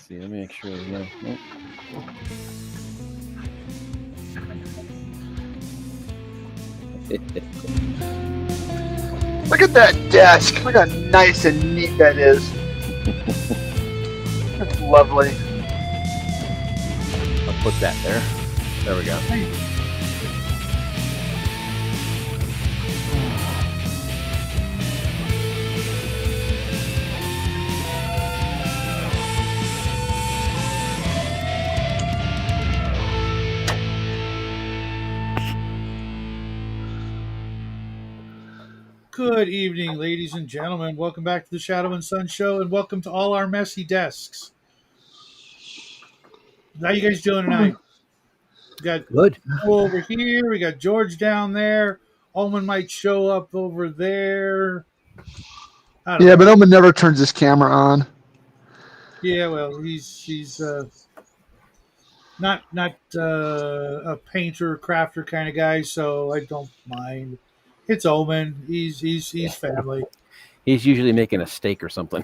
see. Let me make sure. No. Look at that desk. Look how nice and neat that is. That's lovely. I'll put that there. There we go. Good evening, ladies and gentlemen. Welcome back to the Shadow and Sun Show, and welcome to all our messy desks. How you guys doing tonight? We got Good. Joe over here. We got George down there. Omen might show up over there. Yeah, but Omen never turns his camera on. Yeah, well, he's not a painter, crafter kind of guy, so I don't mind. It's Omen. He's family. He's usually making a steak or something.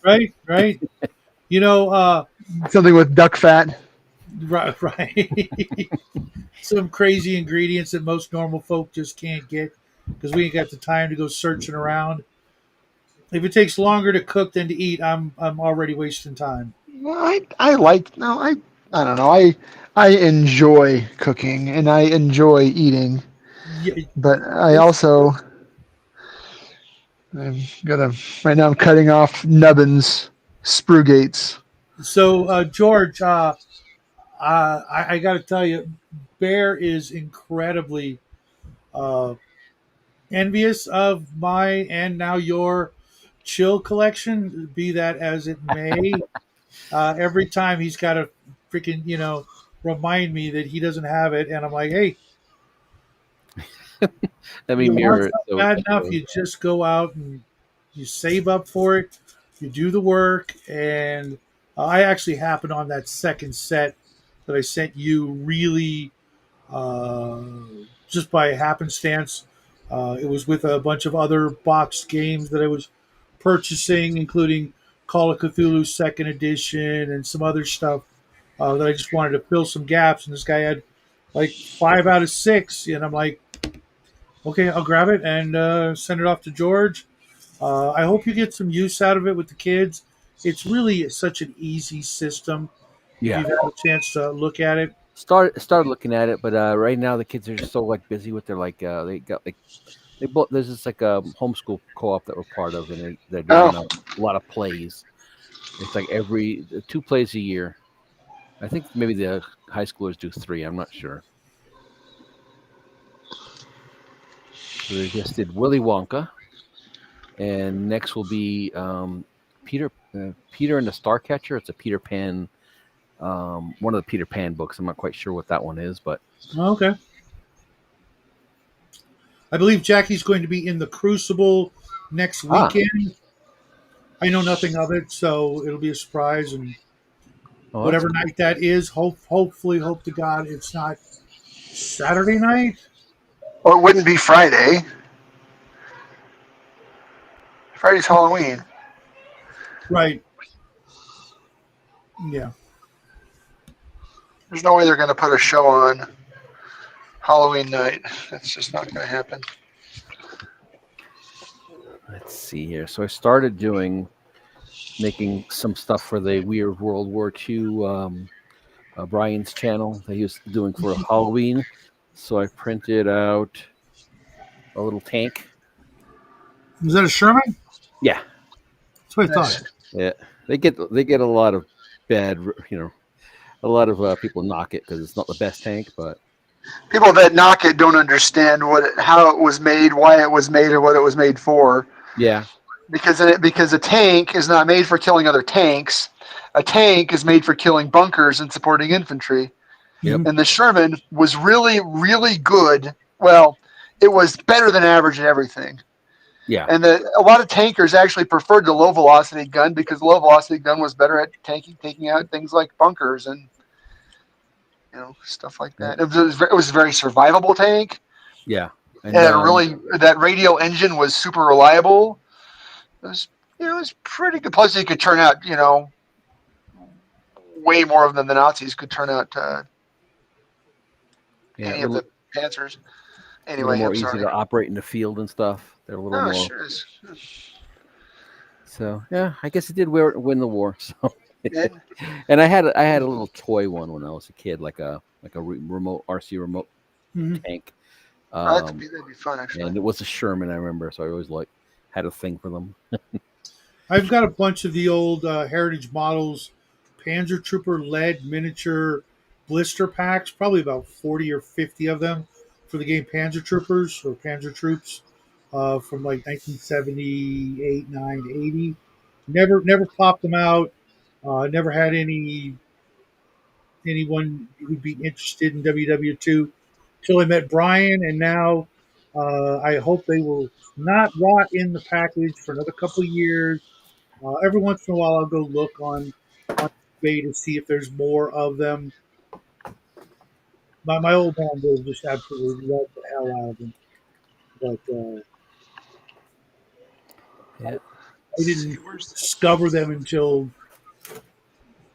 Right. You know, Something with duck fat. right. Some crazy ingredients that most normal folk just can't get because we ain't got the time to go searching around. If it takes longer to cook than to eat, I'm already wasting time. Well, I don't know. I enjoy cooking and I enjoy eating, Yeah, but I'm right now I'm cutting off nubbins, sprugates. so, George, I got to tell you, Bear is incredibly uh, envious of my and now your chill collection, be that as it may. Every time he's got to freaking, remind me that he doesn't have it. And I'm like, hey, Let me you want mirror it. something So bad enough, you just go out and you save up for it, you do the work. And I actually happened on that second set that I sent you really uh, just by happenstance. It was with a bunch of other boxed games that I was purchasing, including Call of Cthulhu Second Edition and some other stuff that I just wanted to fill some gaps. And this guy had like 5 out of 6, and I'm like, okay, I'll grab it and send it off to George. I hope you get some use out of it with the kids. It's really such an easy system. If yeah, you've had a chance to look at it, started looking at it, but right now the kids are just so like busy with their like they got like they both there's this like a homeschool co-op that we're part of, and they're doing a lot of plays. It's like every 2 plays a year. I think maybe the high schoolers do 3. I'm not sure. So they just did Willy Wonka, and next will be Peter Peter and the Starcatcher. It's a Peter Pan, one of the Peter Pan books. I'm not quite sure what that one is, but okay. I believe Jackie's going to be in the Crucible next weekend. I know nothing of it, so it'll be a surprise. And whatever night that is, hopefully, hope to God it's not Saturday night. Or it wouldn't be Friday. Friday's Halloween. Right. Yeah. There's no way they're going to put a show on Halloween night. That's just not going to happen. let's see here. So I started making some stuff for the Weird World War II Brian's channel that he was doing for Halloween. So I printed out a little tank. Is that a Sherman? Yeah, that's what I thought. Yeah, they get a lot of bad, a lot of people knock it because it's not the best tank, but people that knock it don't understand how it was made, why it was made, or what it was made for. Yeah, because a tank is not made for killing other tanks. A tank is made for killing bunkers and supporting infantry. Yep. And the Sherman was really, really good. Well, it was better than average at everything. Yeah. And a lot of tankers actually preferred the low velocity gun because the low velocity gun was better at taking out things like bunkers and stuff like that. It was a very survivable tank. Yeah. And that radio engine was super reliable. It was pretty good. Plus, you could turn out way more of them than the Nazis could turn out Yeah, any a of little, the Panzers. little Anyway, more I'm easy sorry. to operate in the field and stuff. They're a little Oh, more. sure is. So yeah, I guess it did win the war. So, Yeah. and I had a little toy one when I was a kid, like a remote RC remote Hmm. tank. Oh, that'd be fun, actually. And it was a Sherman, I remember. So I always had a thing for them. I've got a bunch of the old Heritage models, Panzer Trooper lead miniature blister packs, probably about 40 or 50 of them for the game Panzer Troopers or Panzer Troops from like 1978, 9, 80. Never popped them out. Never had anyone who'd be interested in WW2 till I met Brian, and now I hope they will not rot in the package for another couple of years. Every once in a while, I'll go look on eBay to see if there's more of them. My old man would just absolutely love the hell out of them, but Yeah. I didn't discover them until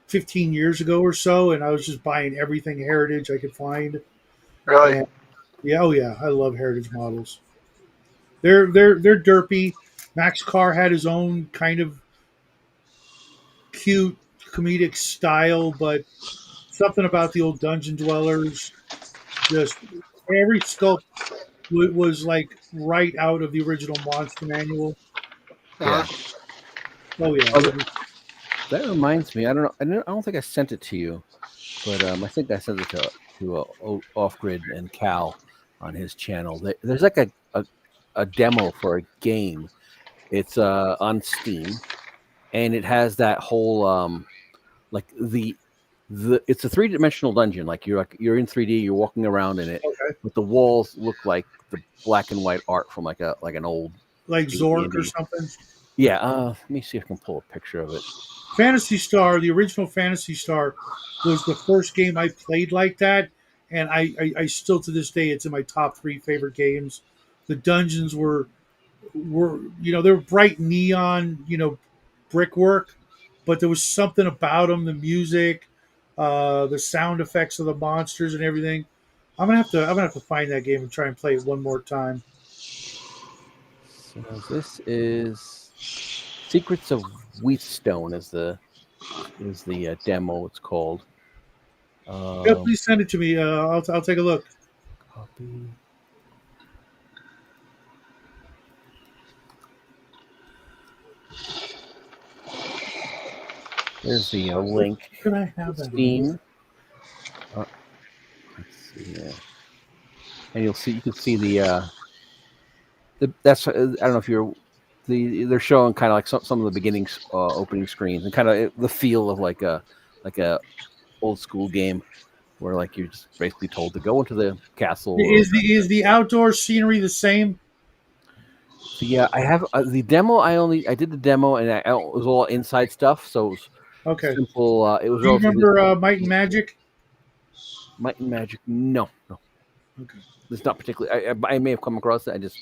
15 years ago or so, and I was just buying everything Heritage I could find. Really? And yeah, oh yeah, I love Heritage models. They're derpy. Max Carr had his own kind of cute comedic style, but something about the old dungeon dwellers, just every sculpt was like right out of the original monster manual. Yeah. Uh-huh. Oh yeah, Oh, that reminds me. I don't know. I don't think I sent it to you, but I think I sent it to Off Grid and Cal on his channel. There's like a demo for a game. It's on Steam, and it has that whole like the it's a three-dimensional dungeon. You're in 3D. You're walking around in it, okay. but the walls look like the black and white art from like an old Like Zork or AD&D. something. Yeah. Let me see if I can pull a picture of it. Fantasy Star, the original Fantasy Star, was the first game I played like that, and I still to this day it's in my top three favorite games. The dungeons were they were bright neon brickwork, but there was something about them, the music, the sound effects of the monsters and everything. I'm gonna have to find that game and try and play it one more time. So this is Secrets of Wheatstone is the demo. It's called. Yeah, Um, please send it to me. I'll take a look. Copy. There's the link. Could I have that? Steam. Let's see here, and you can see that's I don't know if they're showing kind of like some of the beginning opening screens and kind of the feel of like a old school game where like you're just basically told to go into the castle or Is the outdoor scenery the same? so yeah. I have the demo. I did the demo and it was all inside stuff, so it was Okay. simple. It was Do you relatively remember Might and Magic? Might and Magic. No, Okay. it's not particularly. I may have come across it. I just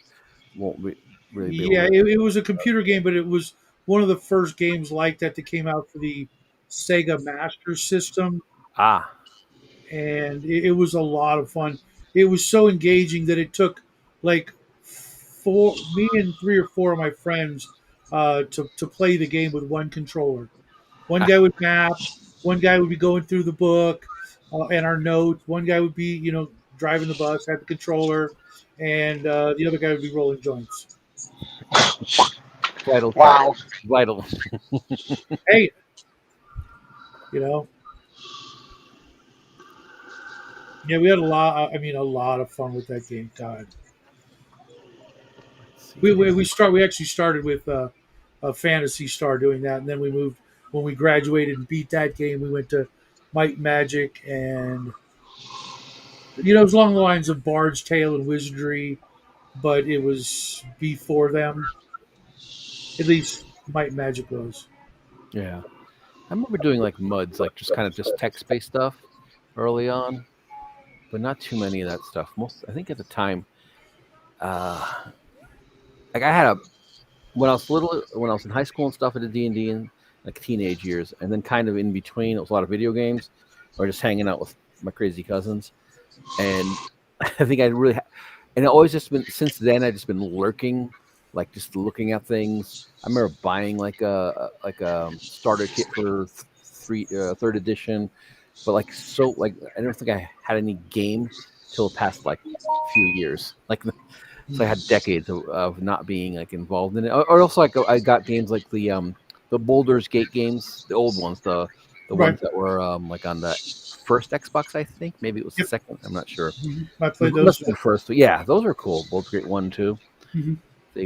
won't really be able Yeah, to. it was a computer game, but it was one of the first games like that came out for the Sega Master System, Ah, and it was a lot of fun. It was so engaging that it took like me and three or four of my friends to play the game with one controller. One guy would map, one guy would be going through the book and our notes. One guy would be driving the bus, had the controller, and the other guy would be rolling joints. vital part. Wow. Vital. Hey, you know, yeah, we had a lot of fun with that game. God, we actually started with a Fantasy Star doing that, and then we moved when we graduated and beat that game. We went to Might and Magic, and it was along the lines of Bard's Tale and Wizardry, but it was before them. At least Might and Magic was. Yeah, I remember doing like muds, like just kind of just text based stuff early on, but not too many of that stuff. Most I think at the time, like I had a when I was little, when I was in high school and stuff, I did D and D and like teenage years, and then kind of in between, it was a lot of video games or just hanging out with my crazy cousins. And I think I really, and it always just been since then. I just been lurking, like just looking at things. I remember buying like a starter kit for third edition, but like so like I don't think I had any game till the past like few years. Like so, I had decades of not being like involved in it. Or also, like I got games like the Baldur's Gate games, the old ones, the Right. ones that were like on the first Xbox, I think. Maybe it was the Yep. second. I'm not sure. I It played must those. have been first. But yeah, those are cool. Baldur's Gate 1, 2. Hmm. The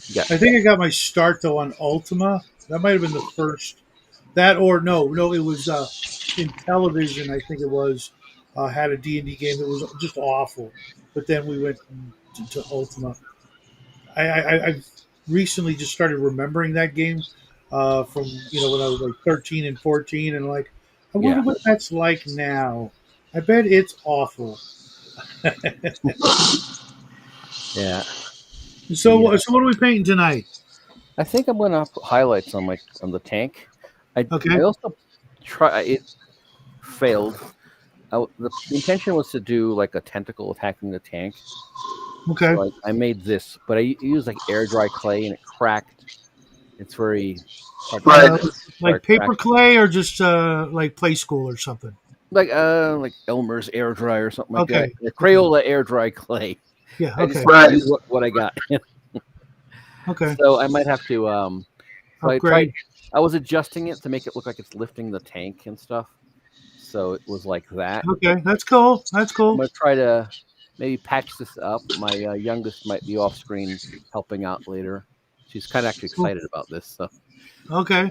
you got I think I got my start though on Ultima. That might have been the first. That or no, it was in television. I think it was had a D&D game that was just awful. But then we went to Ultima. I've recently just started remembering that game from when I was like 13 and 14, and like I wonder yeah, what that's like now. I bet it's awful. yeah. The So what are we painting tonight? I think I'm gonna put highlights on my on the tank. I Okay, also try it failed. The intention was to do like a tentacle attacking the tank. okay. So I made this, but I used like air dry clay and it cracked. It's very hard to Right. Uh, start like paper cracking. clay or just like play school or something. Like Elmer's air dry or something like that. Okay, The okay, Crayola air dry clay. yeah, I just okay, Right. use what I got. okay. So I might have to so I tried Upgrade. I was adjusting it to make it look like it's lifting the tank and stuff. So it was like that. Okay, that's cool. That's I'm cool. gonna try to maybe patch this up. My youngest might be off screen helping out later. She's kind of actually Cool. excited about this, Okay.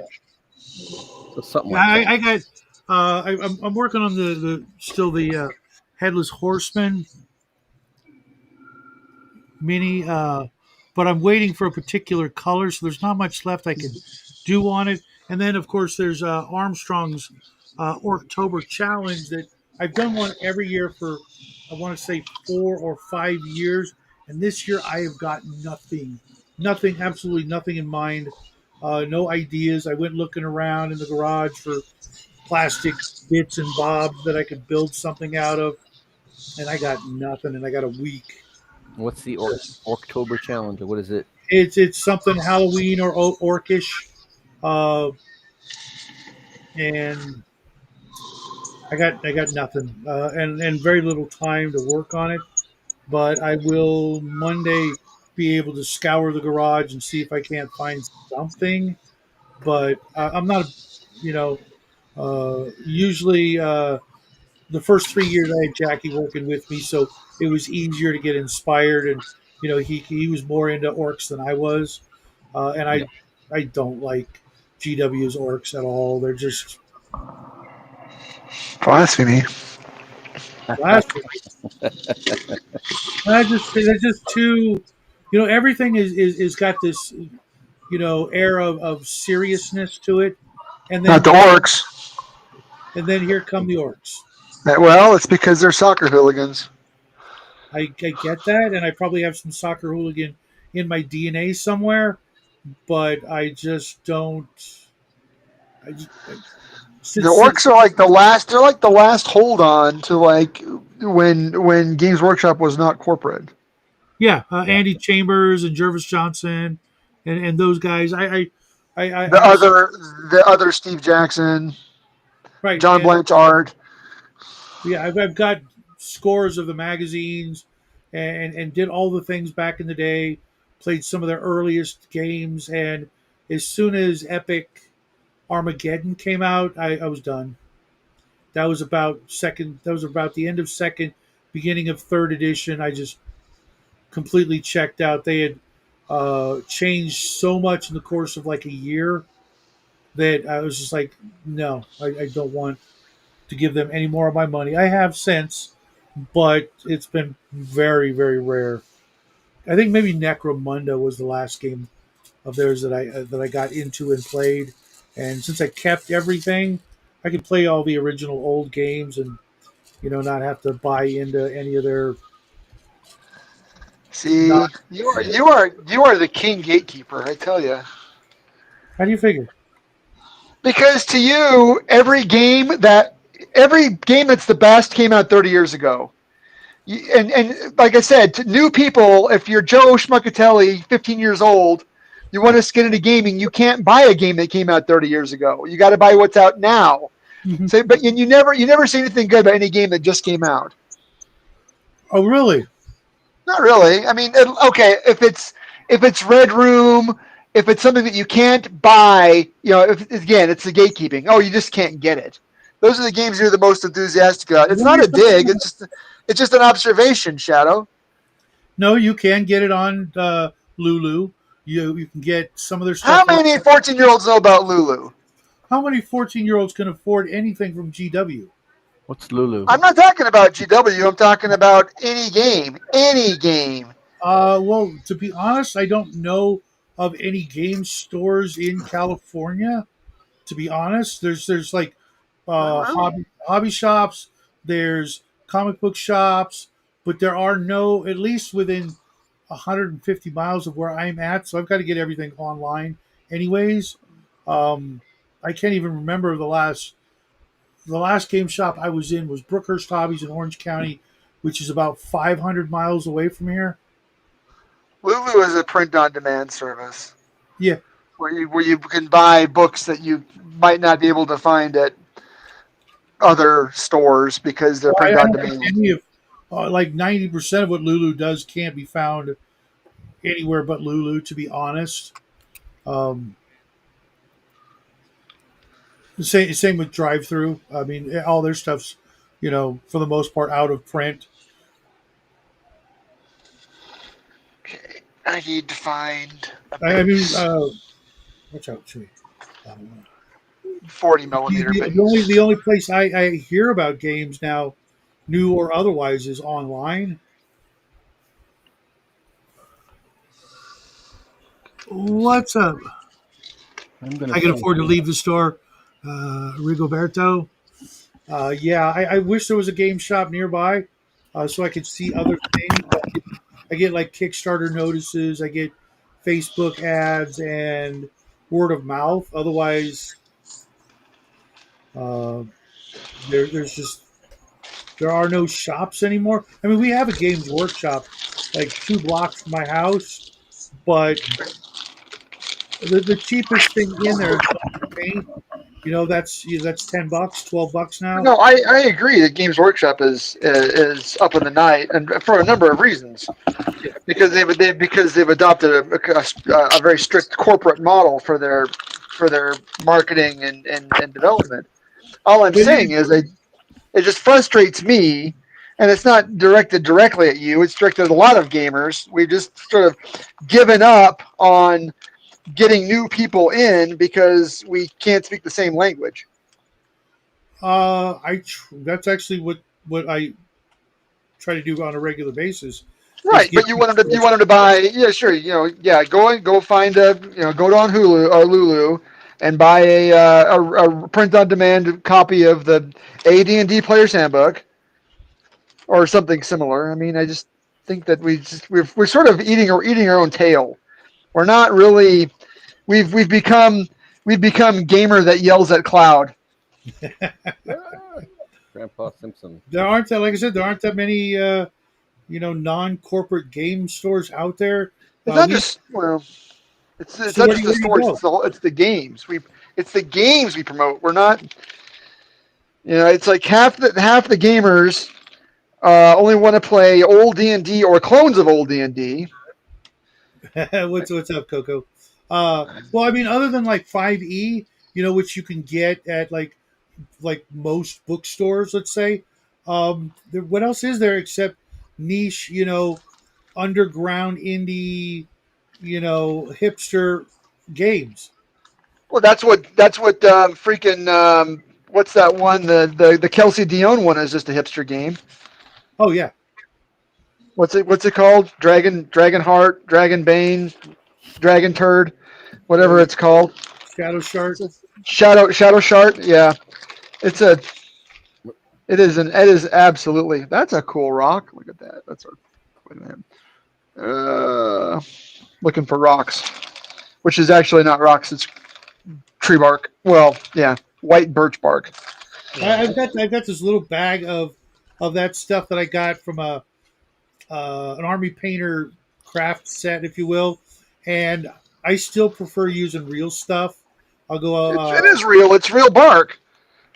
so something Yeah, like that. I got. I'm working on the still the headless horseman mini, but I'm waiting for a particular color, so there's not much left I can do on it. And then of course there's Armstrong's Orktober challenge that I've done one every year for I want to say 4 or 5 years, and this year I have got nothing, absolutely nothing in mind. No ideas. I went looking around in the garage for plastic bits and bobs that I could build something out of, and I got nothing. And I got a week. What's the October challenge? Or what is it? It's something Halloween or orcish, uh, and I got nothing, and very little time to work on it. But I will Monday be able to scour the garage and see if I can't find something. But I'm not, you know, usually the first 3 years I had Jackie working with me, so it was easier to get inspired. And he was more into orcs than I was, and Yeah. I don't like GW's orcs at all. They're just Blasphemy. blasphemy. They're just too, everything is got this air of seriousness to it, and Not then the orcs. here come the orcs. Well, it's because they're soccer hooligans. I get that, and I probably have some soccer hooligan in my DNA somewhere, but I just don't. The Since orcs are like the last. They're like the last hold on to like when Games Workshop was not corporate. yeah, Yeah. Andy Chambers and Jervis Johnson, and those guys. I The just other Steve Jackson, right, John and Blanchard. yeah, I've got scores of the magazines, and did all the things back in the day. Played some of their earliest games, and as soon as Epic Armageddon came out, I was done. That was about second. That was about the end of second, beginning of third edition. I just completely checked out. They had changed so much in the course of like a year that I was just like, no, I don't want to give them any more of my money. I have since, but it's been very, very rare. I think maybe Necromunda was the last game of theirs that I got into and played. And since I kept everything, I could play all the original old games and not have to buy into any of their See, not. you are the king gatekeeper. I tell you. How do you figure? Because to you, every game that's the best came out 30 years ago. And like I said, to new people, if you're Joe Schmuckatelli, 15 years old, you want to get into gaming, you can't buy a game that came out 30 years ago. You got to buy what's out now. Mhm. So, but you never see anything good about any game that just came out. Oh, really? Not really. I mean, okay, if it's Red Room, if it's something that you can't buy, if again, it's the gatekeeping. Oh, you just can't get it. Those are the games you're the most enthusiastic about. It's What are not you a talking dig. about? It's just an observation, Shadow. No, you can get it on Lulu. You can get some of their How stuff. many 14-year-olds know about Lulu? How many 14-year-olds can afford anything from GW? What's Lulu? I'm not talking about GW. I'm talking about any game. Any game. Well, to be honest, I don't know of any game stores in California. To be honest, there's like Well, hobby shops, there's comic book shops, but there are no, at least within 150 miles of where I'm at. So I've got to get everything online, anyways. Um, I can't even remember the last game shop I was in was Brookhurst Hobbies in Orange County, which is about 500 miles away from here. Lulu is a print-on-demand service Yeah, where you can buy books that you might not be able to find at other stores because they're well, print I on don't think demand. any of like 90% of what Lulu does can't be found anywhere but Lulu. To be honest, um, same with drive through. I mean, all their stuff's for the most part out of print. Okay, I need to find a I mean, base, watch out, Chewy. Um, 40 the, millimeter the, the only base. the only place I hear about games now, new or otherwise, is online. What's up? I'm gonna I can see. afford to leave the store. Rigoberto. Yeah, I wish there was a game shop nearby, so I could see other things. I get like Kickstarter notices. I get Facebook ads and word of mouth. Otherwise, uh, there are no shops anymore. I mean, we have a Games Workshop like 2 blocks from my house, but the cheapest thing in there is paint. That's $10, $12 now. No, I agree that Games Workshop is up in the night, and for a number of reasons. Yeah. Because they've adopted a very strict corporate model for their marketing and development. All I'm But saying is it just frustrates me, and it's not directed directly at you. It's directed at a lot of gamers. We've just sort of given up on getting new people in because we can't speak the same language. that's actually what I try to do on a regular basis is Right, get but you want them to people. you want them to buy, yeah, sure, yeah, go find go on Hulu or Lulu and buy a print on demand copy of the AD&D Player's Handbook or something similar. I mean, I just think that we're sort of eating our own tail. We're not really we've become gamer that yells at cloud. Ah, Grandpa Simpson. There aren't that, like I said, there aren't that many non-corporate game stores out there. It's not We just well, it's So not where just do, the where do you stores. go? It's the games. It's the games we promote. We're not. It's like half the gamers only want to play old D&D or clones of old D&D. What's up, Coco? Well, I mean, other than like 5e, which you can get at like most bookstores, let's say. What else is there except niche, underground indie, hipster games? Well, that's what freaking what's that one? The Kelsey Dion one is just a hipster game. Oh yeah, What's it called? Dragon Heart, Dragon Bane, Dragon Turd, whatever uh, it's called. Shadow Shark. Shadow Shard. Yeah, it's a it is absolutely, that's a cool rock. Look at that. Wait a minute. Looking for rocks, which is actually not rocks. It's tree bark. Well, yeah, white birch bark. I, Yeah. I've got this little bag of that stuff that I got from a an army painter craft set, if you will, and I still prefer using real stuff. I'll go, It is real. It's real bark.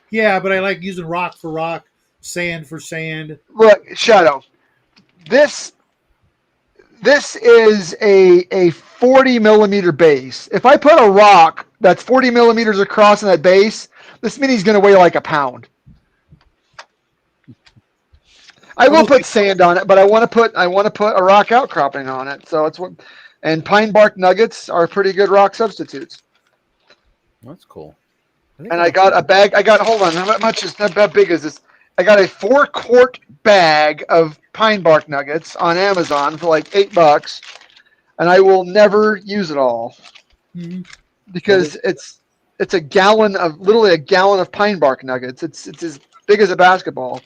yeah, but I like using rock for rock, sand for sand. Look, Shadow. This this is a 40 millimeter base. If I put a rock that's 40 millimeters across in that base, this mini's going to weigh like a pound. I I'm will okay. put sand on it, but I want to put a rock outcropping on it. So it's what, and pine bark nuggets are pretty good rock substitutes. That's cool. I think And I I must got a bag. I got, hold on, how much is that? How big is this? I got a 4-quart bag of pine bark nuggets on Amazon for like $8, and I will never use it all Mhm. There was because it's a gallon of, literally a gallon of pine bark nuggets. It's as big as a basketball.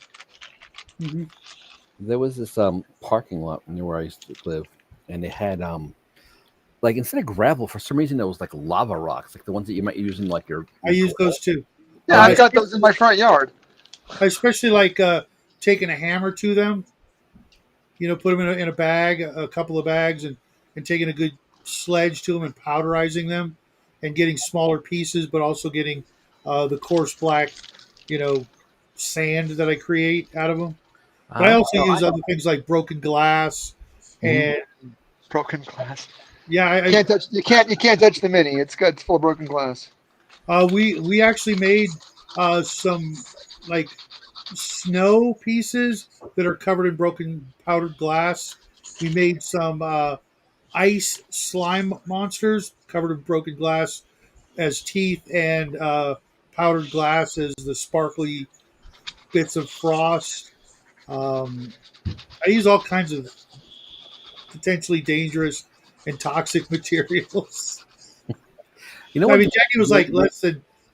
Mhm. there was this parking lot near where I used to live, and they had like instead of gravel, for some reason it was like lava rocks, like the ones that you might use in like I your use those grill. too. Yeah, I I've got especially, those in my front yard. I especially like taking a hammer to them. Put them in a bag, a couple of bags, and taking a good sledge to them and powderizing them, and getting smaller pieces, but also getting the coarse black, you know, sand that I create out of them. But I Uh, also use other things like broken glass, mhm. and Broken glass. yeah, Can't touch. You can't touch the mini. It's got, it's full of broken glass. we actually made some like snow pieces that are covered in broken powdered glass. We made some ice slime monsters covered in broken glass as teeth, and powdered glass as the sparkly bits of frost. Um, I use all kinds of potentially dangerous and toxic materials. You know I what? mean, Jackie was like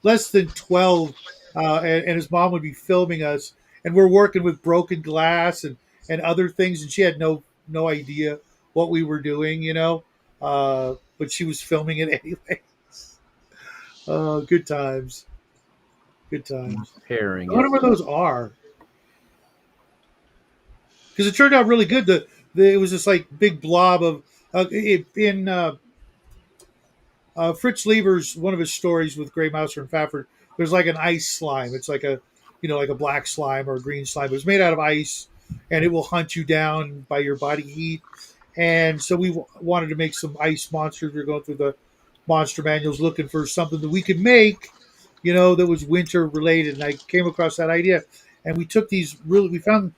less than 12, and his mom would be filming us, and we're working with broken glass and other things, and she had no idea what we were doing, but she was filming it anyway. Good times, good times. Repairing I it. wonder where those are, because it turned out really good. It was this like big blob of in Fritz Lieber's one of his stories with Gray Mouser and Fafford. There's like an ice slime. It's like like a black slime or a green slime. It's made out of ice, and it will hunt you down by your body heat. And so we wanted to make some ice monsters. We were going through the monster manuals looking for something that we could make, that was winter related. And I came across that idea, and we took these really. We found,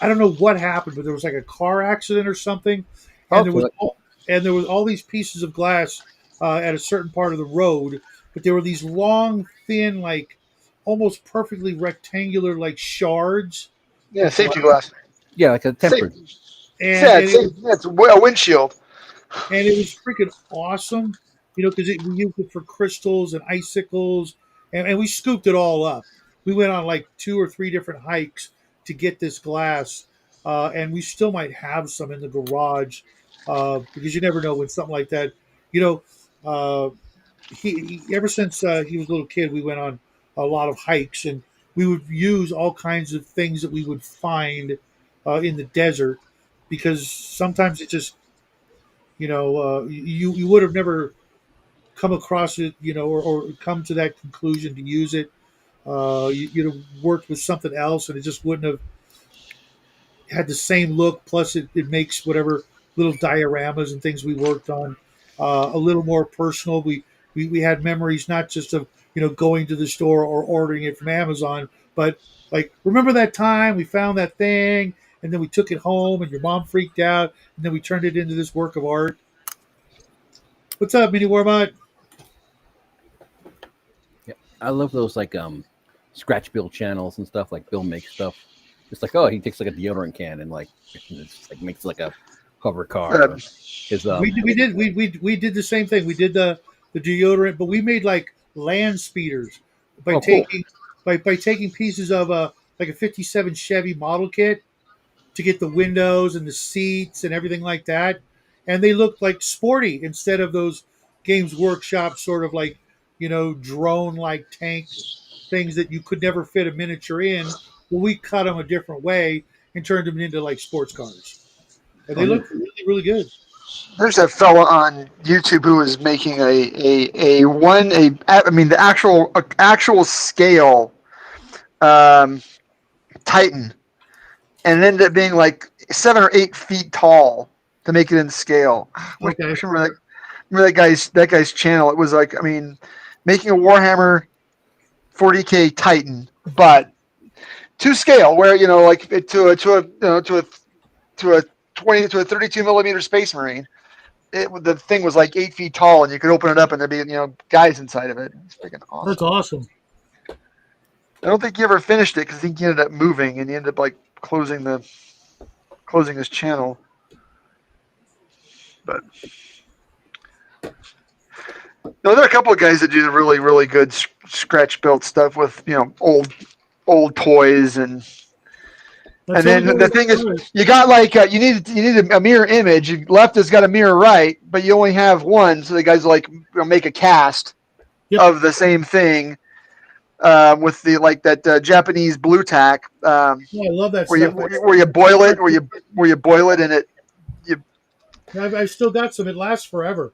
I don't know what happened, but there was like a car accident or something, and Okay. there was all these pieces of glass at a certain part of the road, but there were these long, thin, like almost perfectly rectangular, like shards Yeah, of glass, safety glass. Yeah, like a tempered. Safety. and Yeah, and it's it safe. was Yeah, it's a windshield. freaking awesome, because we used it for crystals and icicles, and we scooped it all up. We went on like 2 or 3 different hikes to get this glass, and we still might have some in the garage, because you never know when something like that, you know. Ever since he was a little kid, we went on a lot of hikes, and we would use all kinds of things that we would find in the desert, because sometimes it just, you would have never come across it, or come to that conclusion to use it. You'd have worked with something else, and it just wouldn't have had the same look. Plus, it makes whatever little dioramas and things we worked on a little more personal. We had memories not just of going to the store or ordering it from Amazon, but like, remember that time we found that thing, and then we took it home, and your mom freaked out, and then we turned it into this work of art. What's up, Mini Warbot? Yeah, I love those like scratch build channels and stuff. Like Bill makes stuff. It's like, oh, he takes like a deodorant can and like it's just, like makes like a hover car. Uh, Or his We did the same thing. We did the deodorant, but we made like land speeders by oh, cool. taking by taking pieces of like a '57 Chevy model kit to get the windows and the seats and everything like that, and they looked like sporty instead of those Games Workshop sort of like drone like tank things that you could never fit a miniature in. Well, we cut them a different way and turned them into like sports cars, and they look really, really good. There's a fella on YouTube who is making the actual scale Titan, and it ended up being like 7 or 8 feet tall to make it in scale. I Okay. remember that guy's channel. It was like, making a Warhammer 40K Titan, but to scale, where like to a 32 millimeter Space Marine. The thing was like 8 feet tall, and you could open it up, and there'd be guys inside of it. It's freaking awesome. That's awesome. I don't think he ever finished it because I think he ended up moving, and he ended up like closing his channel. But no, there are a couple of guys that do really, really good scratch built stuff with old toys and then the thing is, you got like you need a mirror image. Left has got a mirror right, but you only have one. So the guys like make a cast of the same thing with the like that Japanese blue tack. I love that where stuff. Where you boil it, where you boil it, and it. I've still got some. It lasts forever.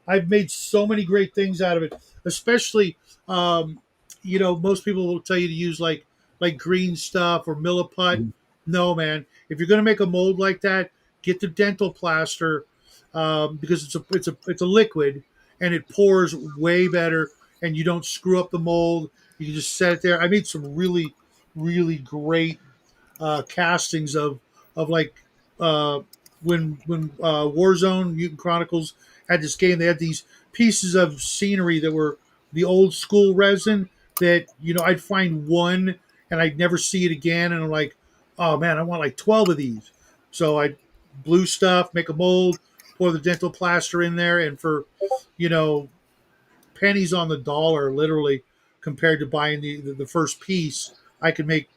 I've made so many great things out of it, especially most people will tell you to use like green stuff or milliput. No, man. If you're going to make a mold like that, get the dental plaster because it's a liquid and it pours way better, and you don't screw up the mold. You can just set it there. I made some really, really great castings of like when Warzone Mutant Chronicles had this game. They had these pieces of scenery that were the old school resin that I'd find one and I'd never see it again, and I'm like, oh man, I want like 12 of these. So I blue stuff, make a mold, pour the dental plaster in there, and for pennies on the dollar, literally, compared to buying the first piece, I could make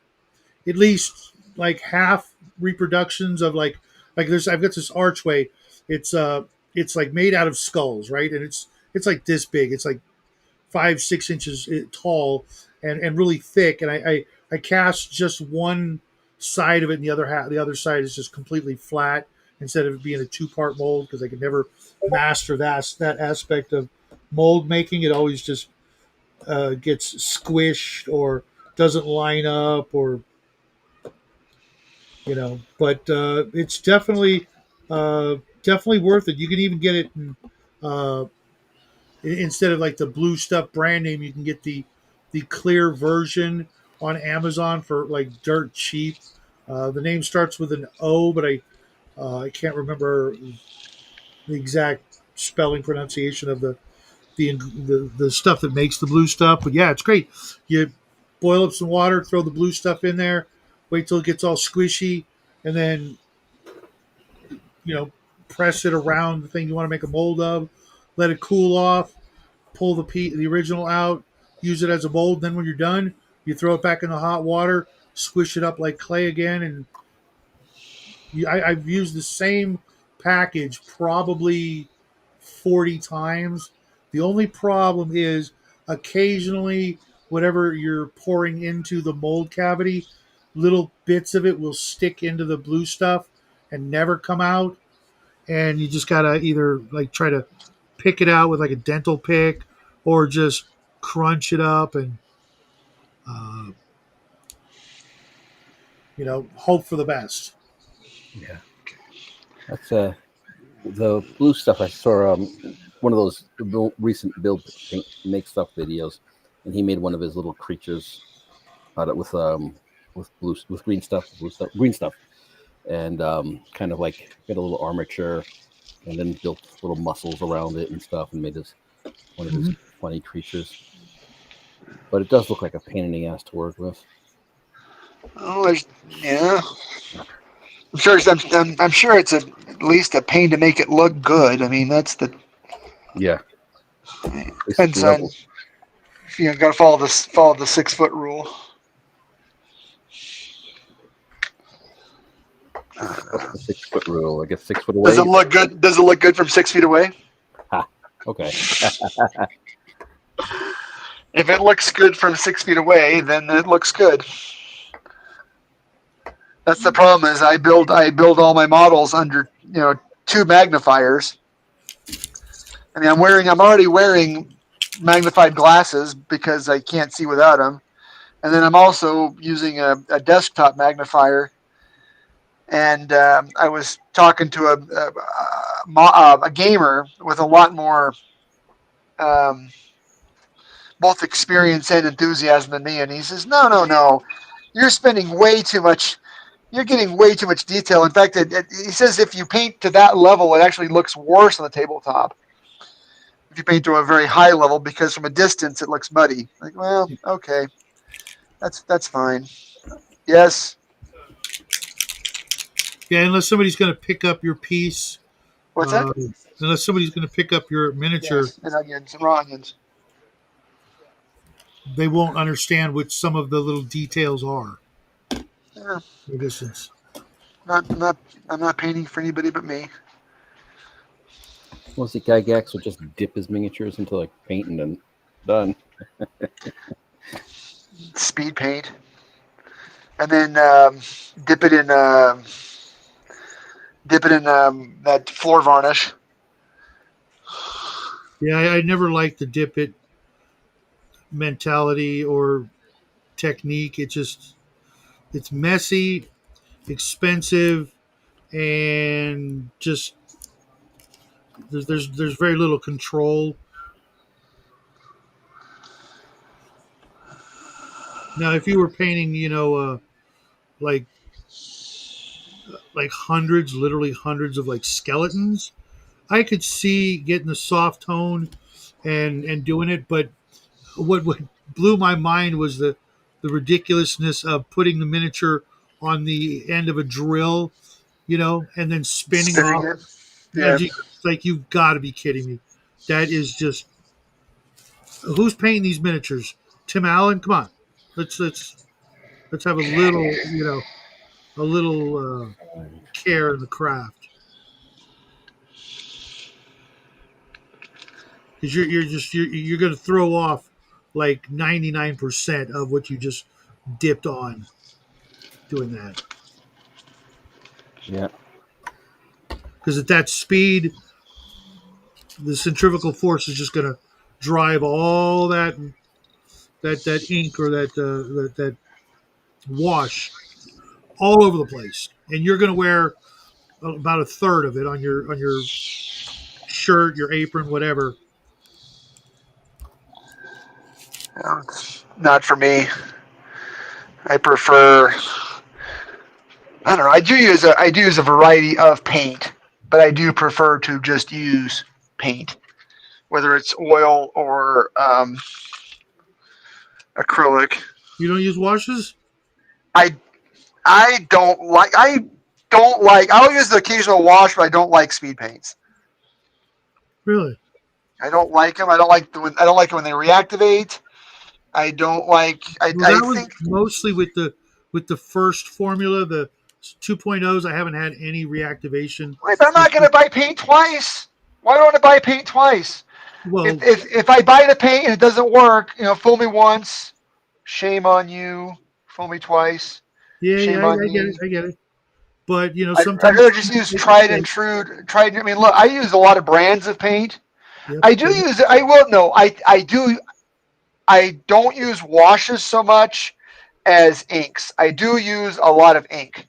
at least like half reproductions of like there's I've got this archway. It's like made out of skulls, right? And it's like this big. It's like 5-6 inches tall and really thick. And I cast just one side of it, and the other side is just completely flat instead of it being a 2-part mold, because I could never master that aspect of mold making. It always just gets squished or doesn't line up, or but it's definitely worth it. You can even get it uh, instead of like the blue stuff brand name. You can get the clear version on Amazon for like dirt cheap. The name starts with an O, but I can't remember the exact spelling pronunciation of the stuff that makes the blue stuff. But yeah, it's great. You boil up some water, throw the blue stuff in there, wait till it gets all squishy, and then press it around the thing you want to make a mold of. Let it cool off. Pull the original out. Use it as a mold. Then when you're done, you throw it back in the hot water. Squish it up like clay again, and I've used the same package probably 40 times. The only problem is occasionally, whatever you're pouring into the mold cavity, little bits of it will stick into the blue stuff and never come out. And you just gotta either like try to pick it out with like a dental pick, or just crunch it up and uh, hope for the best. Yeah, that's the blue stuff. I saw one of those recent Bill make stuff videos, and he made one of his little creatures out of with green stuff, green stuff, and kind of like got a little armature, and then built little muscles around it and stuff, and made one of his funny creatures. But it does look like a pain in the ass to work with. Oh, yeah. I'm sure it's at least a pain to make it look good. I mean, that's the depends on got to follow the 6-foot rule. What's the 6-foot rule? I guess 6 foot away. Does it look good? Does it look good from 6 feet away? Okay. If it looks good from 6 feet away, then it looks good. That's the problem. Is I build all my models under two magnifiers. I mean, I'm already wearing magnified glasses because I can't see without them, and then I'm also using a desktop magnifier. And I was talking to a gamer with a lot more um, both experience and enthusiasm than me, and he says, "No, no, no, you're spending way too much. You're getting way too much detail. In fact, he says if you paint to that level, it actually looks worse on the tabletop. If you paint to a very high level, because from a distance it looks muddy. Like, well, okay, that's fine. Yes. Yeah, unless somebody's going to pick up your piece, What's that? uh, unless somebody's going to pick up your miniature, Yes, and onions, and raw onions. they won't understand what some of the little details are. Yeah, The distance. not I'm not painting for anybody but me. Mostly Gygax would just dip his miniatures into like paint and then done. Speed paint, and then dip it in that floor varnish. Yeah, I never liked the dip it mentality or technique. It's messy, expensive, and just there's very little control. Now, if you were painting, like hundreds, literally hundreds of like skeletons, I could see getting the soft tone and doing it. But what blew my mind was the ridiculousness of putting the miniature on the end of a drill, and then spinning Spinning off. it. And Yeah. it's like, you've got to be kidding me. That is just, who's painting these miniatures? Tim Allen, come on, let's have a little, a little care in the craft, because you're going to throw off like 99% of what you just dipped on doing that. Yeah. Because at that speed, the centrifugal force is just going to drive all that ink or that wash all over the place, and you're going to wear about a third of it on your shirt, your apron, whatever. Not for me. I prefer. I don't know. I do use a variety of paint, but I do prefer to just use paint, whether it's oil or acrylic. You don't use washes, I I don't like. I'll use the occasional wash, but I don't like speed paints. really? I don't like them. I don't like it when they reactivate. I don't like. I Well, I that was think mostly with the first formula, the 2.0s. I haven't had any reactivation. if I'm not going to buy paint twice, why do I want to buy paint twice? If, Well, if if I buy the paint and it doesn't work, fool me once, shame on you. Fool me twice, yeah, yeah, shame on I get me. it, I get it. But I'd sometimes, rather just use make a tried and mistake. true. Tried. I mean, look, I use a lot of brands of paint. Yep. I do use. I will no. I do. I don't use washes so much as inks. I do use a lot of ink.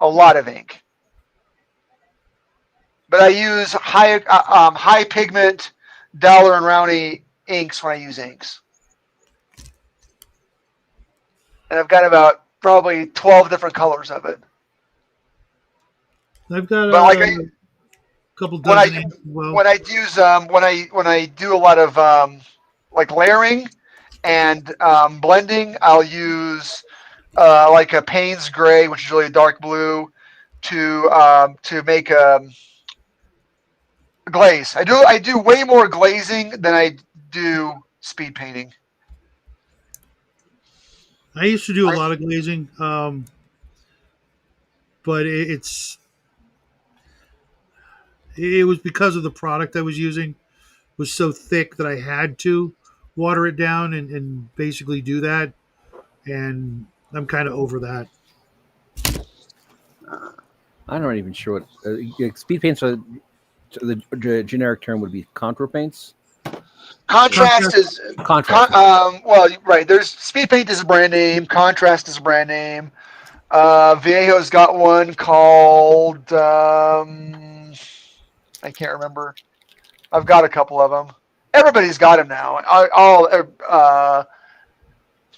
A lot of ink. But I use high pigment Dollar and Rowney inks when I use inks, and I've got about probably 12 different colors of it. I've got But like a couple when I dozen inks as well. when I use when I do a lot of like layering and blending, I'll use like a Payne's gray, which is really a dark blue, to make a glaze. I do way more glazing than I do speed painting. I used to do a I, lot of glazing, but it was because of the product I was using was so thick that I had to. water it down and basically do that. And I'm kind of over that. I'm not even sure what speed paints are. The generic term would be contour paints. Contrast Contrast. is Contrast. well, right. There's Speed Paint is a brand name. Contrast is a brand name. Vallejo's got one called I can't remember. I've got a couple of them. Everybody's got them now. All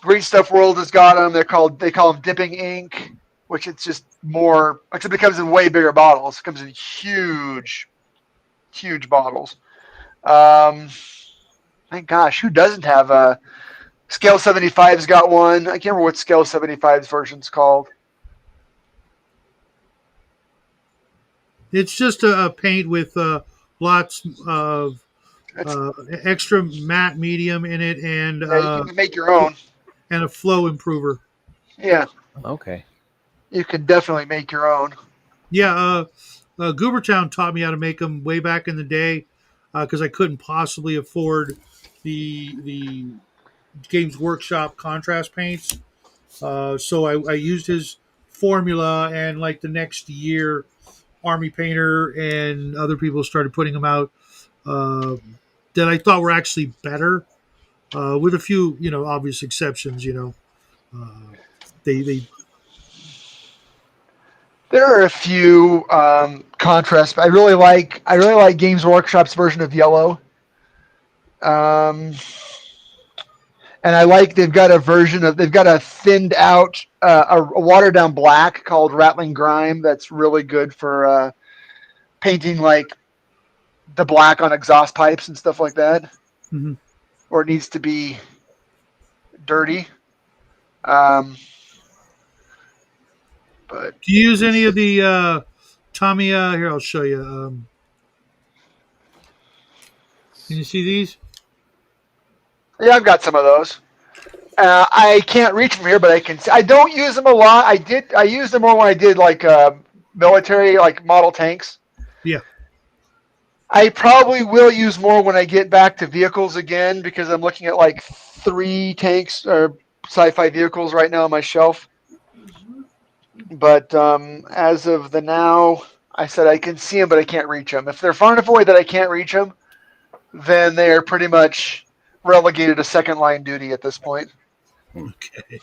Green Stuff World has got them. They call them dipping ink, which it's just more. It becomes in way bigger bottles. It comes in huge bottles. My gosh, who doesn't have a Scale 75's got one? I can't remember what Scale 75's version's called. It's just a paint with lots of It's, extra matte medium in it yeah, you can make your own. and a flow improver. Yeah, Okay. you can definitely make your own. Yeah, Goobertown taught me how to make them way back in the day because I couldn't possibly afford the Games Workshop contrast paints. So I used his formula, and like the next year, Army Painter and other people started putting them out uh, that I thought were actually better, with a few obvious exceptions. They There are a few contrasts. I really like Games Workshop's version of yellow. Um, and I like they've got a thinned out a watered down black called Rattling Grime that's really good for painting like the black on exhaust pipes and stuff like that, Mhm. or it needs to be dirty. Um, but Do you use any of the Tamiya? Here, I'll show you. Can you see these? yeah, I've got some of those. I can't reach from here, but I can. I don't use them a lot. I used them more when I did like military, like model tanks. Yeah. I probably will use more when I get back to vehicles again because I'm looking at like 3 tanks or sci-fi vehicles right now on my shelf. But as of the now, I said I can see them, but I can't reach them. If they're far enough away that I can't reach them, then they are pretty much relegated to second line duty at this point. Okay.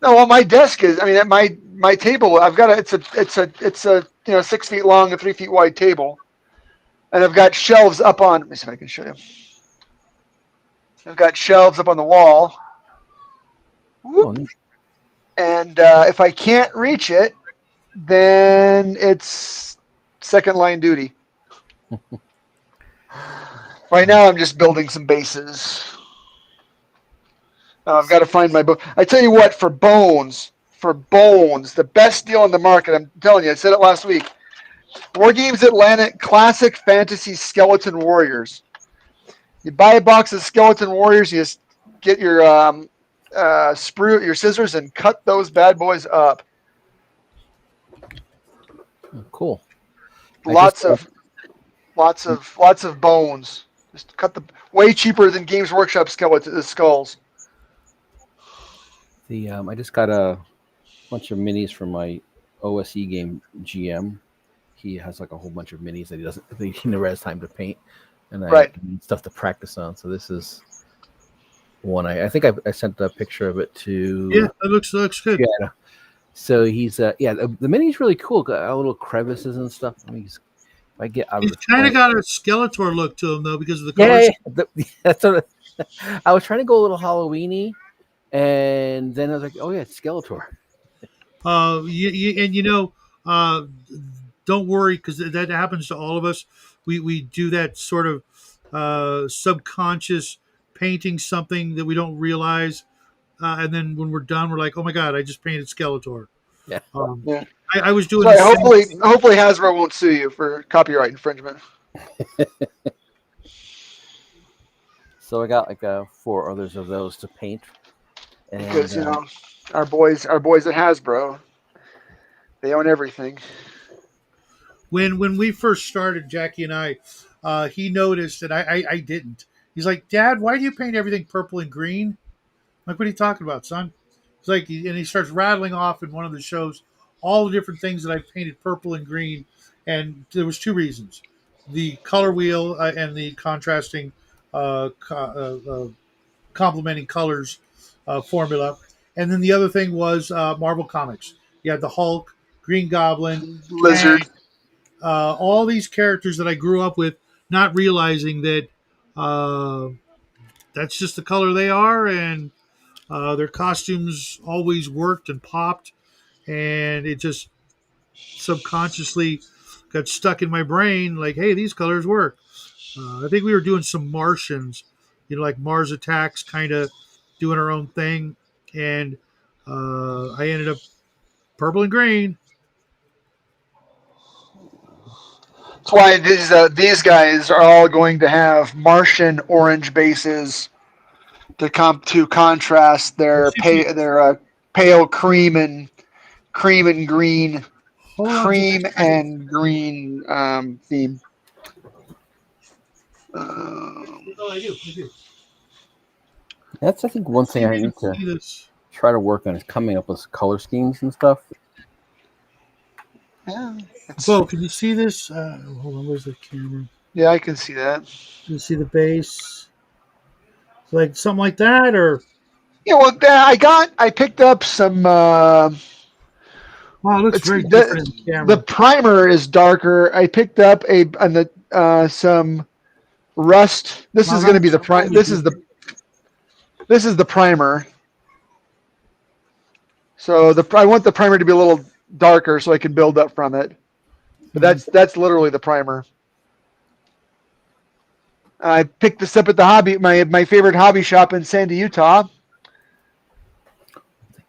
No, well, my desk is. I mean, at my table, I've got it's a 6 feet long and 3 feet wide table, and I've got shelves up on. Let me see if I can show you. I've got shelves up on the wall. Oh, Whoop. And if I can't reach it, then it's second line duty. Right now, I'm just building some bases. I've got to find my book. I tell you what, for bones, the best deal on the market. I'm telling you, I said it last week. Wargames Atlantic Classic Fantasy Skeleton Warriors. You buy a box of Skeleton Warriors, you just get your your scissors and cut those bad boys up. cool. Lots of bones. Just cut the way cheaper than Games Workshop skulls. I just got a bunch of minis from my OSE game GM. He has like a whole bunch of minis that he never has time to paint, and I Right. need stuff to practice on. So this is one. I think I sent a picture of it to. Yeah, that looks good. Yeah. So he's the mini's really cool. Got little crevices and stuff. If I get out of He's the kind of frame. got a Skeletor look to him though because of the Yeah, colors. that's what I was trying to go a little Halloweeny, and then I was like, oh yeah, it's Skeletor. And don't worry because that happens to all of us. We do that sort of subconscious painting something that we don't realize, and then when we're done, we're like, oh my god, I just painted Skeletor. Yeah. Um, Yeah. I was doing Sorry. the same. Hopefully Hasbro won't sue you for copyright infringement. So I got like 4 others of those to paint, and Because our boys at Hasbro, they own everything. When we first started, Jackie and I, he noticed that I didn't, He's like, Dad, why do you paint everything purple and green? I'm like, what are you talking about, son? It's like, and he starts rattling off in one of the shows all the different things that I painted purple and green, and there was two reasons: the color wheel and the contrasting, complementing colors formula, and then the other thing was Marvel Comics. You had the Hulk, Green Goblin, Kang, Lizard. all these characters that I grew up with, not realizing that uh, that's just the color they are, and their costumes always worked and popped, and it just subconsciously got stuck in my brain. Like, hey, these colors work. I think we were doing some Martians, like Mars Attacks, kind of doing our own thing, and I ended up purple and green. That's why these guys are all going to have Martian orange bases to contrast Let's their see if we, pale cream and hold on just a second. green theme. Um, No, I do. I do. That's I think one Let's see thing if I you can need to see this. try to work on is coming up with color schemes and stuff. yeah, it's Bo, can you see this? Hold on. Where's the camera? yeah, I can see that. You see the base? Like something like that, or Yeah, well, I picked up some. wow, it looks It's very different in the the camera. primer is darker. I picked up some rust. This Wow, is going to be that's the pri- totally different. This is the primer. So I want the primer to be a little darker so I can build up from it. But Mhm. that's literally the primer. I picked this up at the my favorite hobby shop in Sandy, Utah,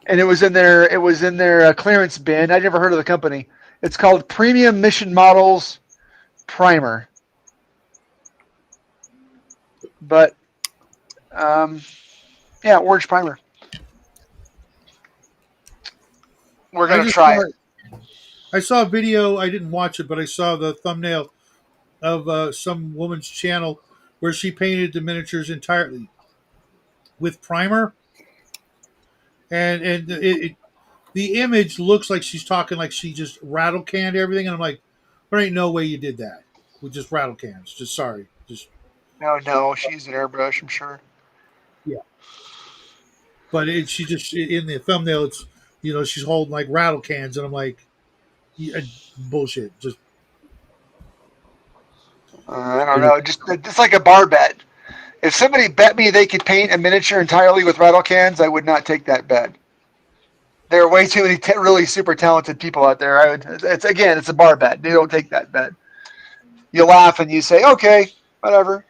and it was in their clearance bin. I never heard of the company. It's called Premium Mission Models Primer. But yeah, orange primer. We're I gonna just try saw it. I saw a video. I didn't watch it, but I saw the thumbnail of some woman's channel where she painted the miniatures entirely with primer, and the image looks like she's talking like she just rattle canned everything, and I'm like, there ain't no way you did that with just rattle cans. Just sorry, just No, she's an airbrush, I'm sure. yeah. But she just in the thumbnail, it's she's holding like rattle cans, and I'm like, yeah, bullshit. Just I don't know. Just it's like a bar bet. If somebody bet me they could paint a miniature entirely with rattle cans, I would not take that bet. There are way too many really super talented people out there. It's a bar bet. They don't take that bet. You laugh and you say, okay, whatever.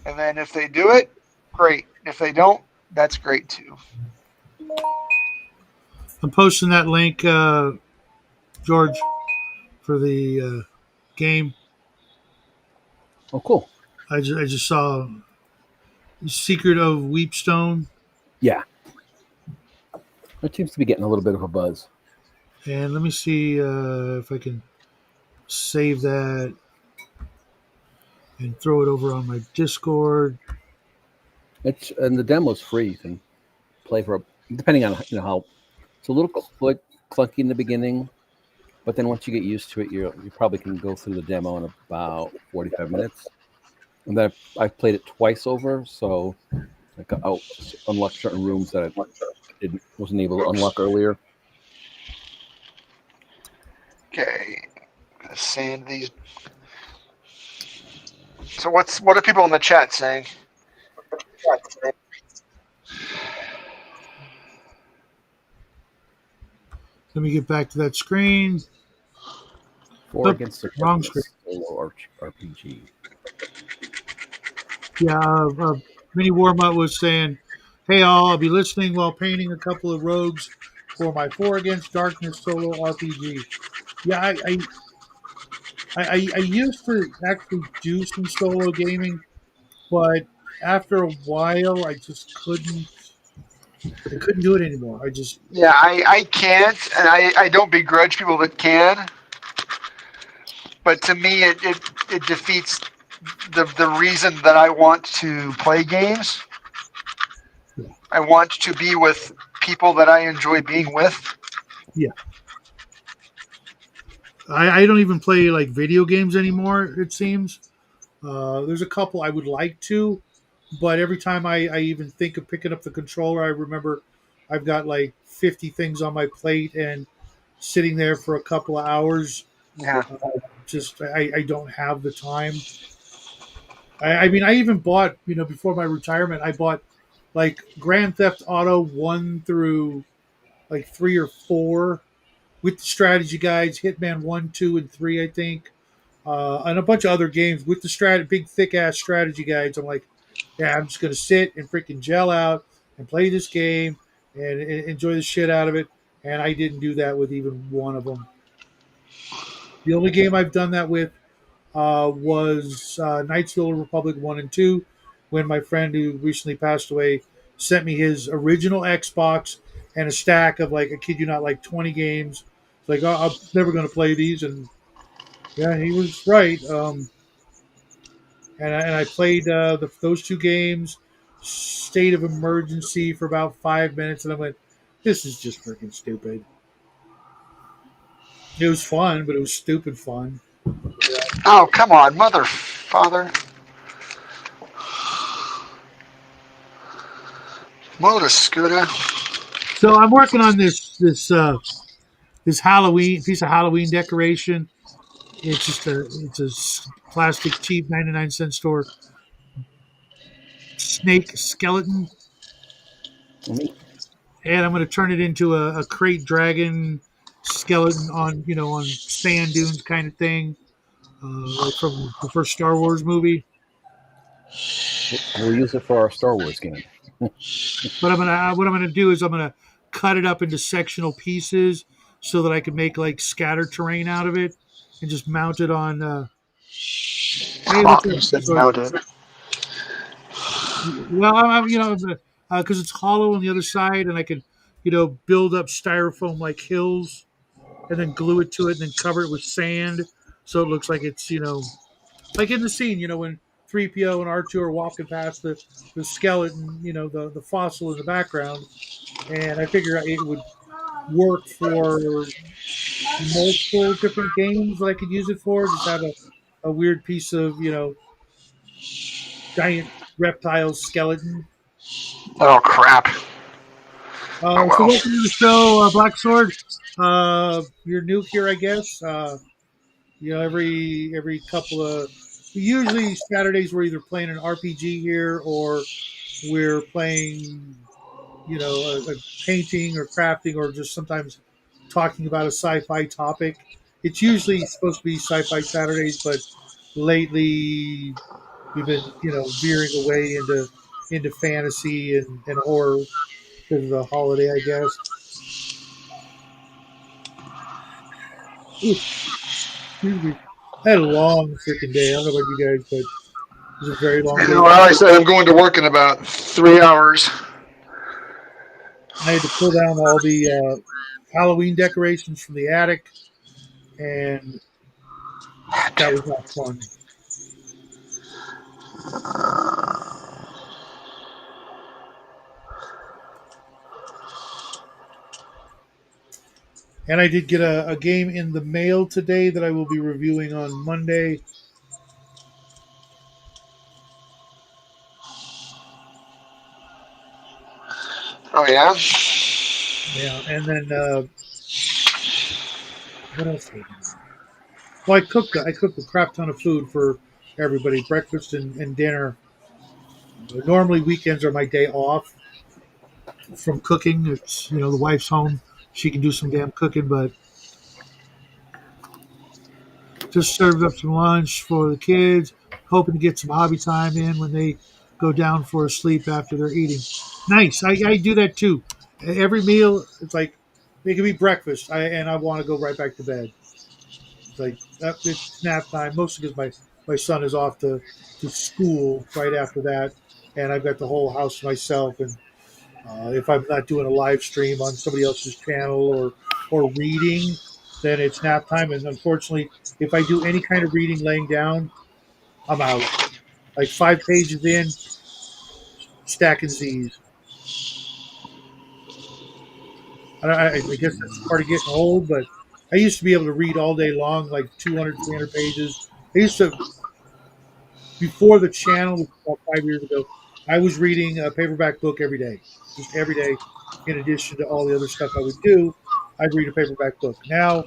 And then if they do it, great. If they don't, that's great too. I'm posting that link, George, for the game. Oh, cool. I just saw Secret of Weepstone, Yeah, it seems to be getting a little bit of a buzz. and let me see if I can save that and throw it over on my Discord. And the demo's free. You can play for depending on how it's a little clunky in the beginning, but then once you get used to it, you probably can go through the demo in about 45 minutes. And then I've played it twice over, so like I'll unlock certain rooms that I wasn't able to unlock earlier. Okay. Sand these. So what are people in the chat saying? Let me get back to that screen. For Oop, against the wrong screen. darkness solo RPG. Yeah, Mini Warmut was saying, "Hey all, I'll be listening while painting a couple of rogues for my Four Against Darkness solo RPG." Yeah, I used to actually do some solo gaming, but after a while, I just couldn't. I couldn't do it anymore. I just Yeah, I can't, and I don't begrudge people that can. But to me, it defeats the reason that I want to play games. Yeah. I want to be with people that I enjoy being with. Yeah. I don't even play like video games anymore. It seems there's a couple I would like to, but every time I even think of picking up the controller, I remember I've got like 50 things on my plate and sitting there for a couple of hours. Yeah. Uh, just I don't have the time. I mean, I even bought, before my retirement, I bought like Grand Theft Auto 1 through like 3 or 4 with the strategy guides, Hitman 1, 2, and 3, I think, and a bunch of other games with the big, thick ass strategy guides. I'm like, yeah, I'm just going to sit and freaking gel out and play this game and enjoy the shit out of it. And I didn't do that with even one of them. The only game I've done that with was Knights of the Old Republic 1 and 2, when my friend who recently passed away sent me his original Xbox and a stack of, like, I kid you not, like 20 games. It's like, oh, I'm never going to play these. And yeah, he was right. And I played those two games, State of Emergency, for about 5 minutes. And I went, this is just freaking stupid. It was fun, but it was stupid fun. Oh, come on, mother, father, mother scooter. So I'm working on this Halloween piece of Halloween decoration. It's a plastic cheap 99-cent store snake skeleton, Me. and I'm going to turn it into a crate dragon skeleton on sand dunes kind of thing, like from the first Star Wars movie. We'll use it for our Star Wars game. But what I'm gonna do is I'm gonna cut it up into sectional pieces so that I can make like scatter terrain out of it and just mount it on. Hey, Oh, what's up? you said So, mounted. well, because it's hollow on the other side, and I can, build up styrofoam like hills, and then glue it to it, and then cover it with sand, so it looks like it's like in the scene, when 3PO and R2 are walking past the skeleton, the fossil in the background, and I figure it would work for multiple different games that I could use it for. Just have a weird piece of, giant reptile skeleton. Oh crap. Oh So well. welcome to the show, Black Sword. You're new here, I guess. Every couple of usually Saturdays we're either playing an RPG here or we're playing, a painting or crafting or just sometimes talking about a sci-fi topic. It's usually supposed to be sci-fi Saturdays, but lately we've been, veering away into fantasy and horror because of the holiday, I guess. Ooh, excuse me. I had a long freaking day. I don't know about you guys, but it was a very long day. Well, I said I'm going to work in about 3 hours. I had to pull down all the Halloween decorations from the attic, and that was not fun. And I did get a game in the mail today that I will be reviewing on Monday. Oh yeah. Yeah, and then what else did I do? Well, I cooked a crap ton of food for everybody, breakfast and dinner. Normally weekends are my day off from cooking. It's the wife's home; she can do some damn cooking, but just served up some lunch for the kids, hoping to get some hobby time in when they go down for a sleep after they're eating. Nice. I do that too. Every meal, it's like it can be breakfast, and I want to go right back to bed. It's like it's nap time, mostly because my son is off to school right after that, and I've got the whole house to myself. And if I'm not doing a live stream on somebody else's channel or reading, then it's nap time. And unfortunately, if I do any kind of reading laying down, I'm out. Like 5 pages in, stacking Z's. I guess that's part of getting old, but I used to be able to read all day long, like 200, 300 pages. I used to, before the channel, which was about 5 years ago, I was reading a paperback book every day, just every day. In addition to all the other stuff I would do, I'd read a paperback book. Now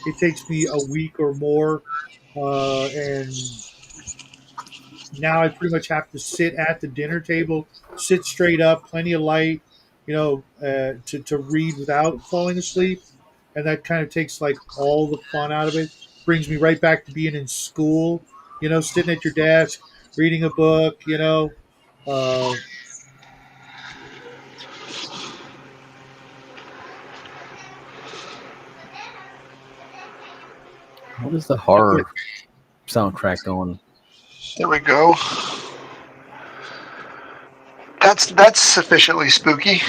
it takes me a week or more, and now I pretty much have to sit at the dinner table, sit straight up, plenty of light, to read without falling asleep, and that kind of takes like all the fun out of it. Brings me right back to being in school, sitting at your desk, reading a book, uh, What is the horror soundtrack going? There we go. That's sufficiently spooky.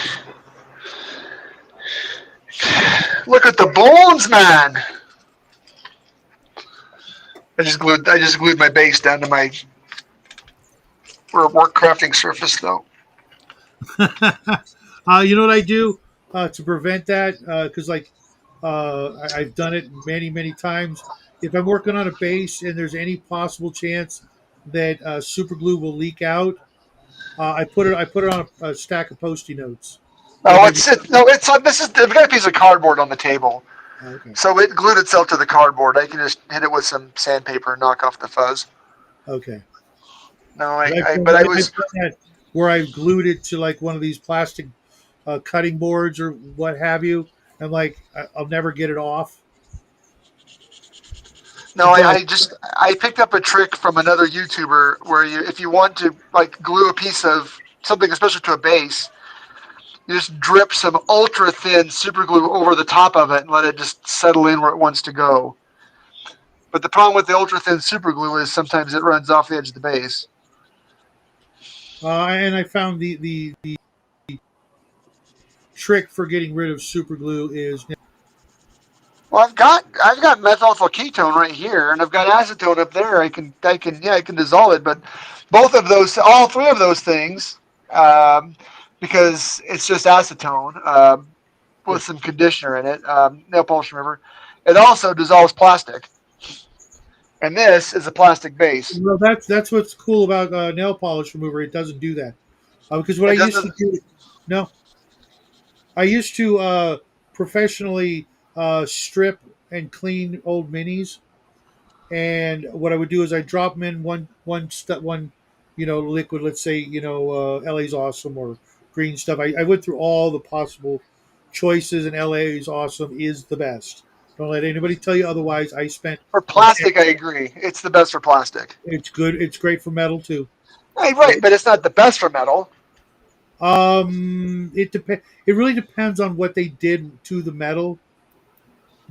Look at the bones, man. I just glued my base down to my work crafting surface though. you know what I do to prevent that? Because I've done it many, many times. If I'm working on a base and there's any possible chance that super glue will leak out, I put it on a stack of post-it notes. No, Maybe. it's this is I've got a piece of cardboard on the table. Okay. So it glued itself to the cardboard. I can just hit it with some sandpaper and knock off the fuzz. Okay. No, I've done that where I've glued it to like one of these plastic cutting boards or what have you, and like I'll never get it off no, until I. I picked up a trick from another YouTuber where if you want to like glue a piece of something, especially to a base, you just drip some ultra thin super glue over the top of it and let it just settle in where it wants to go. But the problem with the ultra thin super glue is sometimes it runs off the edge of the base. And I found the trick for getting rid of super glue is Well, I've got methyl ketone right here, and I've got acetone up there. I can dissolve it, but all three of those things, um, because it's just acetone with some conditioner in it, nail polish remover. It also dissolves plastic, and this is a plastic base. well, that's what's cool about nail polish remover. It doesn't do that because what I It used to doesn't. do. No, I used to professionally strip and clean old minis, and what I would do is I drop them in one liquid. Let's say LA's awesome or green stuff. I went through all the possible choices, and LA's awesome is the best. Don't let anybody tell you otherwise. I spent For a plastic, I agree. It's the best for plastic. It's good. It's great for metal too. Right, right, but it's not the best for metal. It depends. It really depends on what they did to the metal.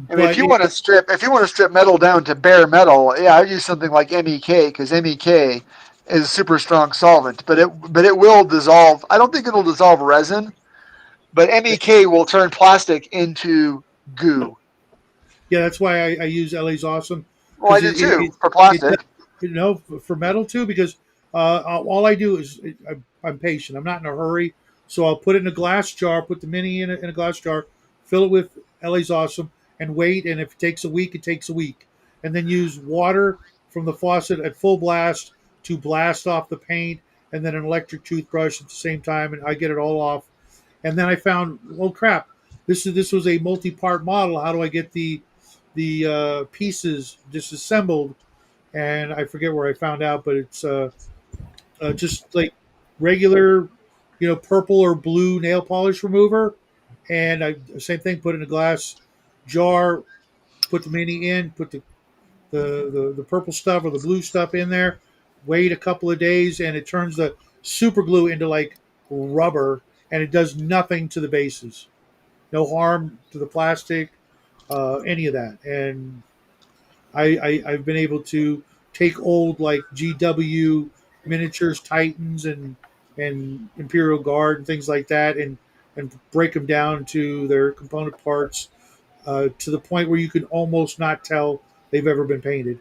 I mean, But it, if you want to strip metal down to bare metal, yeah, I use something like MEK because MEK is a super strong solvent, but it will dissolve. I don't think it'll dissolve resin, but MEK will turn plastic into goo. yeah, that's why I use LA's awesome Well, I because do it it, too it, for it does, plastic. for metal too because all I do is I'm patient. I'm not in a hurry, so I'll put it in a glass jar, put the mini in a glass jar, fill it with LA's awesome, and wait. And if it takes a week, it takes a week, and then use water from the faucet at full blast to blast off the paint, and then an electric toothbrush at the same time, and I get it all off. And then I found, well, crap, this was a multi-part model. How do I get the pieces disassembled? And I forget where I found out, but it's just like regular, purple or blue nail polish remover, and I same thing. Put it in a glass jar, put the mini in, put the purple stuff or the blue stuff in there. Wait a couple of days, and it turns the super glue into like rubber, and it does nothing to the bases. No harm to the plastic, any of that. And I've been able to take old like GW miniatures, Titans, and Imperial Guard and things like that, and break them down to their component parts to the point where you can almost not tell they've ever been painted.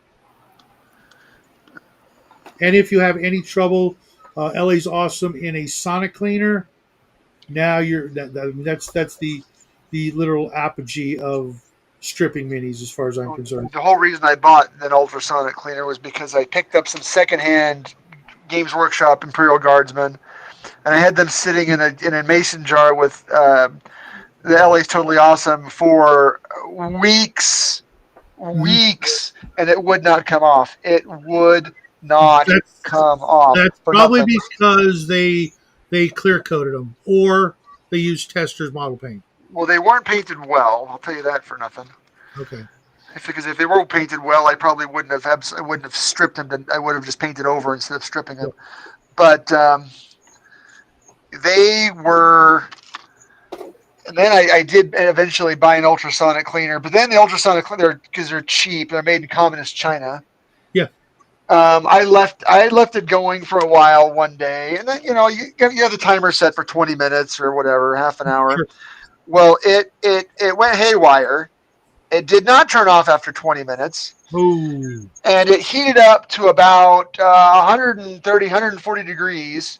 And if you have any trouble, LA's awesome in a Sonic cleaner. Now that's the literal apogee of stripping minis, as far as I'm concerned. The whole reason I bought an ultrasonic cleaner was because I picked up some secondhand Games Workshop Imperial Guardsmen, and I had them sitting in a mason jar with the LA's Totally Awesome for weeks, Mhm. weeks, and it would not come off. It would not That's come off that's for probably nothing. because they clear coated them, or they use testers model paint. Well, they weren't painted well. I'll tell you that for nothing. Okay. Because if they were painted well, I probably wouldn't have stripped them. I would have just painted over instead of stripping them. But they were. And then I did eventually buy an ultrasonic cleaner, but then the ultrasonic cleaner, because they're cheap, they're made in communist China. Yeah. I left it going for a while one day, and then you have the timer set for 20 minutes or whatever, half an hour. Sure. Well, it went haywire. It did not turn off after 20 minutes, Oh. and it heated up to about 130, 140 degrees.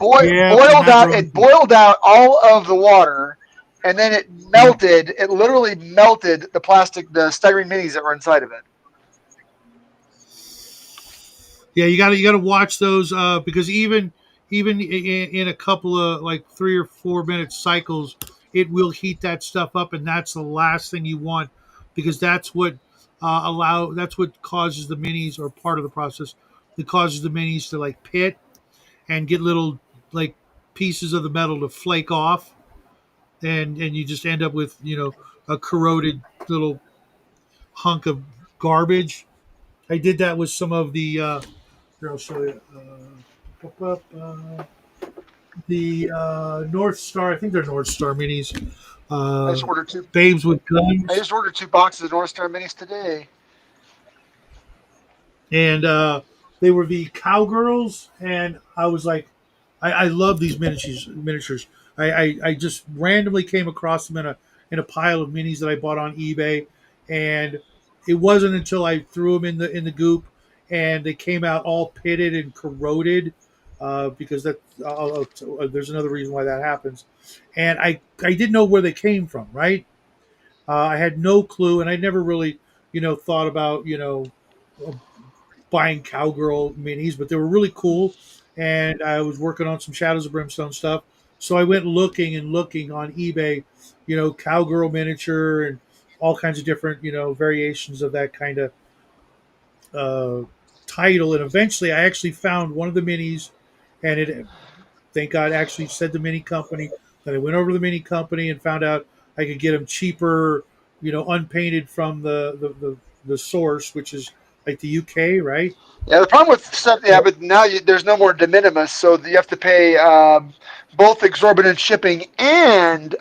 Yeah, and Boiled that out. ruins It it. boiled out all of the water, and then it Yeah. melted. It literally melted the styrene minis that were inside of it. Yeah, you got to watch those because even in a couple of like 3 or 4 minute cycles, it will heat that stuff up, and that's the last thing you want because that's what causes the minis, or part of the process that causes the minis to like pit and get little like pieces of the metal to flake off, and you just end up with a corroded little hunk of garbage. I did that with some of the. Here, I'll show you. The North Star. I think they're North Star minis. I just Uh, ordered two. Babes with I guns, just ordered 2 boxes of North Star minis today. and they were the cowgirls. And I was like, I love these miniatures. Miniatures. I just randomly came across them in a pile of minis that I bought on eBay, and it wasn't until I threw them in the goop, and they came out all pitted and corroded. Because there's another reason why that happens, and I didn't know where they came from. Right, I had no clue, and I never really thought about buying cowgirl minis, but they were really cool. And I was working on some Shadows of Brimstone stuff, so I went looking and looking on eBay, cowgirl miniature and all kinds of different variations of that kind of uh, title. And eventually, I actually found one of the minis, and it, thank God, actually said the mini company. Then I went over to the mini company and found out I could get them cheaper, unpainted from the source, which is like the UK, right? Yeah, the problem with stuff. Yeah, but now there's no more de minimis, so you have to pay both exorbitant shipping and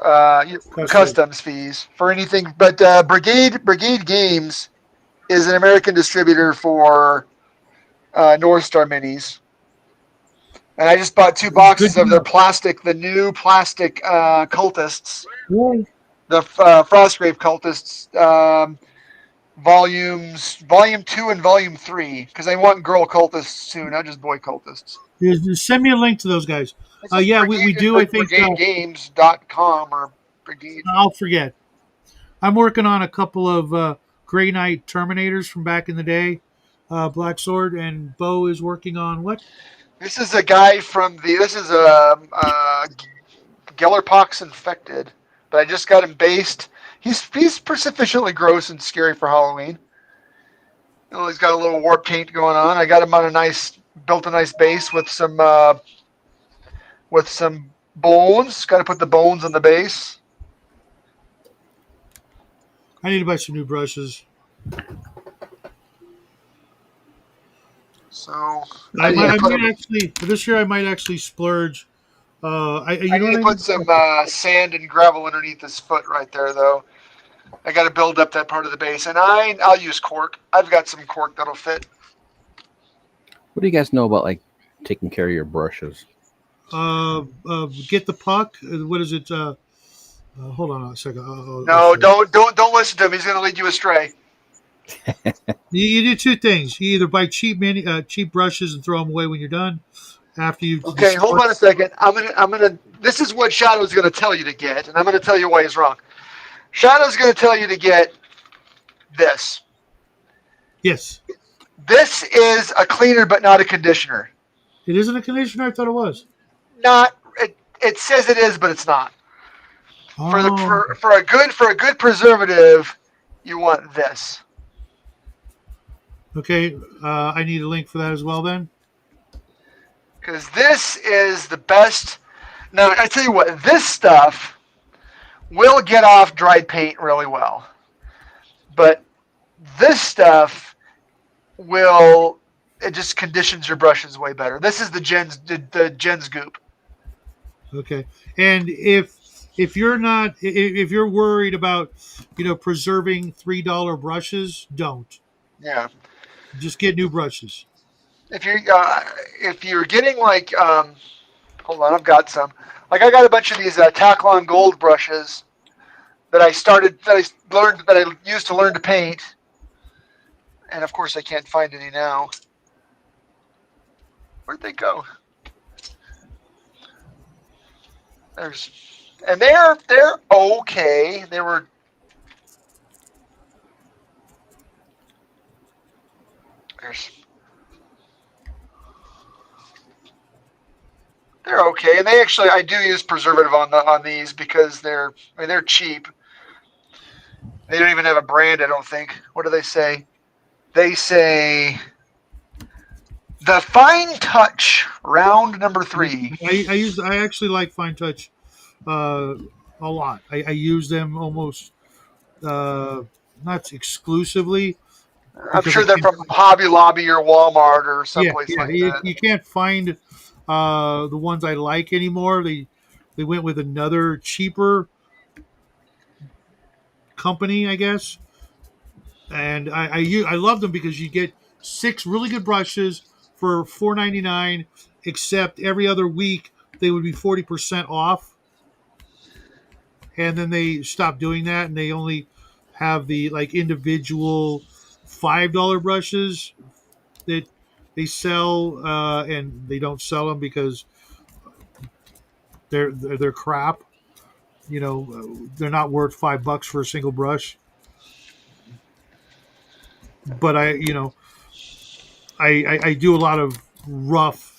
uh, Custom. customs fees for anything. But Brigade Games is an American distributor for North Star minis, and I just bought 2 boxes Good to of their know. plastic, the new plastic cultists, Yeah. the Frostgrave cultists. Volume 2 and Volume 3, because I want girl cultists too, not just boy cultists. Just send me a link to those guys. It's just Yeah, we do. I think brigadegames.com or brigade. I'll forget. I'm working on a couple of Grey Knight Terminators from back in the day. Black Sword, and Bo is working on what? This is a guy from this is Gellerpox infected, but I just got him based. He's sufficiently gross and scary for Halloween. He's got a little warp paint going on. I got him on built a nice base with some bones. Got to put the bones on the base. I need to buy some new brushes. So I I need might, to I put might actually this year. I might actually splurge. I You know need what to I put need? some sand and gravel underneath his foot right there, though. I got to build up that part of the base, and I'll use cork. I've got some cork that'll fit. What do you guys know about like taking care of your brushes? Get the puck. What is it? Hold on a second. I'll No, show you. don't listen to him. He's going to lead you astray. You do two things. You either buy cheap brushes and throw them away when you're done. After you Okay, hold discard. on a second. I'm gonna. This is what Shadow's gonna tell you to get, and I'm gonna tell you why he's wrong. Shadow's gonna tell you to get this. Yes, This is a cleaner, but not a conditioner. it isn't a conditioner. I thought it was. Not. It says it is, but it's not. For the Oh, for a good preservative, you want this. okay. I need a link for that as well. Then. Because this is the best. Now, I tell you what, this stuff will get off dried paint really well. But this stuff will, it just conditions your brushes way better. This is the Gens Goop. Okay. And if you're not if you're worried about preserving $3 brushes, don't. Yeah. Just get new brushes. If you're if you're getting like hold on, I've got some. Like I got a bunch of these Taklon Gold brushes that I learned that I used to learn to paint, and of course I can't find any now. Where'd they go? There's, and they're okay. They were. There's, they're okay, and they actually I do use preservative on these because they're cheap. They don't even have a brand, I don't think. What do they say? They say the Fine Touch round number 3. I actually like Fine Touch uh, a lot. I use them almost not exclusively I'm because I sure they're can't. from Hobby Lobby or Walmart or Yeah, someplace yeah. like that. You can't find the ones I like anymore. They went with another cheaper company, I guess. And I love them because you get 6 really good brushes for $4.99. Except every other week they would be 40% off, and then they stopped doing that, and they only have the like individual $5 brushes that they sell, and they don't sell them because they're crap. They're not worth $5 for a single brush. But I do a lot of rough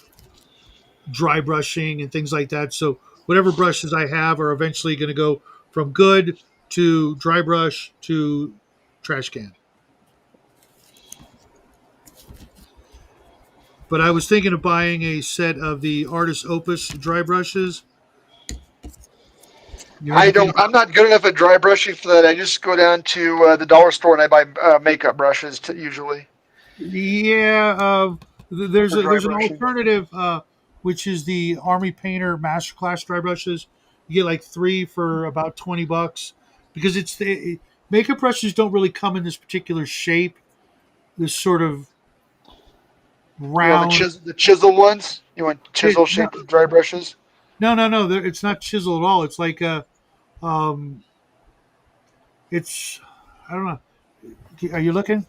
dry brushing and things like that. So whatever brushes I have are eventually going to go from good to dry brush to trash can. But I was thinking of buying a set of the Artist Opus dry brushes. You know I anything don't. about? I'm not good enough at dry brushing for that. I just go down to the dollar store and I buy makeup brushes usually Yeah, for dry there's an brushing. alternative, which is the Army Painter Masterclass dry brushes. You get like three for about $20 because makeup brushes don't really come in this particular shape. This sort of You want round. the chisel ones? You want chisel No, shaped dry brushes? no. It's not chisel at all. It's like um, it's I don't know. Are you looking?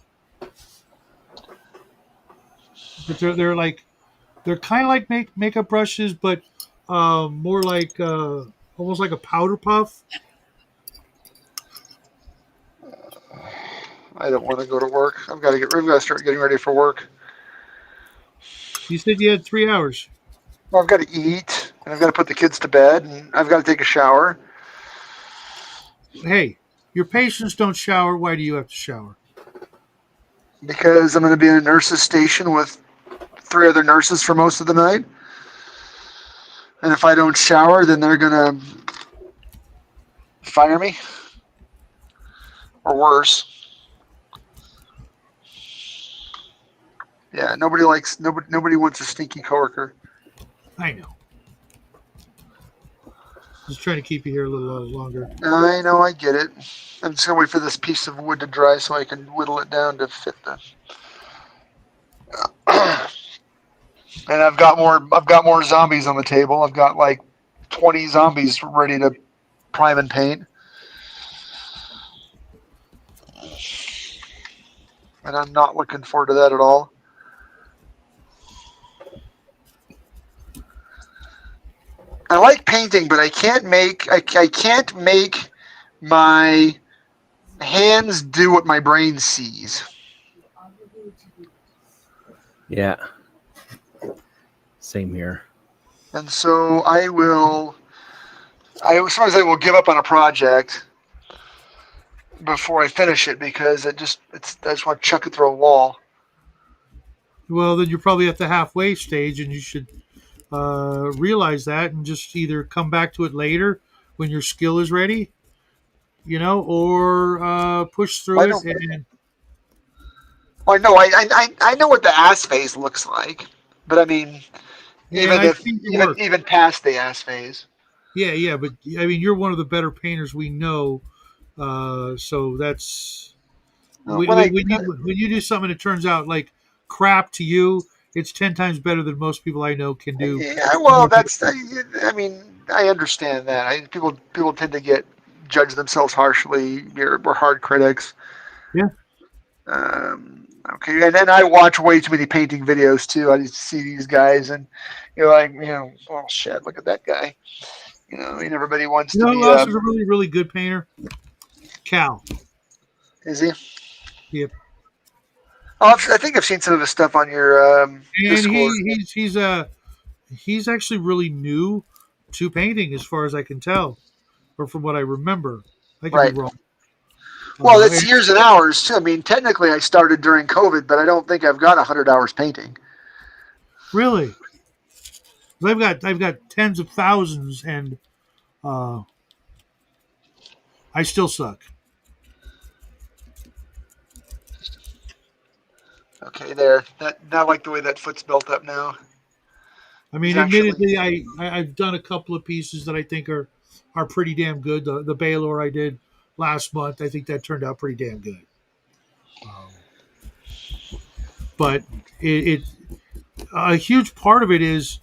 But they're kind of like makeup brushes, but more like almost like a powder puff. I don't want to go to work. I've got to start getting ready for work. You said you had 3 hours. Well, I've got to eat and I've got to put the kids to bed and I've got to take a shower Hey, your patients don't shower. Why do you have to shower? because I'm going to be in a nurse's station with 3 other nurses for most of the night. And if I don't shower, then they're going to fire me or worse. Yeah, nobody wants a stinky coworker. I know. Just trying to keep you here a little longer. I know, I get it. I'm just gonna wait for this piece of wood to dry so I can whittle it down to fit the. And I've got more zombies on the table. I've got like 20 zombies ready to prime and paint. and I'm not looking forward to that at all. I like painting, but I can't make my hands do what my brain sees. Yeah, same here. And so sometimes I will give up on a project before I finish it because I just want to chuck it through a wall. Well, then you're probably at the halfway stage, and you should realize that, and just either come back to it later when your skill is ready, or push I through it. don't. And I know. I know what the ass phase looks like, but I mean, and I've seen your work. even past the ass phase. Yeah, but I mean, you're one of the better painters we know. So that's When I when you do something that turns out like crap to you, it's 10 times better than most people I know can do. Yeah, well, I mean, I understand that. People tend to judge themselves harshly. We're hard critics. Yeah. Okay, and then I watch way too many painting videos too. I just see these guys, and you're like, oh shit, look at that guy. I mean, everybody wants You to know be. who else is a really, really good painter? Cal. Is he? Yep. Oh, I think I've seen some of his stuff on your And Discord. he's actually really new to painting, as far as I can tell, or from what I remember. I could be Right. wrong. Well, it's And years and hours too. I mean, technically, I started during COVID, but I don't think I've got 100 hours painting. really, 'cause I've got tens of thousands, and uh, I still suck. Okay, there. I like the way that foot's built up now. I He's mean, actually. admittedly, I've done a couple of pieces that I think are pretty damn good. The Baylor I did last month, I think that turned out pretty damn good. Um, but it a huge part of it is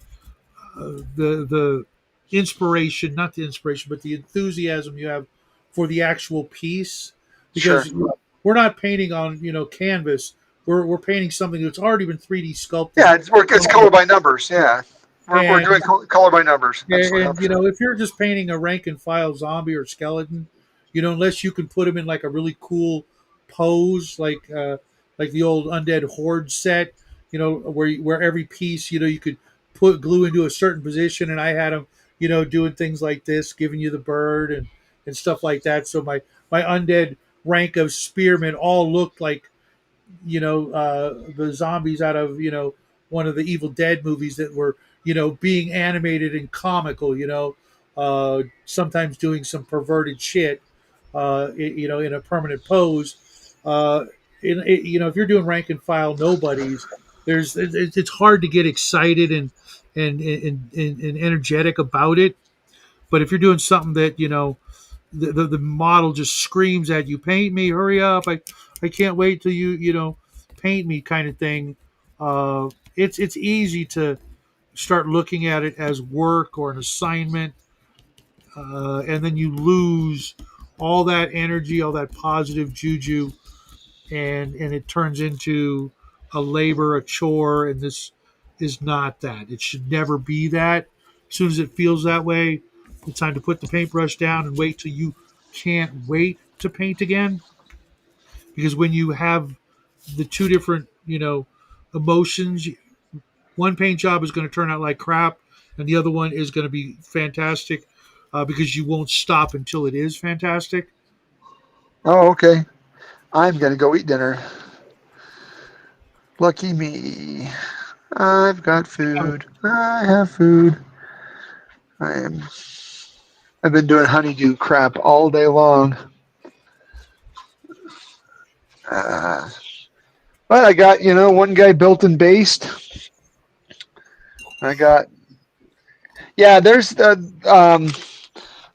the inspiration, not the inspiration, but the enthusiasm you have for the actual piece, Sure. because we're not painting on canvas. We're painting something that's already been 3D sculpted. Yeah, it's color by numbers. Yeah, we're And doing color by numbers. Absolutely, And 100%. if you're just painting a rank and file zombie or skeleton, unless you can put them in like a really cool pose, like the old Undead Horde set, where every piece, you could put glue into a certain position, and I had them, doing things like this, giving you the bird and stuff like that. So my undead rank of spearmen all looked like the zombies out of one of the Evil Dead movies that were being animated and comical, sometimes doing some perverted shit, in a permanent pose. If you're doing rank and file nobodies, it's hard to get excited and energetic about it. But if you're doing something that the model just screams at you, paint me, hurry up, I can't wait till you paint me, kind of thing. It's easy to start looking at it as work or an assignment, and then you lose all that energy, all that positive juju, and it turns into a labor, a chore, and this is not that. It should never be that. As soon as it feels that way, it's time to put the paintbrush down and wait till you can't wait to paint again. Because when you have the two different, emotions, one paint job is going to turn out like crap, and the other one is going to be fantastic, because you won't stop until it is fantastic. Oh, okay. I'm gonna go eat dinner. Lucky me. I've got food. I have food. I am. I've been doing honeydew crap all day long. Uh, but I got one guy built and based. I got there's the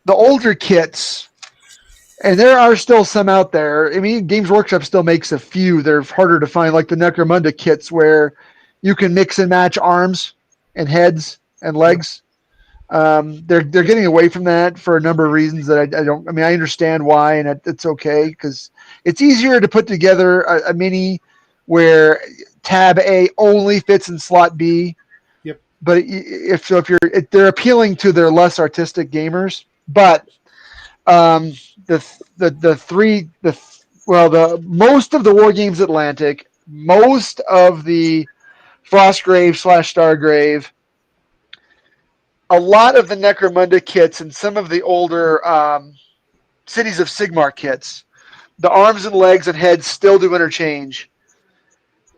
older kits, and there are still some out there. I mean, Games Workshop still makes a few. They're harder to find, like the Necromunda kits, where you can mix and match arms and heads and Yep. legs. They're getting away from that for a number of reasons that I don't. I mean, I understand why, and it's okay because it's easier to put together a mini where tab A only fits in slot B. Yep. But if they're appealing to their less artistic gamers, but um, the three the well the most of the War Games Atlantic, most of the Frostgrave / Stargrave, a lot of the Necromunda kits, and some of the older Cities of Sigmar kits, the arms and legs and heads still do interchange,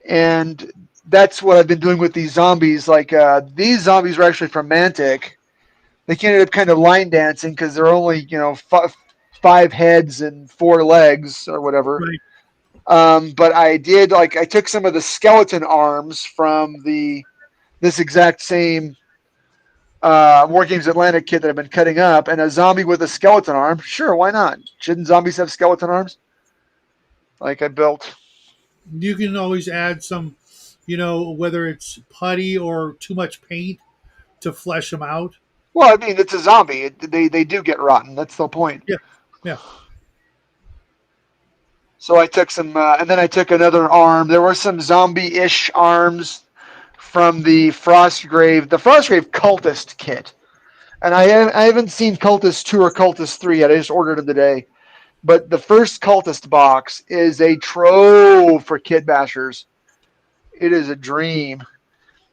and that's what I've been doing with these zombies. Like these zombies were actually from Mantic. They ended up kind of line dancing because they're only five heads and four legs or whatever. Right. But I took some of the skeleton arms from this exact same War Games Atlantic kit that I've been cutting up, and a zombie with a skeleton arm. Sure, why not? Shouldn't zombies have skeleton arms? Like I built. You can always add some, whether it's putty or too much paint to flesh them out. Well, I mean, it's a zombie. They do get rotten. That's the point. Yeah. Yeah. So I took some, and then I took another arm. There were some zombie-ish arms from the Frostgrave Cultist kit. And I haven't seen Cultist 2 or Cultist 3 yet. I just ordered them today. But the first Cultist box is a trove for kit bashers. It is a dream.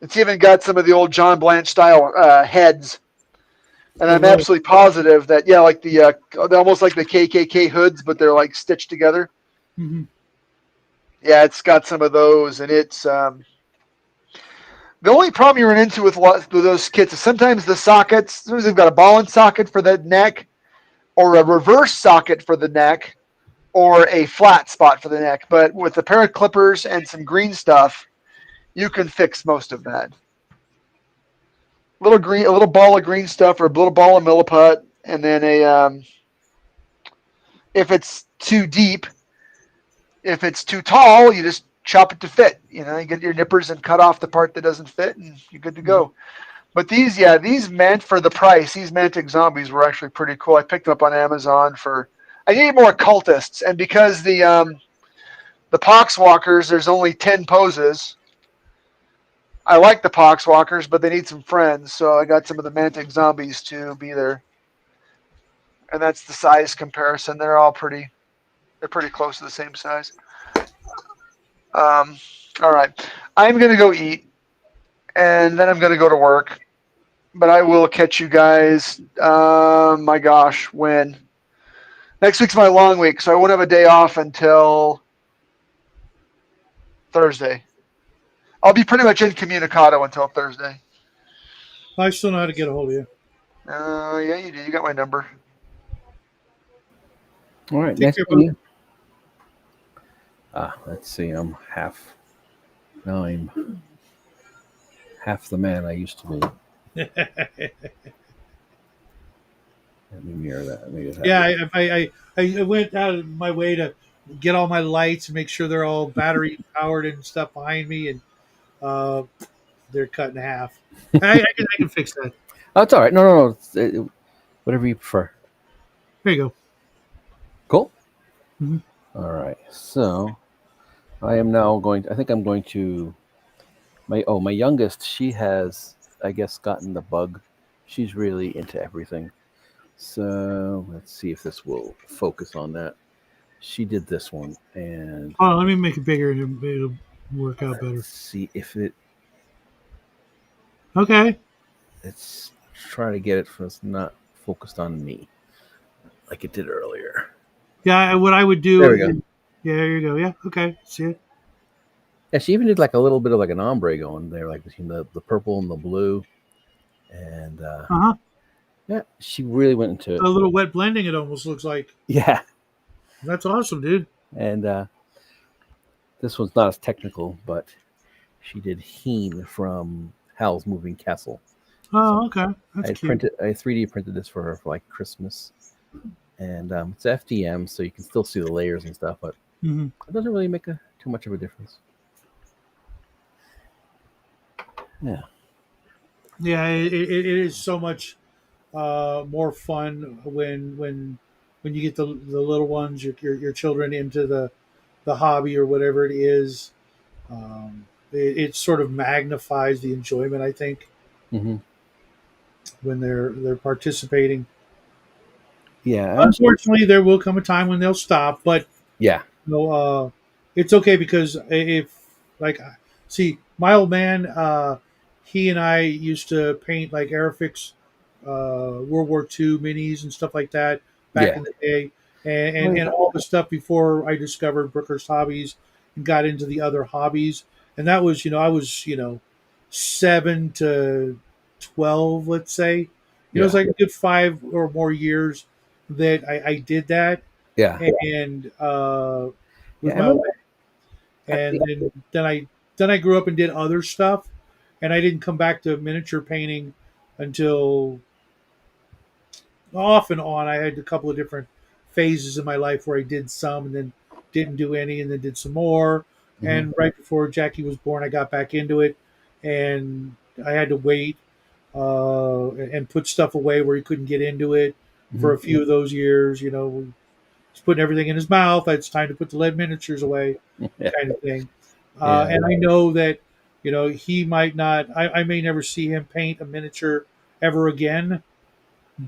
It's even got some of the old John Blanche style heads. And I'm Really? absolutely positive that, like they're almost like the KKK hoods, but they're like stitched together. Mm-hmm. Yeah, it's got some of those, and it's the only problem you run into with those kits is sometimes the sockets. Sometimes they've got a ball and socket for the neck, or a reverse socket for the neck, or a flat spot for the neck. But with a pair of clippers and some green stuff, you can fix most of that. A little ball of green stuff, or a little ball of milliput, and then if it's too deep, if it's too tall, you just chop it to fit. You get your nippers and cut off the part that doesn't fit, and you're good to go. But these meant for the price. These Mantic zombies were actually pretty cool. I picked them up on Amazon for. I need more cultists, and because the Poxwalkers, there's only 10 poses. I like the Poxwalkers, but they need some friends, so I got some of the Mantic zombies to be there. And that's the size comparison. They're pretty close to the same size. All right. I'm going to go eat, and then I'm going to go to work. But I will catch you guys, my gosh, when? Next week's my long week, so I won't have a day off until Thursday. I'll be pretty much incommunicado until Thursday. I still know how to get a hold of you. Yeah, you do. You got my number. All right, Take next care, thing. Let's see. I'm half the man I used to be. Let me mirror that. Make it happen. Yeah, I went out of my way to get all my lights and make sure they're all battery powered and stuff behind me, and they're cut in half. I can fix that. Oh, it's all right. No. Whatever you prefer. There you go. Cool. Mhm. All right. So I am now going. I think I'm going to. My youngest. She has, I guess, gotten the bug. She's really into everything. So let's see if this will focus on that. She did this one, and Hold on, let me make it bigger and it'll work out better. let's see if Okay. it's try to get it so it's not focused on me like it did earlier. Yeah, what I would do. There we go. Yeah, there you go. Yeah. Okay. See it. Yeah, she even did like a little bit of like an ombre going there, like between the purple and the blue, and Uh-huh. yeah, she really went into it. A little wet blending. It almost looks like. Yeah, That's awesome, dude. and this one's not as technical, but she did Heen from Howl's Moving Castle. Oh, okay. That's cute. I 3D printed this for her for like Christmas, and it's FDM, so you can still see the layers and stuff, but Mm-hmm. it doesn't really make too much of a difference. Yeah. Yeah, it is so much more fun when you get the little ones, your children into the hobby or whatever it is, It sort of magnifies the enjoyment, I think, Hmm. when they're participating. Yeah, Unfortunately, there will come a time when they'll stop, but yeah, no, it's okay because if like, see, my old man, he and I used to paint like Airfix, World War II minis and stuff like that back yeah. in the day, Oh, and all the stuff before I discovered Brooker's hobbies and got into the other hobbies, and that was, I was, 7 to 12, let's say, it was yeah, like a good 5 or more years that I did that, yeah, and yeah. with I my old remember. man. And then I grew up and did other stuff, and I didn't come back to miniature painting until off and on. I had a couple of different phases in my life where I did some and then didn't do any, and then did some more. Hmm. And right before Jackie was born, I got back into it, and I had to wait and put stuff away where he couldn't get into it for Hmm. a few of those years. He's putting everything in his mouth. It's time to put the lead miniatures away, Yeah, kind of thing. yeah, And I know that he might not. I may never see him paint a miniature ever again,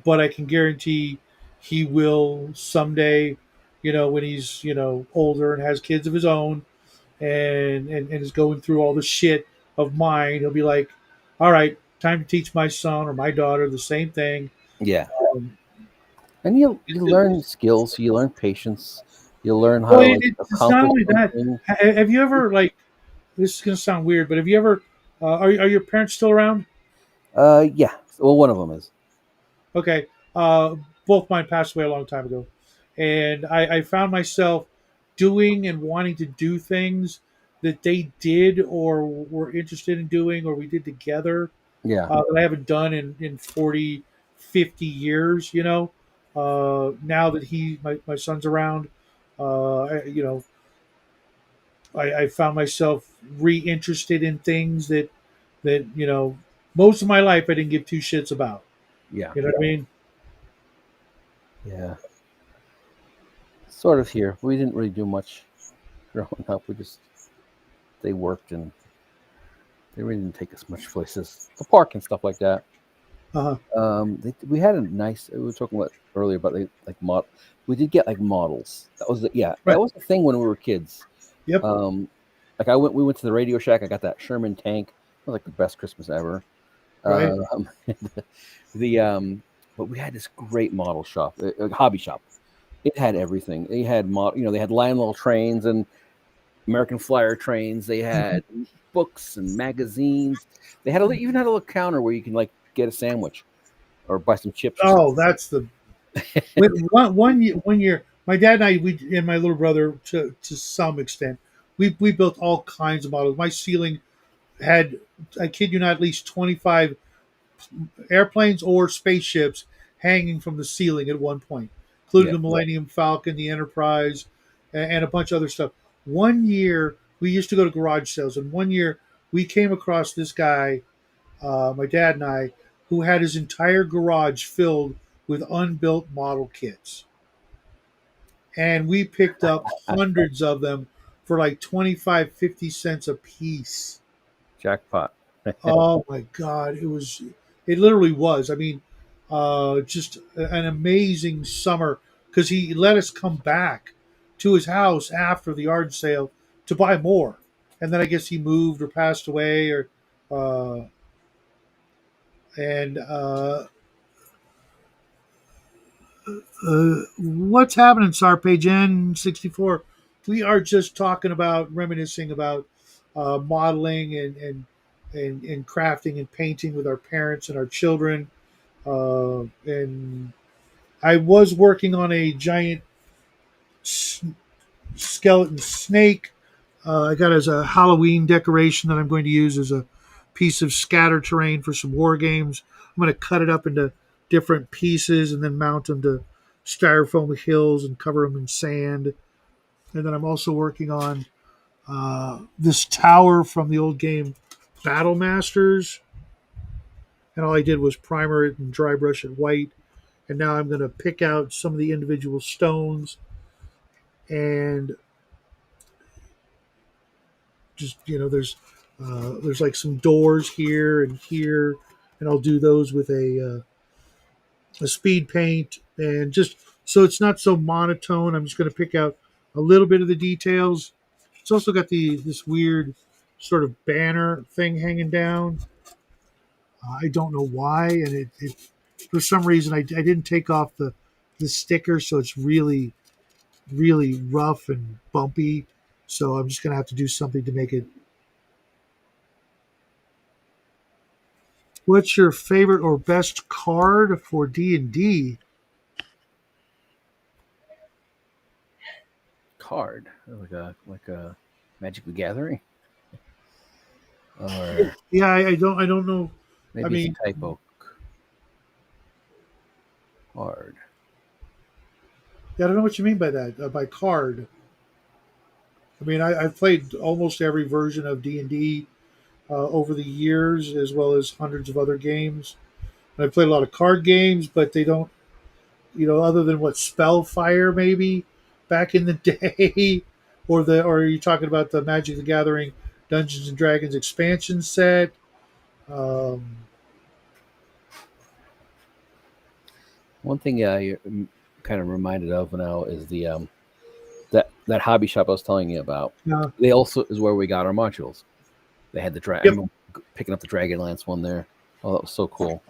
but I can guarantee he will someday. When he's older and has kids of his own, and is going through all the shit of mine, he'll be like, "All right, time to teach my son or my daughter the same thing." yeah. Um, And you learn skills. You learn patience. You learn how well, to like it's not accomplish only that. something. Have you ever like? This is gonna sound weird, but have you ever? Are your parents still around? Yeah. Well, one of them is. Okay. Uh, Both mine passed away a long time ago, and I found myself doing and wanting to do things that they did or were interested in doing or we did together Yeah, that I haven't done in 40, 50 years. Now that my son's around, I found myself reinterested in things that most of my life I didn't give two shits about. yeah, You know what I mean? yeah. Sort of here. We didn't really do much growing up. We just they worked and they really didn't take us much places. The park and stuff like that. Uh-huh. We had a nice. We were talking about earlier about like mod. We did get like models. That was yeah. Right. That was the thing when we were kids. Yep. Um, like we went to the Radio Shack. I got that Sherman tank. It was like the best Christmas ever. Right. Um, the but we had this great model shop, a hobby shop. It had everything. They had they had Lionel trains and American Flyer trains. They Mhm. had books and magazines. They even had a little counter where you can like get a sandwich or buy some chips or Oh, something. that's the one year. My dad and I, we and my little brother, to some extent, we built all kinds of models. My ceiling had, I kid you not, at least 25 airplanes or spaceships hanging from the ceiling at one point, including Yeah, the Millennium Falcon, the Enterprise, and a bunch of other stuff. One year, we used to go to garage sales, and one year we came across this guy, my dad and I, who had his entire garage filled with unbuilt model kits. And we picked up hundreds of them for like 25, 50 cents a piece. jackpot. Oh my God. It literally was. I mean, just an amazing summer because he let us come back to his house after the yard sale to buy more. And then I guess he moved or passed away uh, and what's happening, Sarpage N64? We are just talking about reminiscing about modeling and crafting and painting with our parents and our children. And I was working on a giant s- skeleton snake. I got as a Halloween decoration that I'm going to use as a piece of scatter terrain for some war games. I'm going to cut it up into different pieces and then mount them to styrofoam hills and cover them in sand. And then I'm also working on this tower from the old game Battle Masters. And all I did was primer it and dry brush it white. And now I'm going to pick out some of the individual stones and just there's like some doors here, and I'll do those with a speed paint, and just so it's not so monotone. I'm just going to pick out a little bit of the details. It's also got this weird sort of banner thing hanging down. I don't know why, and it for some reason I didn't take off the sticker, so it's really rough and bumpy. So I'm just going to have to do something to make it. What's your favorite or best card for D&D? Card like a Magic the Gathering, or Yeah, I don't know. I maybe it's a mean, typo. Card. yeah, I don't know what you mean by that. By card. I mean, I've played almost every version of D&D over the years, as well as hundreds of other games. And I've played a lot of card games, but they don't, other than what Spellfire maybe back in the day, or are you talking about the Magic the Gathering Dungeons and Dragons expansion set? Um, One thing you're kind of reminded of now is the that hobby shop I was telling you about. uh, They also is where we got our modules. They had the drag. I yep. remember picking up the Dragonlance one there. Oh, that was so cool.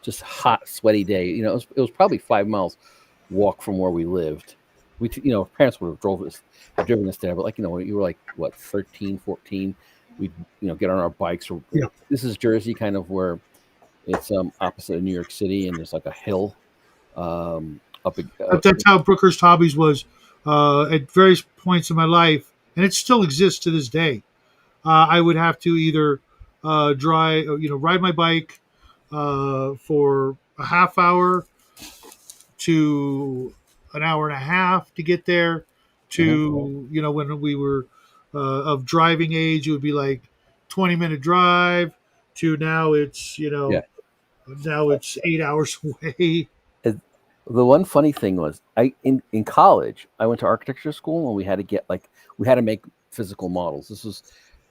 Just hot, sweaty day. It was probably 5 miles walk from where we lived. Parents would have driven us there, but when you were like what 13, 14, we'd get on our bikes. Or Yeah. This is Jersey, kind of where it's opposite of New York City, and there's like a hill up. That's how Brookhurst Hobbies was at various points in my life, and it still exists to this day. I would have to either ride my bike for a half hour to an hour and a half to get there. Mhm. To when we were of driving age, it would be like 20-minute drive. To Yeah. now it's 8 hours away. It- the one funny thing was, in college I went to architecture school, and we had to make physical models.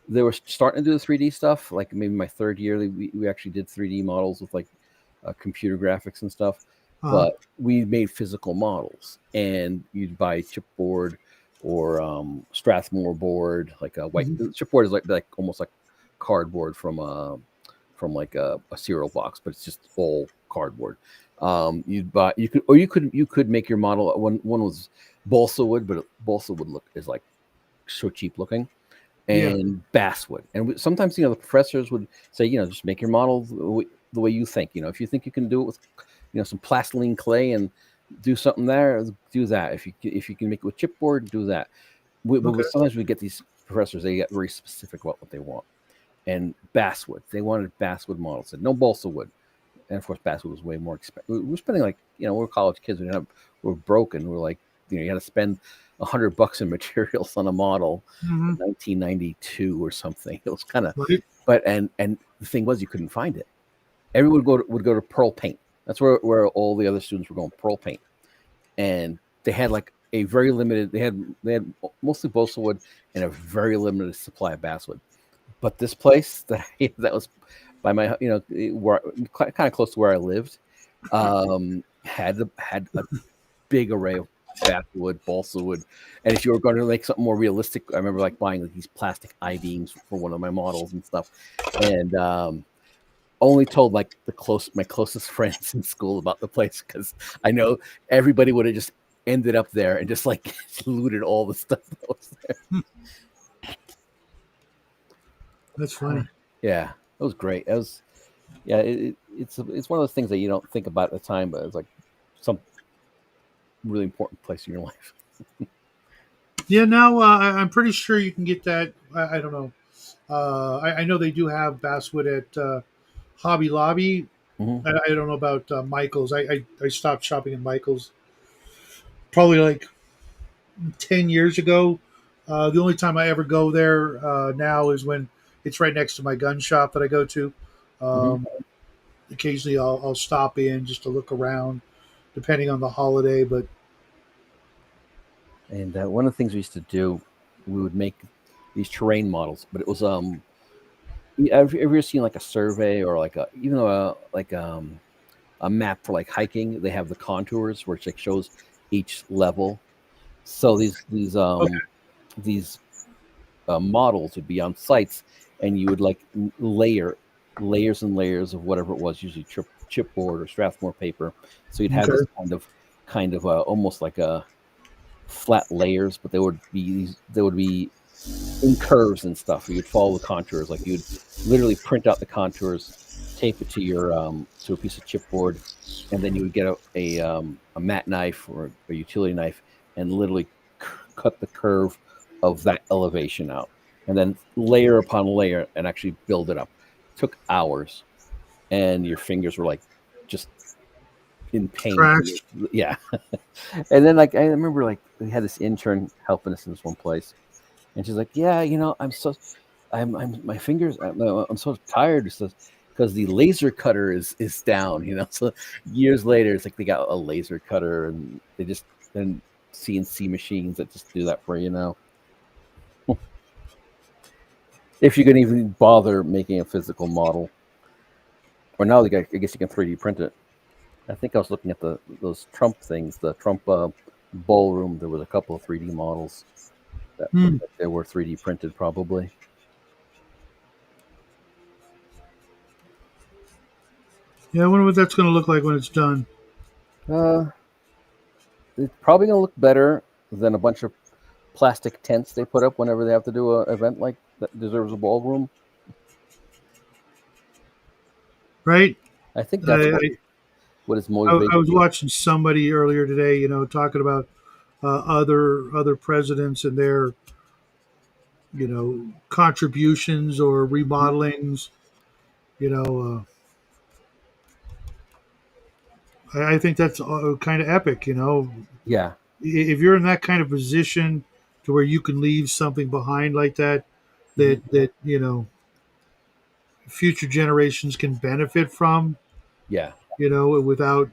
They were starting to do the 3D stuff. Like maybe my third year, we actually did 3D models with like computer graphics and stuff. Uh, But we made physical models, and you'd buy chipboard or Strathmore board, like a white mhm. chipboard is like almost like cardboard from like a cereal box, but it's just all cardboard. You could make your model. One was balsa wood, but balsa wood is like so cheap looking, Yeah. and basswood. And sometimes the professors would say, just make your model the way you think. If you think you can do it with some plastiline clay and do something there, do that. If you can make it with chipboard, do that. Okay. Sometimes we get these professors, they get very specific about what they want. And basswood, they wanted basswood models, said no balsa wood. And of course basswood was way more expensive. We were spending like, we're college kids, we're broken. We're like, you had to spend $100 in materials on a model Hmm. in 1992 or something. It was kind of, Right. but and the thing was, you couldn't find it. Everyone would go to Pearl Paint. That's where all the other students were going, Pearl Paint. And they had like a very limited. They had mostly balsa wood and a very limited supply of basswood. But this place that was by my, where kind of close to where I lived, had a big array of basswood, balsa wood, and if you were going to make something more realistic, I remember like buying like these plastic I-beams for one of my models and stuff, and only told like my closest friends in school about the place, because I know everybody would have just ended up there and just like looted all the stuff that was there. That's funny. Yeah, it was great. It was, yeah, it's one of those things that you don't think about at the time, but it's like some really important place in your life. Yeah. Now I'm pretty sure you can get that. I don't know. I know they do have basswood at Hobby Lobby. Hmm. I don't know about Michaels. I stopped shopping at Michaels probably like 10 years ago. The only time I ever go there now is when it's right next to my gun shop that I go to. Hmm. Um, Occasionally I'll stop in just to look around, depending on the holiday. But And one of the things we used to do, we would make these terrain models. But it was have you ever seen like a survey or like a even a map for like hiking? They have the contours where it like shows each level. So Okay. these models would be on sites, and you would like layer layers and layers of whatever it was, usually chipboard or Strathmore paper. So you'd have this Okay. kind of almost like a flat layers, but they would be in curves and stuff. You'd follow the contours, like you'd literally print out the contours, tape it to your to a piece of chipboard, and then you would get a mat knife or a utility knife and literally cut the curve of that elevation out, and then layer upon layer and actually build it up. Took hours, and your fingers were like just in pain. Trashed. Yeah, and then like I remember like we had this intern helping us in this one place, and she's like, "Yeah, I'm my fingers. I'm so tired because the laser cutter is down. So years later, it's like they got a laser cutter, and they just then CNC machines that just do that for you. If you can even bother making a physical model, or now I guess you can 3D print it. I think I was looking at those Trump things, the Trump ballroom. There was a couple of 3D models that Hmm. looked like they were 3D printed, probably. Yeah, I wonder what that's going to look like when it's done. Uh, it's probably gonna look better than a bunch of plastic tents they put up whenever they have to do an event like that deserves a ballroom. Right? I think I, that's I, what is I was motivating. watching somebody earlier today, talking about other presidents and their, contributions or remodelings. You know, I think that's kind of epic. Yeah. If you're in that kind of position to where you can leave something behind like that, Hmm. that future generations can benefit from, Yeah. without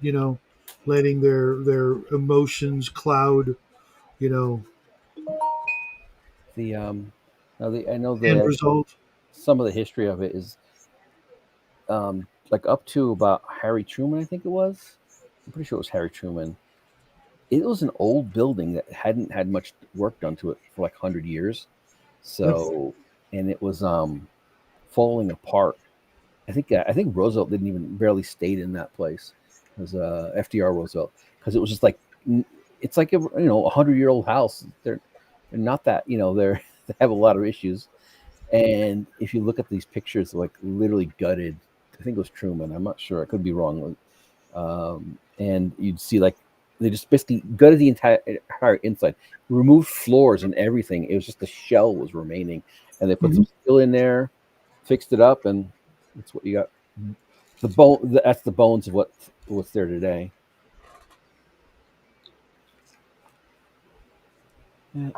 letting their emotions cloud, you know, The now I know end the result. some of the history of it is like up to about Harry Truman, I think it was. I'm pretty sure it was Harry Truman. It was an old building that hadn't had much work done to it for like 100 years. So, and it was falling apart. I think Roosevelt didn't even barely stayed in that place. It was FDR Roosevelt, because it was just like it's like a 100-year-old house. They're not that they're they have a lot of issues. And if you look at these pictures, like literally gutted. I think it was Truman. I'm not sure. I could be wrong. And you'd see like they just basically gutted the entire inside, removed floors and everything. It was just the shell was remaining, and they put Mhm. some steel in there, fixed it up, and that's what you got. The bone. That's the bones of what's there today. Yeah.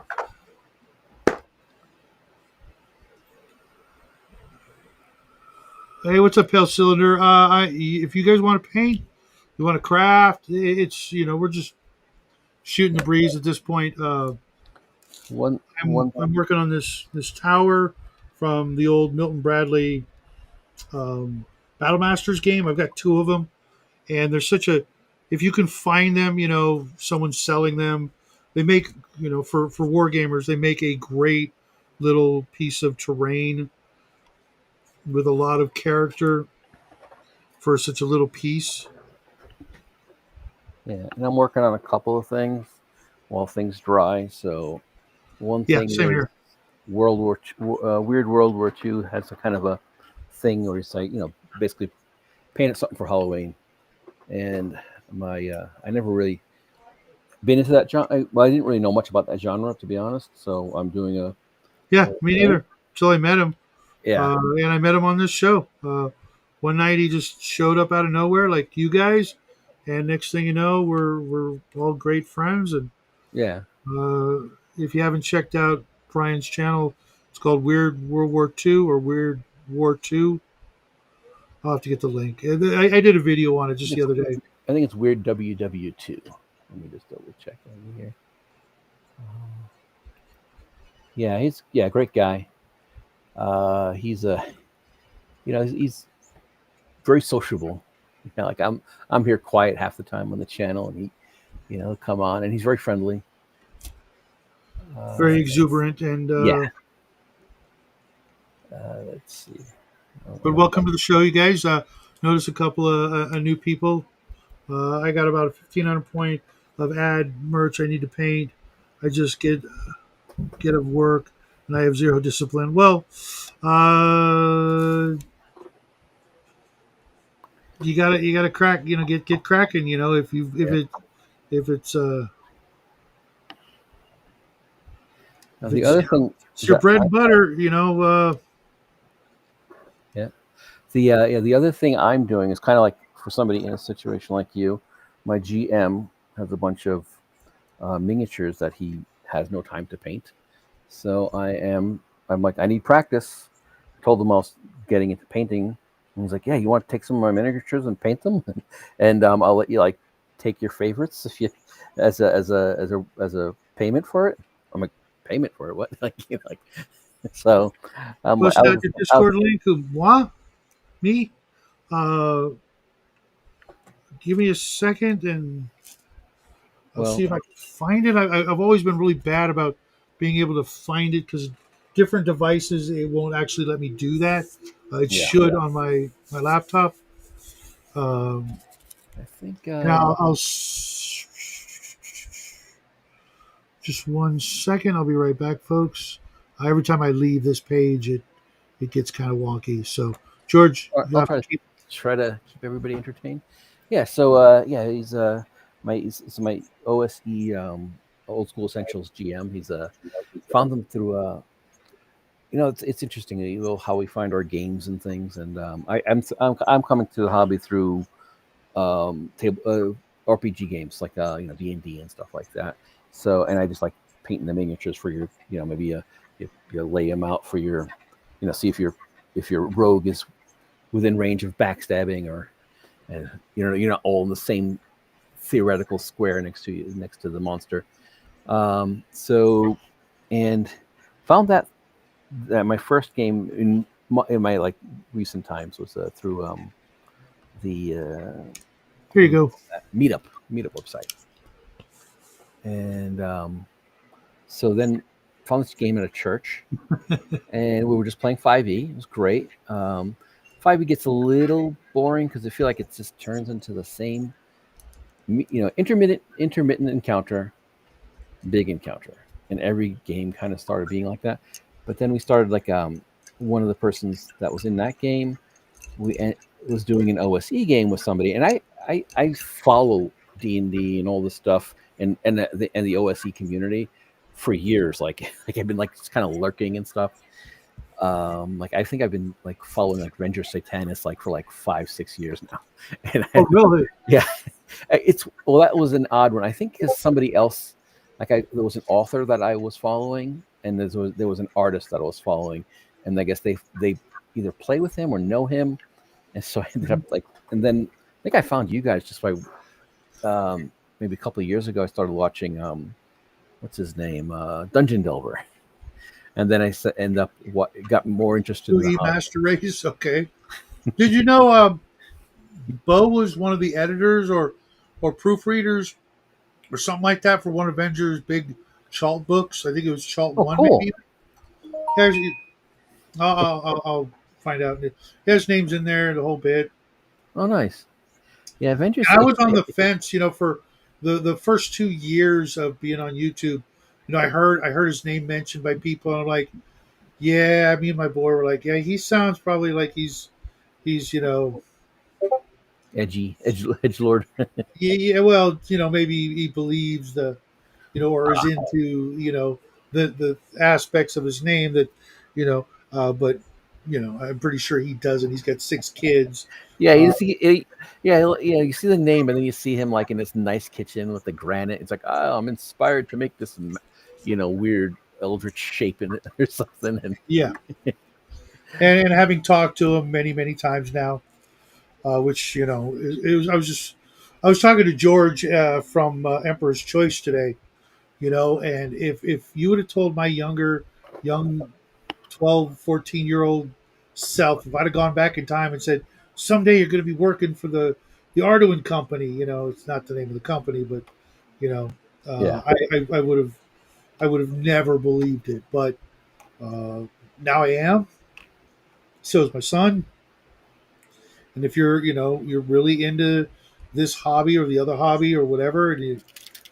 Hey, what's up, Pale Cylinder? If you guys want to paint, you want to craft, it's we're just shooting the breeze at this point. One I'm one. I'm working on this tower from the old Milton Bradley Battle Masters game. I've got two of them, and they're such a if you can find them, someone's selling them. They make for war gamers, they make a great little piece of terrain with a lot of character for such a little piece. Yeah, and I'm working on a couple of things while things dry. So one Yeah, thing same is here. Weird World War II has a kind of a thing where it's like basically painted something for Halloween, and I never really been into that genre. Well, I didn't really know much about that genre, to be honest. So I'm doing Yeah, a me paint. neither. Until I met him, Yeah, and I met him on this show. One night he just showed up out of nowhere, like you guys, and next thing you know, we're all great friends. And yeah. if you haven't checked out Brian's channel, it's called Weird World War Two or Weird War Two. I'll have to get the link. I did a video on it just the It's other day. I think it's Weird WW2. Let me just double check over here. Yeah, he's a great guy. He's a he's very sociable. Like I'm here quiet half the time on the channel, and he he'll come on, and he's very friendly. Very Uh, exuberant, and yeah. Let's see. but welcome to the show, you guys. Notice a couple of new people. I got about a 1,500 point of ad merch I need to paint. I just get of work, and I have zero discipline. Well, uh, you gotta crack. Get cracking. Yeah. If it's Now if the it's other thing it's is your that bread and butter. yeah, the other thing I'm doing is kind of like for somebody in a situation like you. My GM has a bunch of miniatures that he has no time to paint. So I'm like, I need practice. I told him I was getting into painting. And he's like, yeah, you want to take some of my miniatures and paint them, and I'll let you like take your favorites if you as a payment for it. I'm like, payment for it? What? Like so Post I out was your I was Discord link. Moi, me. Uh, Give me a second, and I'll see well, if I can find it. I've always been really bad about being able to find it because different devices it won't actually let me do that. It yeah, should on my laptop. Um, I think and just one second. I'll be right back, folks. Every time I leave this page, it gets kind of wonky. So, George, you I'll have to keep. try to keep everybody entertained. Yeah, so he's he's my OSE old school essentials GM. He's found them through it's interesting how we find our games and things. And I'm coming to the hobby through table RPG games like D&D and stuff like that. So and I just like painting the miniatures for your maybe you lay them out for your see if your rogue is within range of backstabbing, or and you're not all in the same theoretical square next to the monster. So and found that my first game in my like recent times was through the Here what you do you go. call that meetup website, and so then found this game at a church, and we were just playing 5e. It was great. 5e gets a little boring because I feel like it just turns into the same intermittent encounter, big encounter, and every game kind of started being like that. But then we started like one of the persons that was in that game was doing an OSE game with somebody, and I follow D&D and all this stuff and the OSE community for years. Like like I've been like just kind of lurking and stuff. Like I think I've been like following like Ranger Satanis like for like 5-6 years now, and Oh, really? yeah, it's well that was an odd one. I think because somebody else, there was an author that I was following, and there was an artist that I was following, and I guess they either play with him or know him, and so I ended up like, and then I think I found you guys just by maybe a couple of years ago. I started watching what's his name, Dungeon Delver, and then end up what got more interested in the QE hobby. Master Race. Okay. Did you know Bo was one of the editors or proofreaders or something like that for one of Avengers' big Chalt books? I think it was Chalt Oh, One, cool. maybe. Yeah, I'll find out. His name's in there, the whole bit. Oh, nice. Yeah, Avengers. And I was on the fence, for the first 2 years of being on YouTube. I heard his name mentioned by people, and I'm like, yeah. Me and my boy were like, yeah, he sounds probably like he's Edge Lord. yeah. Well, maybe he believes or is into the aspects of his name that but I'm pretty sure he doesn't. He's got 6 kids. Yeah, Uh, yeah. You see the name, and then you see him like in this nice kitchen with the granite. It's like, oh, I'm inspired to make this, weird eldritch shape in it or something. And yeah, and having talked to him many many times now, which it was I was talking to George from Emperor's Choice today, and if you would have told my younger young 12, 14-year-old self, if I'd have gone back in time and said, someday you're going to be working for the Arduin company, it's not the name of the company, but you know, Yeah. I would have never believed it. But uh, now I am. So is my son. And if you're really into this hobby or the other hobby or whatever, and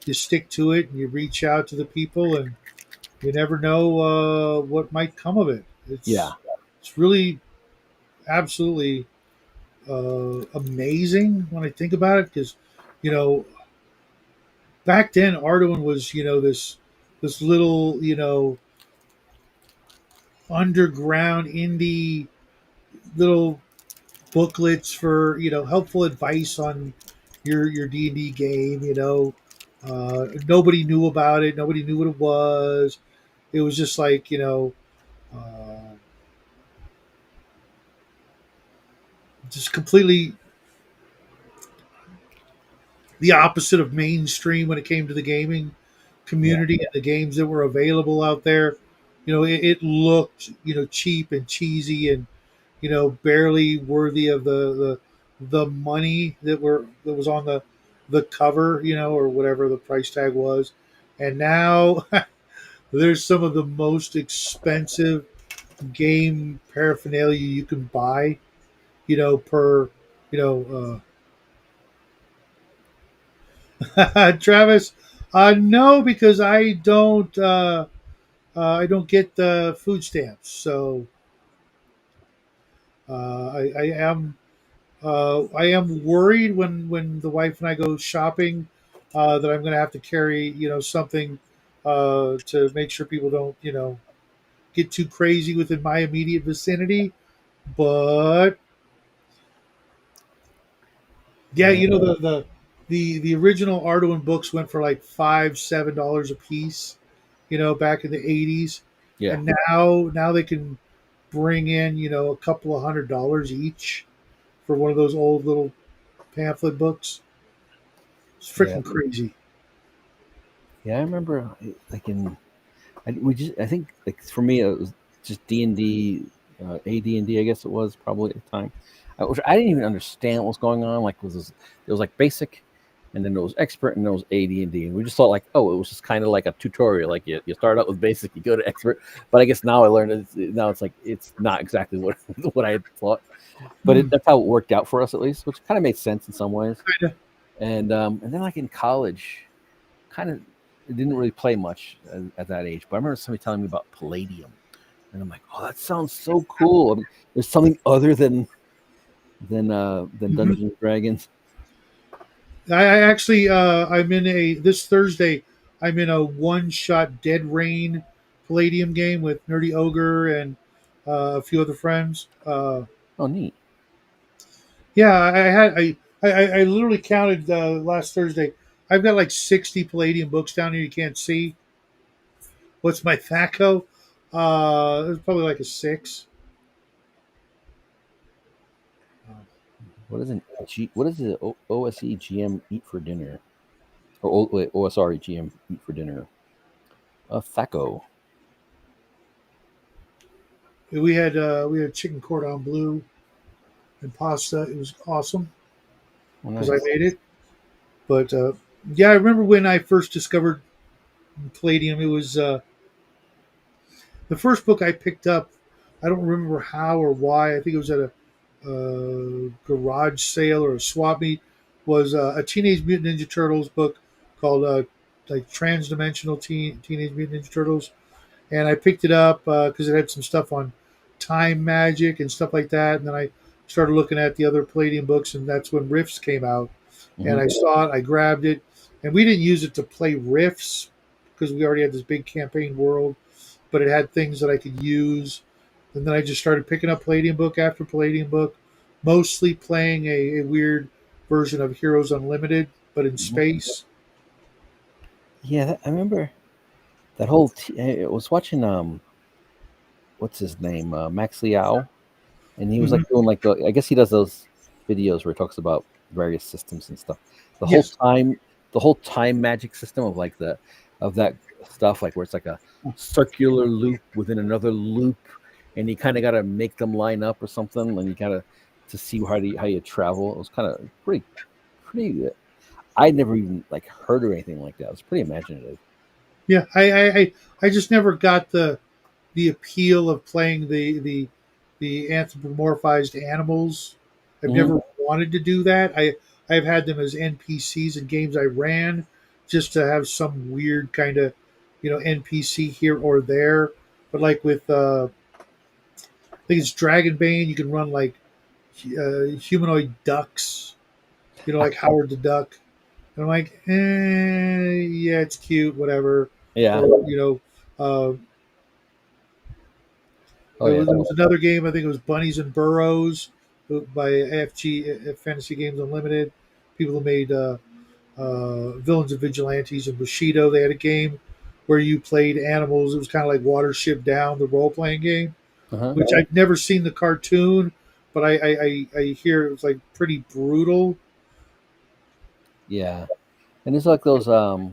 you stick to it and you reach out to the people, and you never know what might come of it. Yeah. It's really absolutely amazing when I think about it, because you know back then Arduin was this little underground indie little booklets for helpful advice on your D&D game. Nobody knew about it. Nobody knew what it was. It was just like uh, just completely the opposite of mainstream when it came to the gaming Yeah. community and the games that were available out there. It looked cheap and cheesy and barely worthy of the money that was on the cover, or whatever the price tag was. And now there's some of the most expensive game paraphernalia you can buy, per you know Travis. No, because I don't get the food stamps, so I am worried when the wife and I go shopping, that I'm going to have to carry something to make sure people don't get too crazy within my immediate vicinity. But yeah, Yeah. the original Arduin books went for like $5-7 a piece, back in the '80s, Yeah. and now they can bring in a couple of $100 each for one of those old little pamphlet books. It's Yeah. freaking crazy. Yeah. I remember, like I think like for me it was just D&D, AD&D, I guess it was probably at the time. Which I didn't even understand what was going on. Like it was like basic, and then there was expert, and there was AD&D, and we just thought like, oh, it was just kind of like a tutorial. Like you start out with basic, you go to expert. But I guess now I learned now it's like it's not exactly what what I had thought. But Hmm. that's how it worked out for us at least, which kind of made sense in some ways. Kinda. And then like in college, kind of didn't really play much at that age. But I remember somebody telling me about Palladium, and I'm like, oh, that sounds so cool. I mean, there's something other than Mhm. Dungeons and Dragons. I actually I'm in a this Thursday. I'm in a one-shot Dead Rain Palladium game with Nerdy Ogre and a few other friends. Oh, neat. Yeah, I literally counted last Thursday. I've got like 60 Palladium books down here. You can't see. What's my THACO? It's probably like a 6. What is an G? What is the OSE GM eat for dinner? Or wait, OSRE GM eat for dinner? A thaco. We had chicken cordon bleu and pasta. It was awesome Oh, because I nice. made it. But yeah, I remember when I first discovered Palladium. It was the first book I picked up. I don't remember how or why. I think it was at a garage sale or a swap meet. Was a Teenage Mutant Ninja Turtles book called like Transdimensional Teenage Mutant Ninja Turtles, and I picked it up because it had some stuff on time magic and stuff like that. And then I started looking at the other Palladium books, and that's when Rifts came out. And Hmm. I saw it, I grabbed it, and we didn't use it to play Rifts because we already had this big campaign world, but it had things that I could use. And then I just started picking up Palladium book after Palladium book, mostly playing a weird version of Heroes Unlimited, but in Hmm. space. Yeah, I remember that whole. I was watching what's his name, Max Liao, and he was Hmm. like doing like I guess he does those videos where he talks about various systems and stuff. The whole Yes. time, the whole time magic system of like the of that stuff, like where it's like a circular loop within another loop, and you kind of got to make them line up or something, and you kind of to see how you travel. It was kind of pretty. I'd never even like heard of anything like that. It was pretty imaginative. Yeah, I just never got the appeal of playing the anthropomorphized animals. I've Hmm. never wanted to do that. I've had them as NPCs in games I ran, just to have some weird kind of NPC here or there. But like with I think it's Dragonbane, you can run like humanoid ducks, like Howard the Duck. And I'm like, yeah, it's cute, whatever. Yeah. Or Oh yeah. there was another game. I think it was Bunnies and Burrows by AFG Fantasy Games Unlimited. People who made Villains and Vigilantes and Bushido. They had a game where you played animals. It was kind of like Watership Down, the role playing game, Uh-huh. which I've never seen the cartoon, but I hear it was like pretty brutal. Yeah. And there's like those like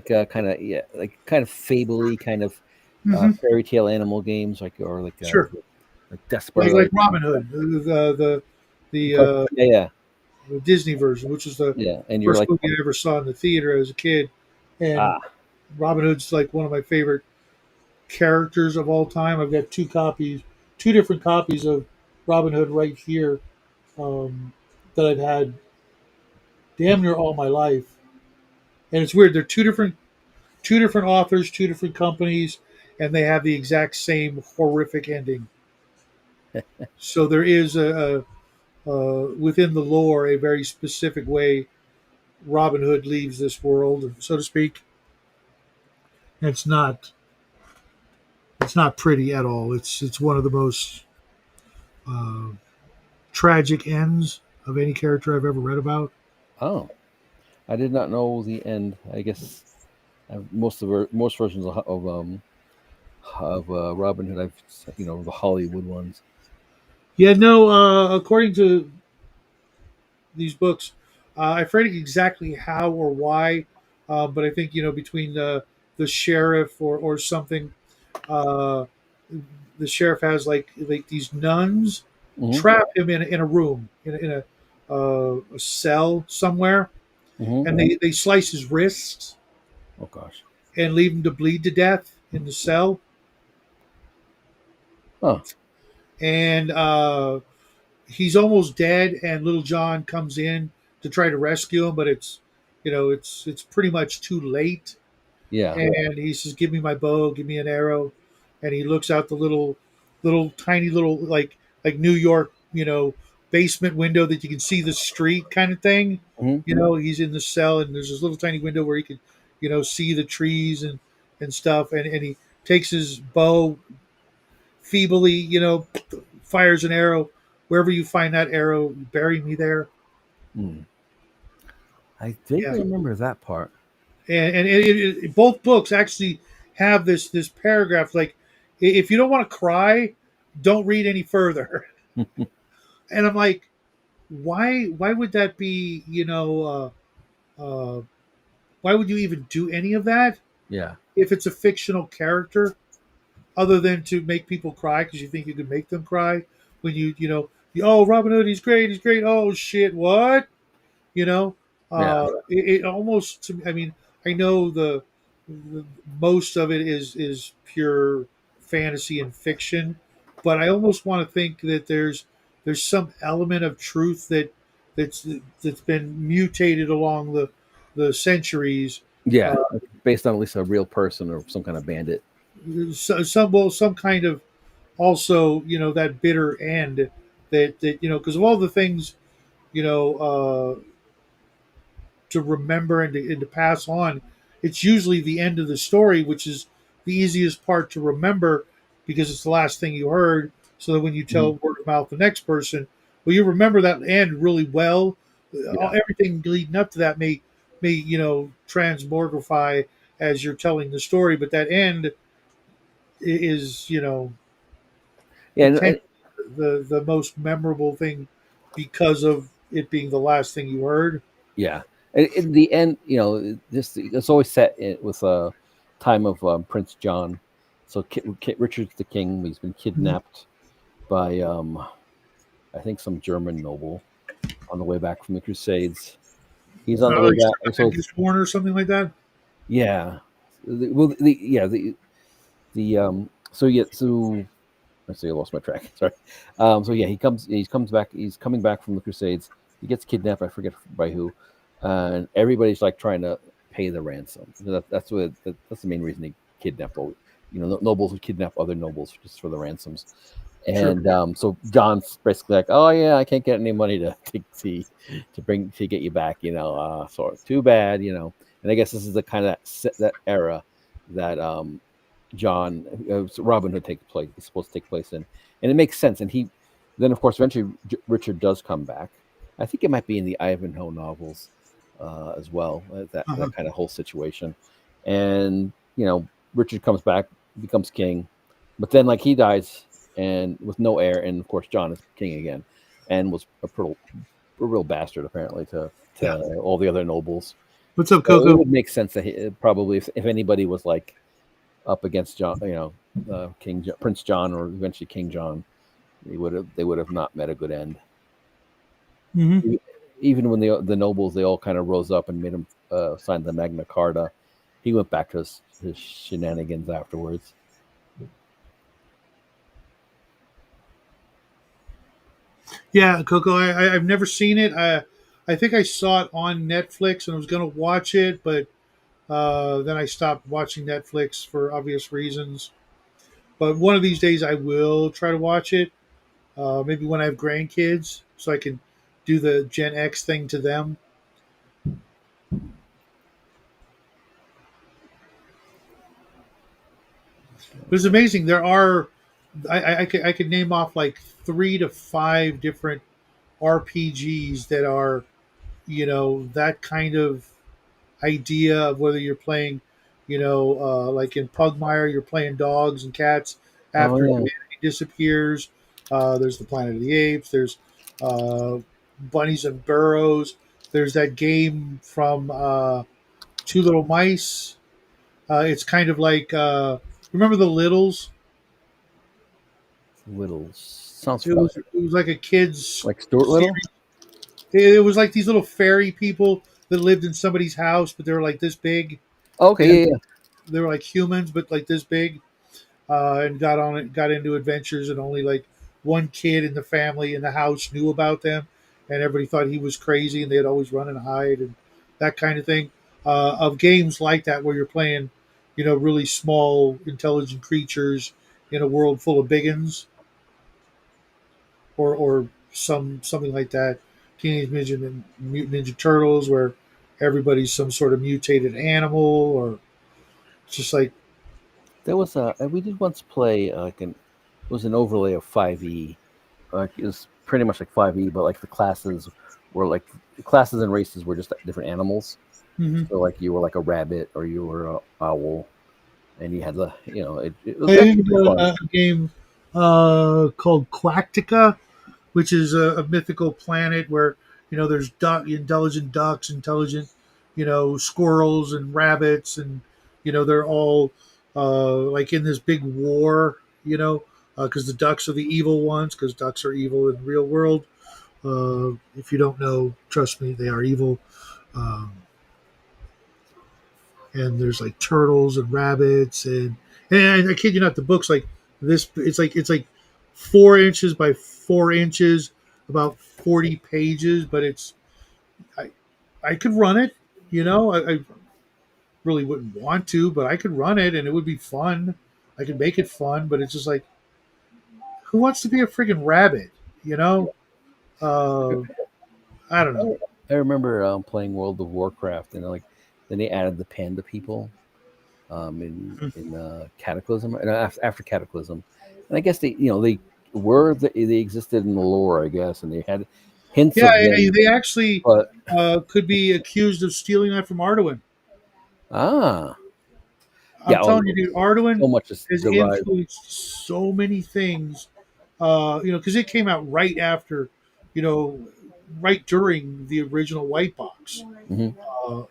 kind of yeah like kind of fable-y kind of Hmm. fairy tale animal games Sure, like Desperado. like Robin Hood, the Yeah, yeah, the Disney version, which was the yeah. And you're first like, movie I ever saw in the theater as a kid. And ah, Robin Hood's like one of my favorite characters of all time. I've got two different copies of Robin Hood right here, um, that I've had damn near all my life. And it's weird. They're two different authors, two different companies, and they have the exact same horrific ending. So there is within the lore a very specific way Robin Hood leaves this world, so to speak. It's not it's not pretty at all. It's one of the most uh, tragic ends of any character I've ever read about. oh, I did not know the end. I guess most versions of Robin Hood, the Hollywood ones. Yeah, no. According to these books, I forget exactly how or why, but I think between the sheriff or something, uh, the sheriff has like these nuns Hmm. trap him in a room a cell somewhere, Hmm. and they slice his wrists Oh gosh. and leave him to bleed to death in the cell, Oh and he's almost dead, and Little John comes in to try to rescue him, but it's pretty much too late. yeah. And he says, "Give me my bow, give me an arrow," and he looks out the little tiny little like New York basement window that you can see the street kind of thing. Hmm. He's in the cell, and there's this little tiny window where he can see the trees and stuff, and he takes his bow feebly, fires an arrow. Wherever you find that arrow, bury me there. Mm. I Yeah, vaguely remember that part. and both books actually have this paragraph like, if you don't want to cry, don't read any further. And I'm like, why would that be? Why would you even do any of that Yeah. if it's a fictional character, other than to make people cry because you think you can make them cry when oh, Robin Hood, he's great. Oh shit, what? you know Yeah. it almost, I mean, I know the most of it is pure fantasy and fiction, but I almost want to think that there's some element of truth that's that's been mutated along the centuries. Yeah. uh, Like, based on at least a real person or some kind of bandit. some kind of, also, that bitter end, that because of all the things, you know uh, to remember and to pass on. It's usually the end of the story, which is the easiest part to remember because it's the last thing you heard. So that when you Hmm. tell word of mouth the next person, well, you remember that end really well. Yeah. Everything leading up to that may transmogrify as you're telling the story, but that end is Yeah. potentially the most memorable thing because of it being the last thing you heard. Yeah. And in the end, this it's always set with a time of Prince John. So Richard's the king. He's been Mhm. kidnapped by I think some German noble on the way back from the Crusades. He's on the way Like back. So August Warner or something like that. yeah, well, so I see I lost my track. Sorry. So yeah, he's coming back from the Crusades. He gets kidnapped. I forget by who, and everybody's like trying to pay the ransom. That's the main reason he kidnapped all. Nobles would kidnap other nobles just for the ransoms. Sure. And so John's basically like, "Oh yeah, I can't get any money to get you back. So too bad. And I guess this is the kind of that era that John Robin Hood take place is supposed to take place in, and it makes sense. And he then, of course, eventually Richard does come back. I think it might be in the Ivanhoe novels as well. Uh-huh. That kind of whole situation, and Richard comes back, becomes king, but then like he dies and with no heir, and of course John is king again, and was a real bastard apparently to Yeah. all the other nobles. What's up, So it Coco? would make sense that probably if anybody was like up against John, Prince John, or eventually King John, they would have not met a good end. Hmm. E- Even when the nobles they all kind of rose up and made him sign the Magna Carta, he went back to his shenanigans afterwards. Yeah, Coco. I've never seen it. I think I saw it on Netflix and I was going to watch it, but then I stopped watching Netflix for obvious reasons. But one of these days I will try to watch it. Maybe when I have grandkids, so I can do the Gen X thing to them. But it's amazing. There are I could name off like 3 to 5 different RPGs that are that kind of idea of whether you're playing, like in Pugmire, you're playing dogs and cats Oh after yeah, humanity disappears. There's the Planet of the Apes. There's uh, bunnies and burrows. There's that game from Two Little Mice. It's kind of like remember the Littles? Little sounds It was familiar. it was like a kids Like Stuart Little. series. It was like these little fairy people that lived in somebody's house, but they were like this big. Okay, They yeah, yeah. they were like humans, but like this big. And got into adventures, and only like one kid in the family in the house knew about them, and everybody thought he was crazy, and they'd always run and hide and that kind of thing. Of games like that where you're playing, really small, intelligent creatures in a world full of biggins, or something like that. Teenage Mutant Ninja Turtles, where everybody's some sort of mutated animal, or just like There was a we did once play it was an overlay of 5e. Like it was pretty much like 5e, but like the classes were like the classes and races were just different animals. mhm. So like you were like a rabbit or you were a owl, and you had it was I actually think pretty fun. a game called Quactica, which is a mythical planet where there's intelligent ducks, intelligent squirrels and rabbits, and they're all like in this big war. Because the ducks are the evil ones, because ducks are evil in the real world. If you don't know, trust me, they are evil. Um, and there's like turtles and rabbits and I kid you not, the book's like this. It's like 4 inches by 4 inches, about 40 pages, but I I could run it. I really wouldn't want to, but I could run it and it would be fun. I could make it fun, but it's just like, who wants to be a friggin' rabbit? You know, uh, I don't know. I remember playing World of Warcraft, and like then they added the panda people in Cataclysm and after Cataclysm, and I guess they existed in the lore, I guess, and they had hints Yeah, of them, they actually but could be accused of stealing that from Arduin. ah, I'm yeah, telling you, dude, Arduin so much is has derived. influenced so many things. Because it came out right after, you know, right during the original white box, Hmm.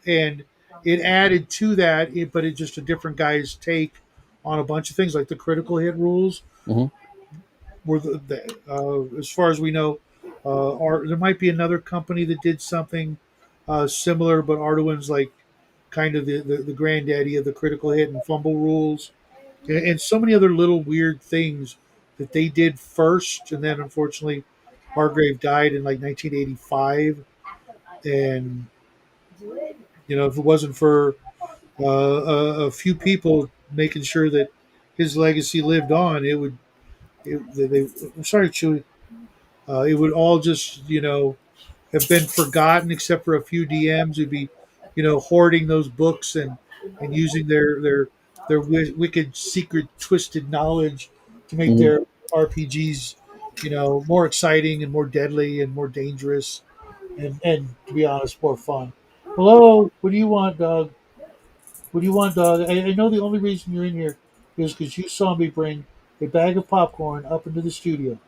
and it added to that, but it just a different guy's take on a bunch of things like the critical hit rules. Hmm. Were as far as we know, there might be another company that did something similar, but Arduin's like kind of the granddaddy of the critical hit and fumble rules, and so many other little weird things that they did first, and then unfortunately, Hargrave died in like 1985, and if it wasn't for a few people making sure that his legacy lived on, it would. I'm sorry, Chewy. It would all just have been forgotten except for a few DMs who'd be hoarding those books and using their wicked secret twisted knowledge to make Hmm. their RPGs more exciting and more deadly and more dangerous and to be honest more fun. Hello, what do you want, dog? What do you want, dog? I know the only reason you're in here is because you saw me bring a bag of popcorn up into the studio,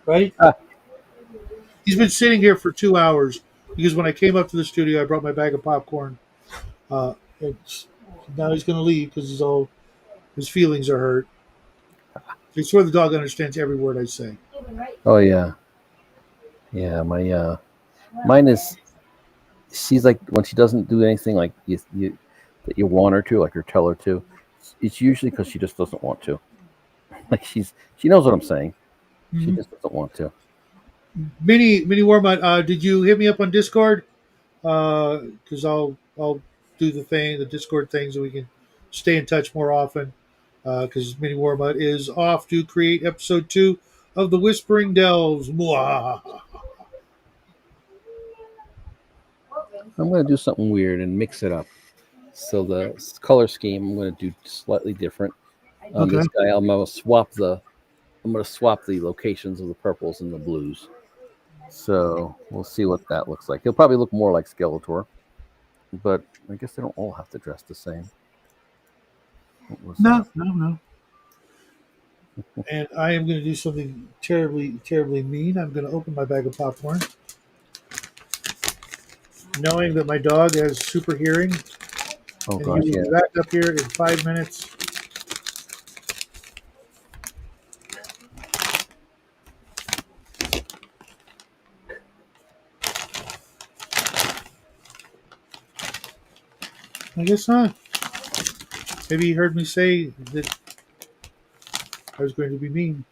right? Ah, He's been sitting here for 2 hours because when I came up to the studio, I brought my bag of popcorn. And now he's going to leave because his feelings are hurt. I swear the dog understands every word I say. oh yeah, yeah. Mine is. She's like when she doesn't do anything like you that you want her to, like or tell her to. It's usually because she just doesn't want to. Like she knows what I'm saying. She Mm-hmm. just doesn't want to. Mini Warmut, did you hit me up on Discord? Because I'll do the Discord things, and we can stay in touch more often. Because Mini Warmut is off to create episode 2 of the Whispering Delves. Mwah. I'm gonna do something weird and mix it up. So the color scheme I'm gonna do slightly different. On Okay. this guy, I'm gonna swap the locations of the purples and the blues. So we'll see what that looks like. He'll probably look more like Skeletor, but I guess they don't all have to dress the same. What was No, no, no. And I am going to do something terribly, terribly mean. I'm going to open my bag of popcorn, knowing that my dog has super hearing, Oh and he gosh, will yeah. be back up here in 5 minutes. I guess not. Maybe he heard me say that I was going to be mean.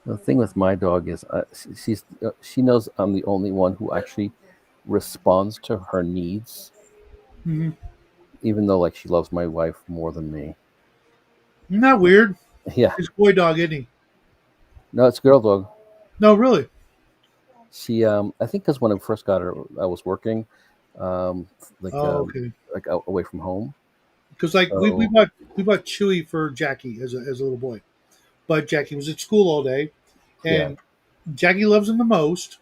The thing with my dog is she knows I'm the only one who actually responds to her needs, Mm-hmm. even though like she loves my wife more than me. Not weird. Yeah, He's a boy dog, isn't he? no, it's a girl dog. No, really. She I think because when I first got her, I was working, um, like Oh, um, okay. like out away from home. Because like So we bought Chewy for Jackie as a little boy, but Jackie was at school all day, yeah. and Jackie loves him the most.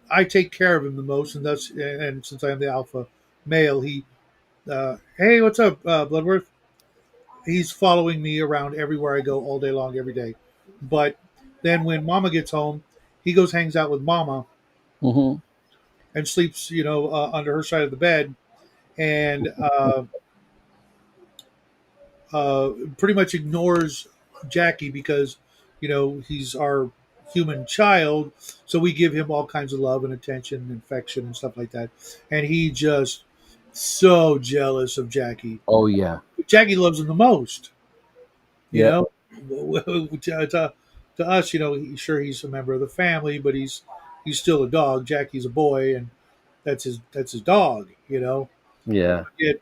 I take care of him the most, and since I'm the alpha male, hey, what's up, Bloodworth? He's following me around everywhere I go all day long, every day. But then when Mama gets home, he goes hangs out with Mama Hmm. and sleeps, under her side of the bed, and pretty much ignores Jackie because he's our human child, so we give him all kinds of love and attention and affection and stuff like that, and he just so jealous of Jackie. Oh yeah, Jackie loves him the most, you yeah, know. To us, sure he's a member of the family, but he's still a dog. Jackie's a boy, and that's his dog, yeah, Yet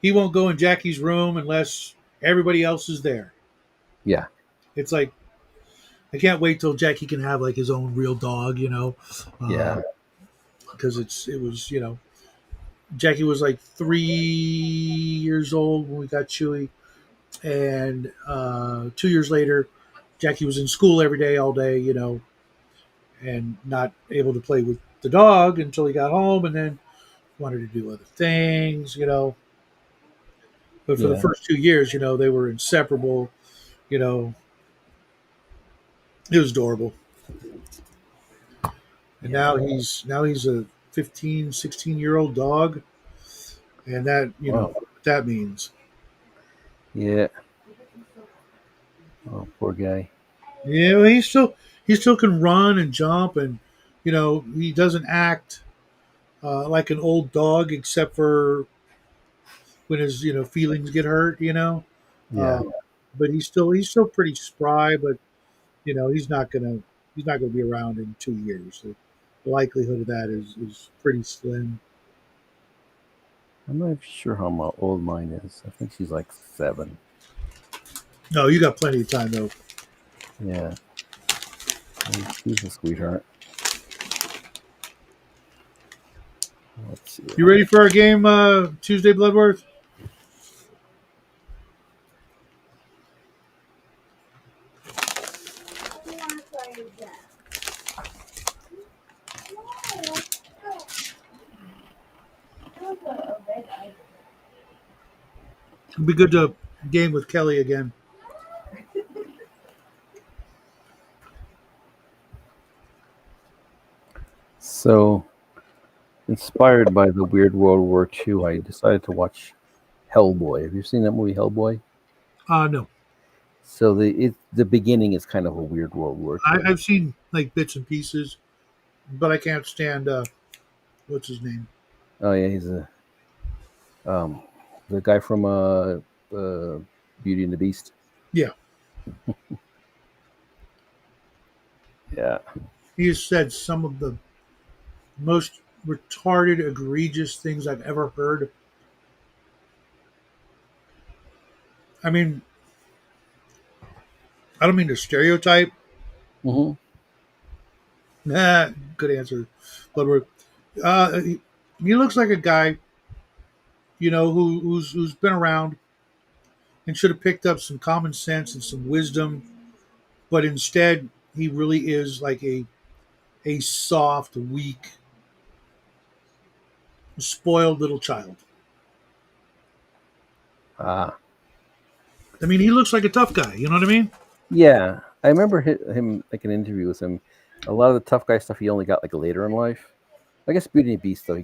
he won't go in Jackie's room unless everybody else is there. yeah, It's like I can't wait till Jackie can have like his own real dog, yeah, because it was Jackie was like 3 years old when we got Chewy, and 2 years later, Jackie was in school every day, all day, and not able to play with the dog until he got home, and then wanted to do other things. But for the yeah, first 2 years, they were inseparable. You know, It was adorable. And Yeah. now he's a 15, 16-year-old dog, and that Wow. what that means. Yeah. Oh, poor guy. Yeah, well, he still can run and jump, and he doesn't act like an old dog, except for when his feelings get hurt. Yeah. Uh, but he's still pretty spry, but he's not gonna be around in 2 years. The likelihood of that is pretty slim. I'm not sure how old mine is. I think she's like 7. No, you got plenty of time though. Yeah. He's a sweetheart. Let's see. You ready for our game, Tuesday Bloodworth? It'd be good to game with Kelly again. So, inspired by the weird World War II, I decided to watch Hellboy. Have you seen that movie, Hellboy? No, So the beginning is kind of a weird World War II. I've seen like bits and pieces, but I can't stand what's his name? Oh yeah, he's um the guy from Beauty and the Beast. Yeah, Yeah. he has said some of the most retarded, egregious things I've ever heard. I mean, I don't mean to stereotype. Hmm. Nah, good answer, Bloodworth. He looks like a guy, who's been around and should have picked up some common sense and some wisdom, but instead he really is like a soft, weak, spoiled little child. Ah, I mean, he looks like a tough guy. You know what I mean? yeah. I remember him like an interview with him. A lot of the tough guy stuff he only got like later in life. I guess Beauty and the Beast though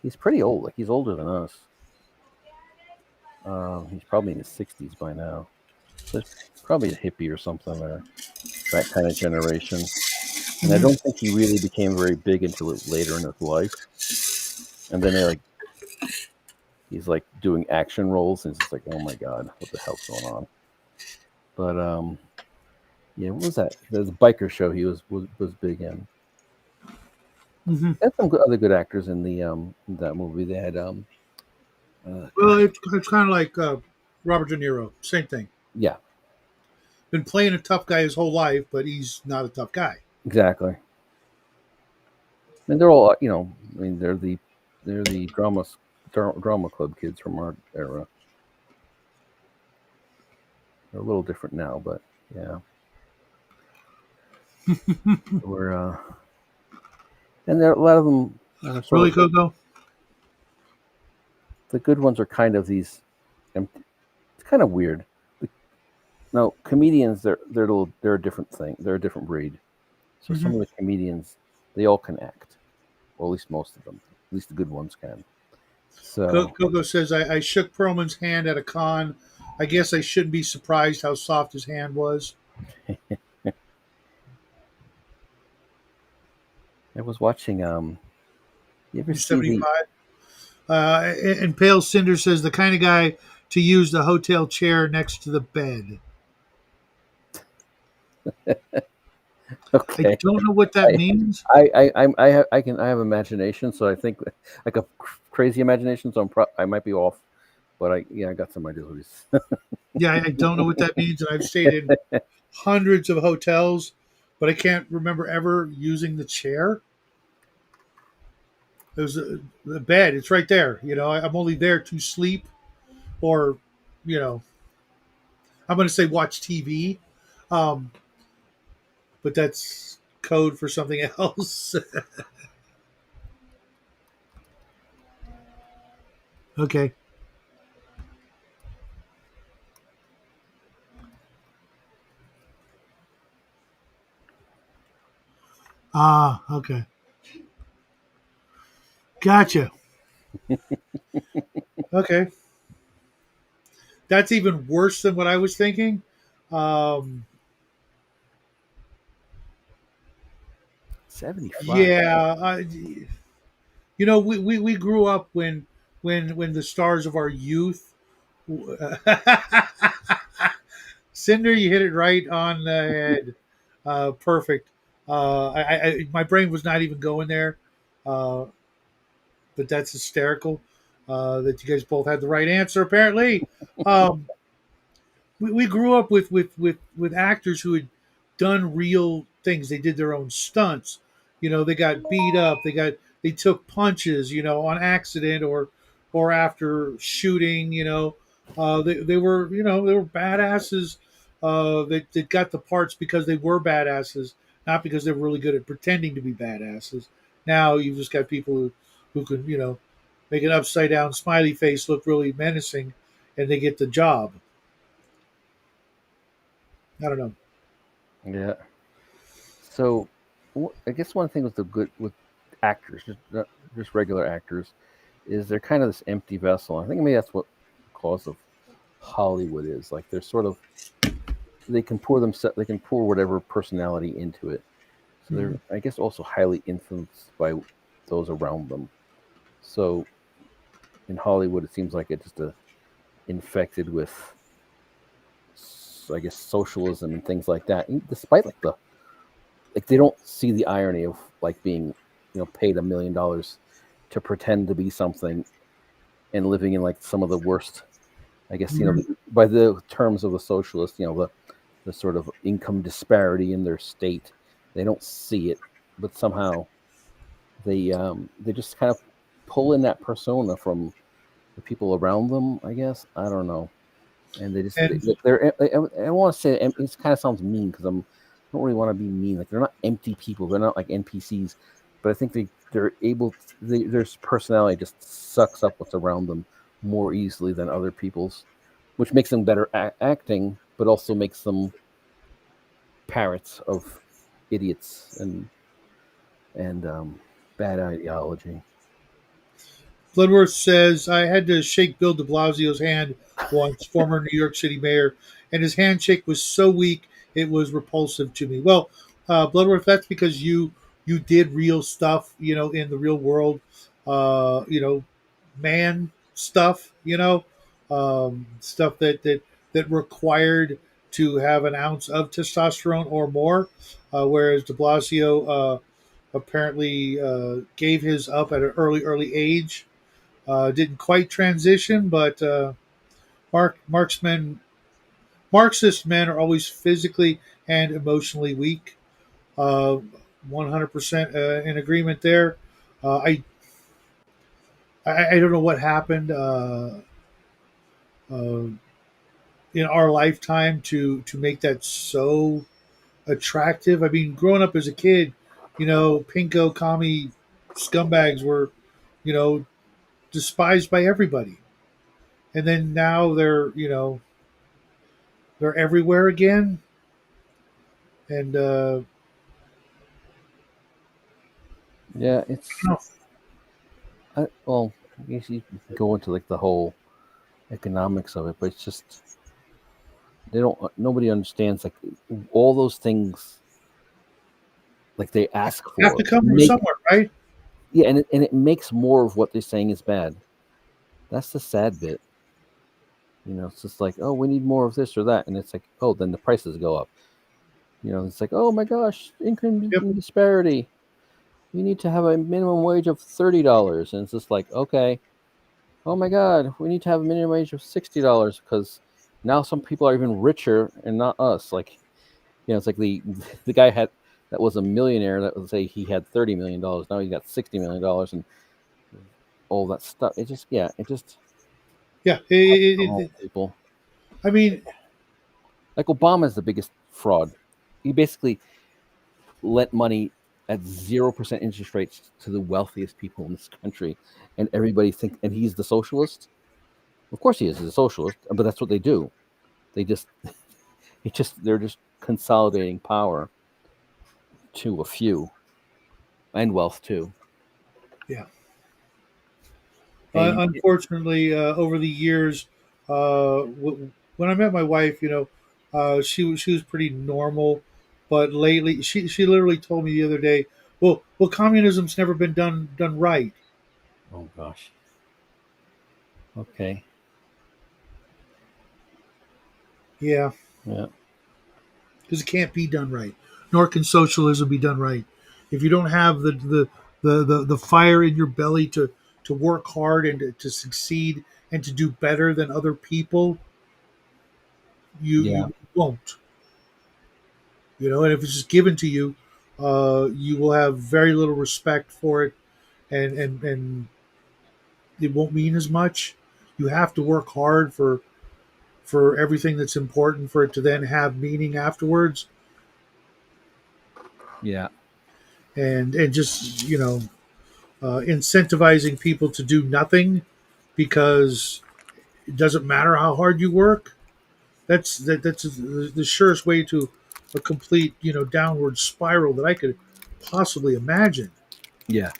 he's pretty old. Like he's older than us. He's probably in his 60s by now. So it's probably a hippie or something, or that kind of generation. And I Mm-hmm. don't think he really became very big until later in his life. And then he's like doing action roles, and it's just like, oh my god, what the hell's going on? But yeah, what was that? There's a biker show he was big in. Mm-hmm. They had some other good actors in the in that movie. They had Well, it's kind of like Robert De Niro. Same thing. yeah, Been playing a tough guy his whole life, but he's not a tough guy. exactly. And they're all I mean they're the drama club kids from our era. They're a little different now, but yeah, we're and there a lot of them sort Really, of Coco? the good ones are kind of these. It's kind of weird. No, comedians they're a different thing. They're a different breed. So Mm-hmm. some of the comedians they all can act, or at least most of them. At least the good ones can. So Coco says, I shook Perlman's hand at a con. I guess I shouldn't be surprised how soft his hand was. I was watching. You ever He's see the? 75. And Pale Cinder says, the kind of guy to use the hotel chair next to the bed. I Okay, don't know what that I means. I have imagination, so I think like a crazy imagination. So I might be off, but I got some ideas. Yeah, I don't know what that means. And I've stayed in hundreds of hotels, but I can't remember ever using the chair. There's the bed. It's right there. I'm only there to sleep or, you know, I'm going to say watch TV, um, but that's code for something else. Okay. Ah, okay. Gotcha. Okay. That's even worse than what I was thinking. Um, 75. yeah. We grew up when the stars of our youth. Cinder, you hit it right on the head. Perfect. My brain was not even going there, uh, but that's hysterical. That you guys both had the right answer. Apparently, um, we grew up with actors who had done real things. They did their own stunts. They got beat up. They took punches. On accident or after shooting. They were badasses. That got the parts because they were badasses, not because they were really good at pretending to be badasses. Now you've just got people who can make an upside down smiley face look really menacing, and they get the job. I don't know. Yeah. So, I guess one thing with the good with actors, just regular actors, is they're kind of this empty vessel. I think maybe that's what the cause of Hollywood is. Like they're sort of they can pour whatever personality into it. So they're Mhm. I guess also highly influenced by those around them. So in Hollywood, it seems like it's just infected with I guess socialism and things like that. And despite like they don't see the irony of like being paid $1 million to pretend to be something and living in like some of the worst, I guess, Mhm. by the terms of the socialist, the sort of income disparity in their state. They don't see it, but somehow they just kind of pull in that persona from the people around them. I guess I don't know, and And they're I want to say it kind of sounds mean because I don't really want to be mean. Like they're not empty people. They're not like NPCs, but I think they're able. Their personality just sucks up what's around them more easily than other people's, which makes them better acting, but also makes them parrots of idiots and bad ideology. Bloodworth says, I had to shake Bill de Blasio's hand once, former New York City mayor, and his handshake was so weak it was repulsive to me. Well, Bloodworth, that's because you did real stuff, in the real world, man stuff, stuff that required to have an ounce of testosterone or more, whereas de Blasio apparently gave his up at an early age. Didn't quite transition, but Marxist men are always physically and emotionally weak. Uh, 100% in agreement there. Uh, I, I don't know what happened uh, in our lifetime to make that so attractive. I mean, growing up as a kid, pinko commie scumbags were, you know, despised by everybody, and then now they're everywhere again, and Yeah, I don't well, I guess you can go into like the whole economics of it, but it's just they don't. Nobody understands like all those things like they ask have to for come from make somewhere, right? yeah, and it makes more of what they're saying is bad. That's the sad bit. It's just like, oh, we need more of this or that, and it's like, oh, then the prices go up. It's like, oh my gosh, income Yep, disparity. We need to have a minimum wage of $30, and it's just like, okay, oh my god, we need to have a minimum wage of $60 because now some people are even richer and not us. Like, it's like the guy had that was a millionaire that would say he had $30 million. Now he's got $60 million and all that stuff. It just yeah. people. I mean, Like Obama is the biggest fraud. He basically lent money at 0% interest rates to the wealthiest people in this country, and everybody think, and he's the socialist. Of course, he is. He's a socialist, but that's what they do. They just, they're just consolidating power to a few. and wealth too. Yeah. And Unfortunately, over the years, when I met my wife, she was pretty normal, but lately, she literally told me the other day, well, communism's never been done right. oh gosh, okay, Yeah, yeah, because it can't be done right, nor can socialism be done right. If you don't have the fire in your belly to work hard and to succeed and to do better than other people, yeah, you won't. And if it's just given to you, you will have very little respect for it, and it won't mean as much. You have to work hard for everything that's important for it to then have meaning afterwards, yeah, and just incentivizing people to do nothing because it doesn't matter how hard you work. That's the surest way to a complete downward spiral that I could possibly imagine. yeah.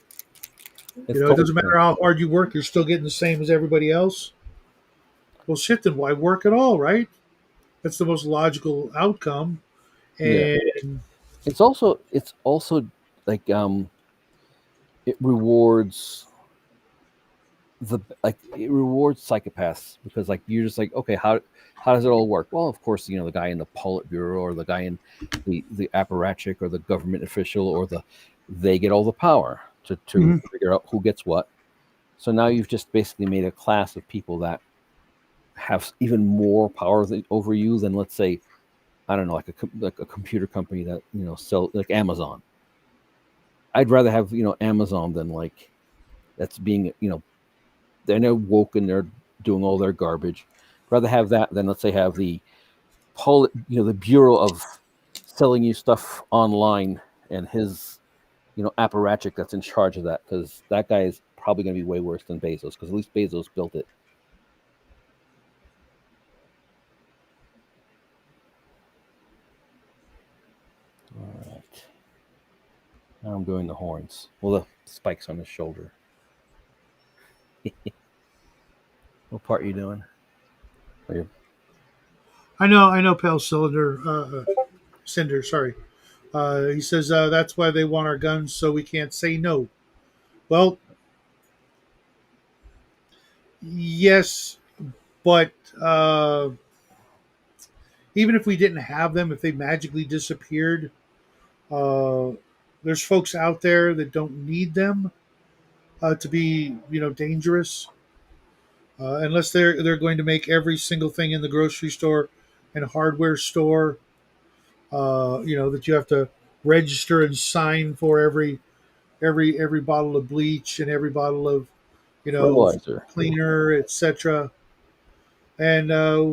It's It total doesn't sense. matter how hard you work, you're still getting the same as everybody else. Well, shit, then why work at all, right? That's the most logical outcome. Yeah, And it's also like it rewards it rewards psychopaths because like you're just like, okay, how does it all work? Well, of course, the guy in the Politburo or the guy in the apparatchik or the government official or they get all the power to Mhm. figure out who gets what. So now you've just basically made a class of people that have even more power over you than, let's say, I don't know, like a computer company that sell like Amazon. I'd rather have Amazon than like that's being they're now woke and they're doing all their garbage. Rather have that than, let's say, have the Bureau of selling you stuff online and his apparatchik that's in charge of that, because that guy is probably going to be way worse than Bezos, because at least Bezos built it. All right. Now I'm doing the horns. Well, the spikes on his shoulder. What part are you doing? Are you- I know, Pale Cinder. Sorry. He says that's why they want our guns, so we can't say no. Well, yes, but even if we didn't have them, if they magically disappeared, uh, there's folks out there that don't need them to be, dangerous. Unless they're going to make every single thing in the grocery store and hardware store, that you have to register and sign for every bottle of bleach and every bottle of Fertilizer. cleaner, etc. And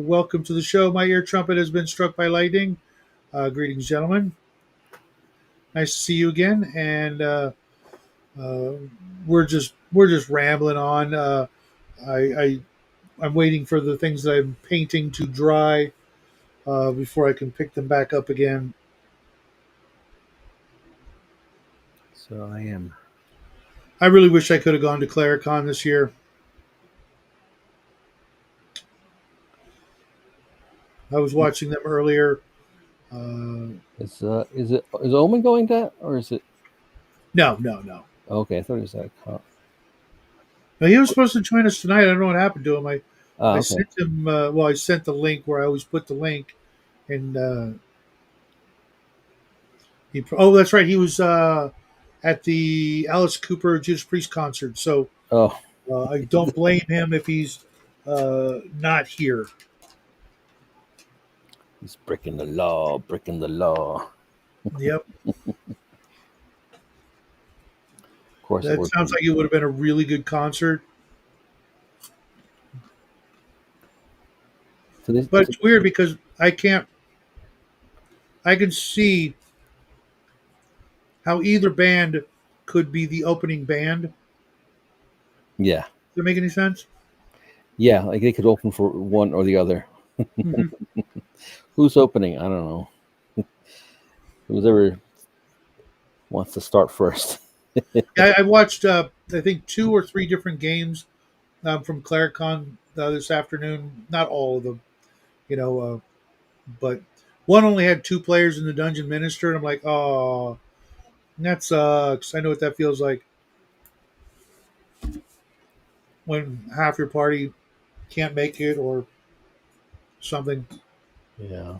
welcome to the show. My ear trumpet has been struck by lightning. Greetings, gentlemen. Nice to see you again. And uh, we're just rambling on. I I'm waiting for the things that I'm painting to dry before I can pick them back up again. So I am. I really wish I could have gone to Claricon this year. I was watching them earlier. Uh, Is Omen going to that, or is it? no, no, no. Okay, I thought it was that. No, he was supposed to join us tonight. I don't know what happened to him. I Okay. sent him. Well, I sent the link where I always put the link, and oh, that's right. He was at the Alice Cooper Judas Priest concert. So Oh, I don't blame him if he's not here. he's breaking the law, breaking the law. Yep. Of course, it That would sounds be. like it would have been a really good concert. So this, But it's weird because I can see how either band could be the opening band. Does yeah, that make any sense? yeah. Like they could open for one or the other. Mhm. Who's opening? I don't know. Whoever wants to start first. I watched I think 2 or 3 different games from Claricon this afternoon. Not all of them, you know, but one only had 2 players in the dungeon minister, and I'm like, oh, that sucks. I know what that feels like when half your party can't make it or something. Yeah.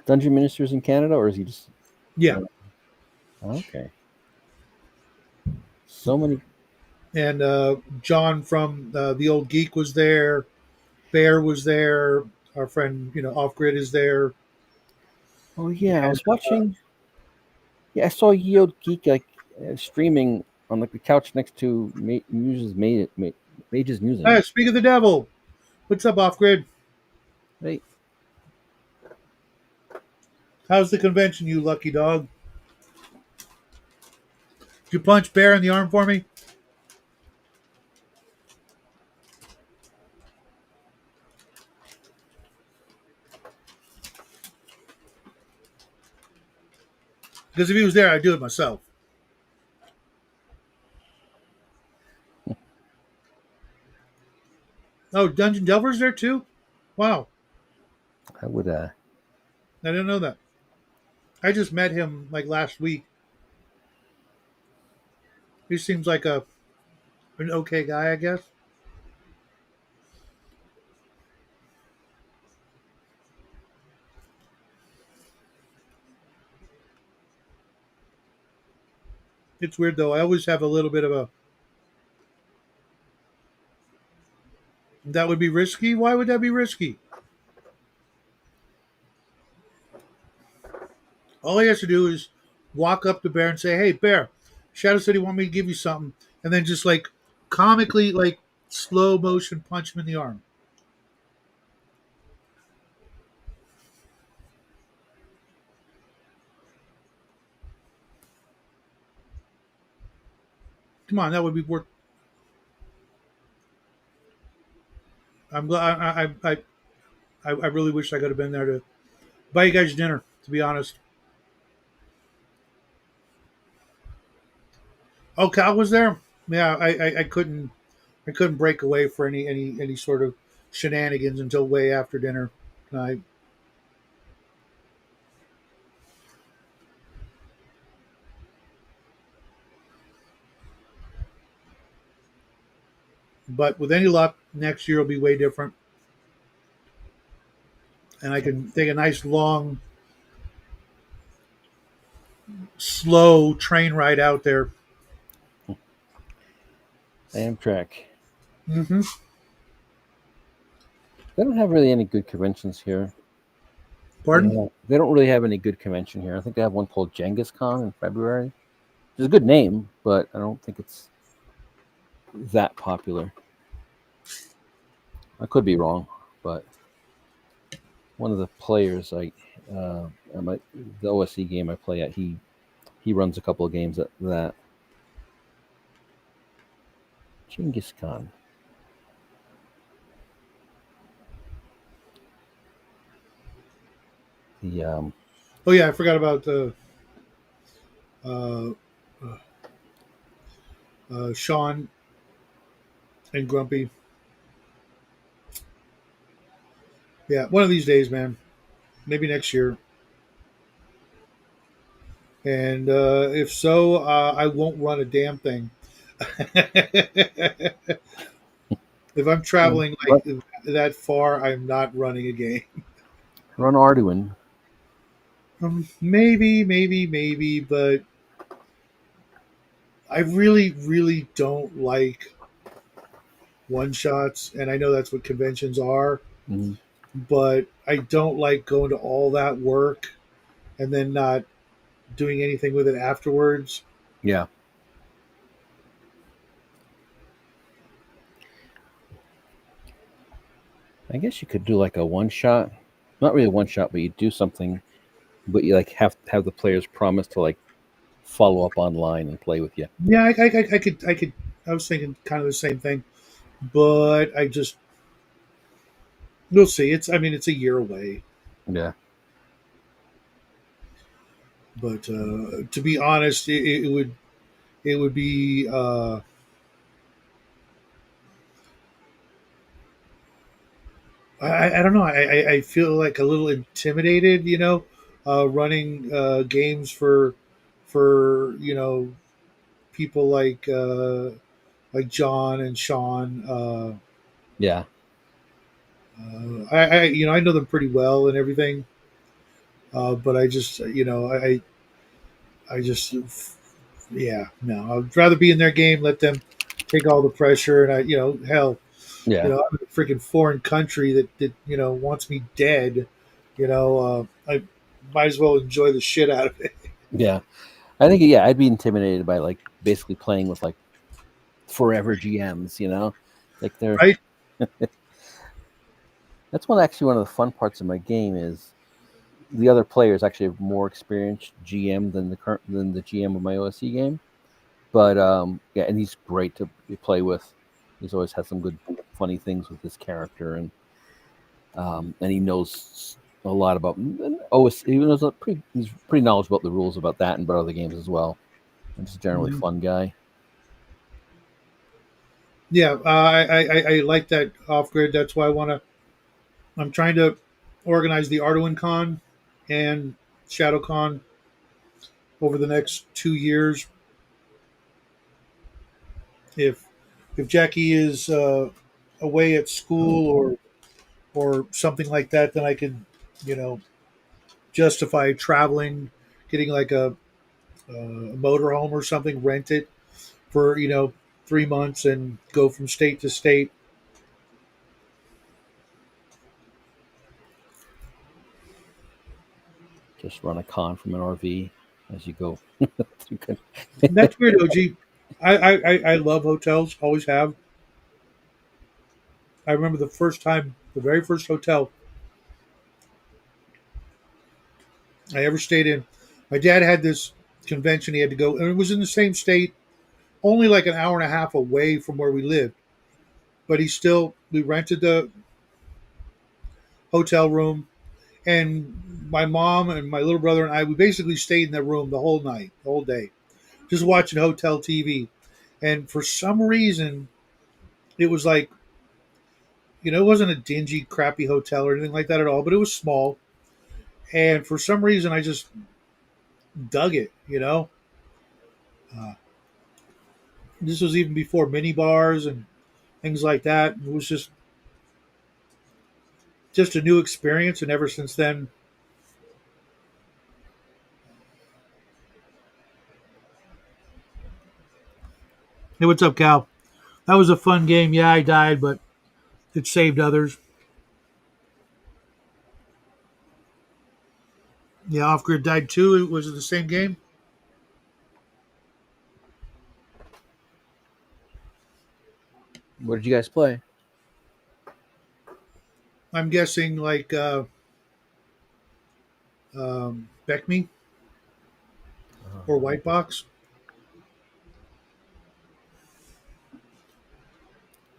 Dungeon Ministers in Canada, or is he just Yeah, okay? So many. and John from the old geek was there. Bear was there. Our friend, off grid is there. Oh yeah, I And was watching. Yeah, I saw Yield Geek like streaming on like the couch next to Mage's Musing. speak of the devil, what's up, off grid? Hey, How's the convention, you lucky dog? Did you punch Bear in the arm for me? Because if he was there, I'd do it myself. Oh, Dungeon Delver's there too? Wow, I would. I didn't know that. I just met him like last week. He seems like an okay guy, I guess. It's weird though. I always have a little bit of a that would be risky. Why would that be risky? All he has to do is walk up to Bear and say, "Hey, Bear, Shadow said he wanted me to give you something," and then just like comically, like slow motion, punch him in the arm. Come on, that would be worth. I'm glad. I really wish I could have been there to buy you guys dinner. To be honest. Oh, Cal was there. Yeah, I couldn't. I couldn't break away for any sort of shenanigans until way after dinner. I, but with any luck, next year will be way different, and I can take a nice long, slow train ride out there. Amtrak. Mm-hmm. They don't have really any good conventions here. Pardon? They don't really have any good convention here. I think they have one called Genghis Khan in February. It's a good name, but I don't think it's that popular. I could be wrong, but one of the players, at the OSC game I play at, he runs a couple of games at that. Genghis Khan. The Oh yeah, I forgot about uh, Sean and Grumpy. Yeah, one of these days, man. Maybe next year. And if so, I won't run a damn thing. If I'm traveling run, like that far, I'm not running a game. run Arduin. Maybe, but I really, really don't like one shots, and I know that's what conventions are, Mm-hmm. but I don't like going to all that work and then not doing anything with it afterwards. Yeah, I guess you could do like a one shot. Not really a one shot, but you do something, but you like have the players promise to like follow up online and play with you. Yeah, I could. I was thinking kind of the same thing, but I just we'll see. I mean, it's a year away, Yeah. but to be honest, it would it would be. I don't know. I feel like a little intimidated, running games for people like John and Sean. Yeah, I know them pretty well and everything, but I just I just yeah, no, I'd rather be in their game, let them take all the pressure, and hell, yeah, I'm in a freaking foreign country that wants me dead. I might as well enjoy the shit out of it. yeah. I think yeah, I'd be intimidated by like basically playing with like forever GMs. Like they're Right? that's one of the fun parts of my game is the other players actually have more experienced GM than the GM of my OSC game. But yeah, and he's great to play with. He's always had some good funny things with his character, and he knows a lot about OSC. He's pretty knowledgeable about the rules about that and about other games as well. And just a generally Mhm. fun guy. Yeah, I like that off grid. That's why I'm trying to organize the Arduin Con and ShadowCon over the next 2 years. If Jackie is away at school or something like that, then I can you know justify traveling, getting like a motorhome or something, rent it for 3 months and go from state to state. Just run a con from an RV as you go. You can- That's weird, OG. I love hotels, always have. I remember the very first hotel I ever stayed in. My dad had this convention he had to go, and it was in the same state, only like an hour and a half away from where we lived. But we rented the hotel room, and my mom and my little brother and I, we basically stayed in that room the whole night, the whole day, just watching hotel TV. And for some reason, it was like, it wasn't a dingy, crappy hotel or anything like that at all, but it was small. And for some reason, I just dug it. Uh, this was even before mini bars and things like that. It was just a new experience, and ever since then. Hey, what's up, Cal? That was a fun game. Yeah, I died, but it saved others. Yeah, Off Grid died too. Was it the same game? What did you guys play? I'm guessing like Beck Me or White Box.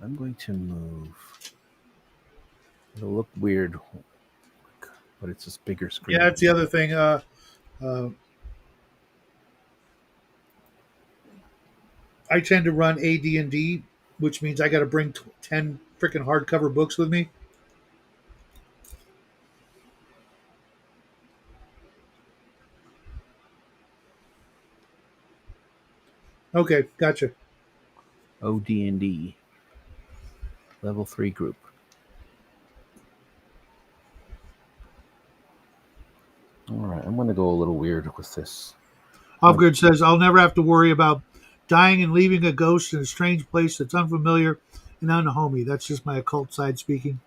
I'm going to move. It'll look weird, but it's this bigger Yeah, screen. that's the other thing. Uh, I tend to run AD&D, which means I got to bring 10 freaking hardcover books with me. Okay, gotcha. OD&D level 3 group. All right, I'm going to go a little weird with this. Off Grid says, I'll never have to worry about dying and leaving a ghost in a strange place that's unfamiliar and unhomey. That's just my occult side speaking.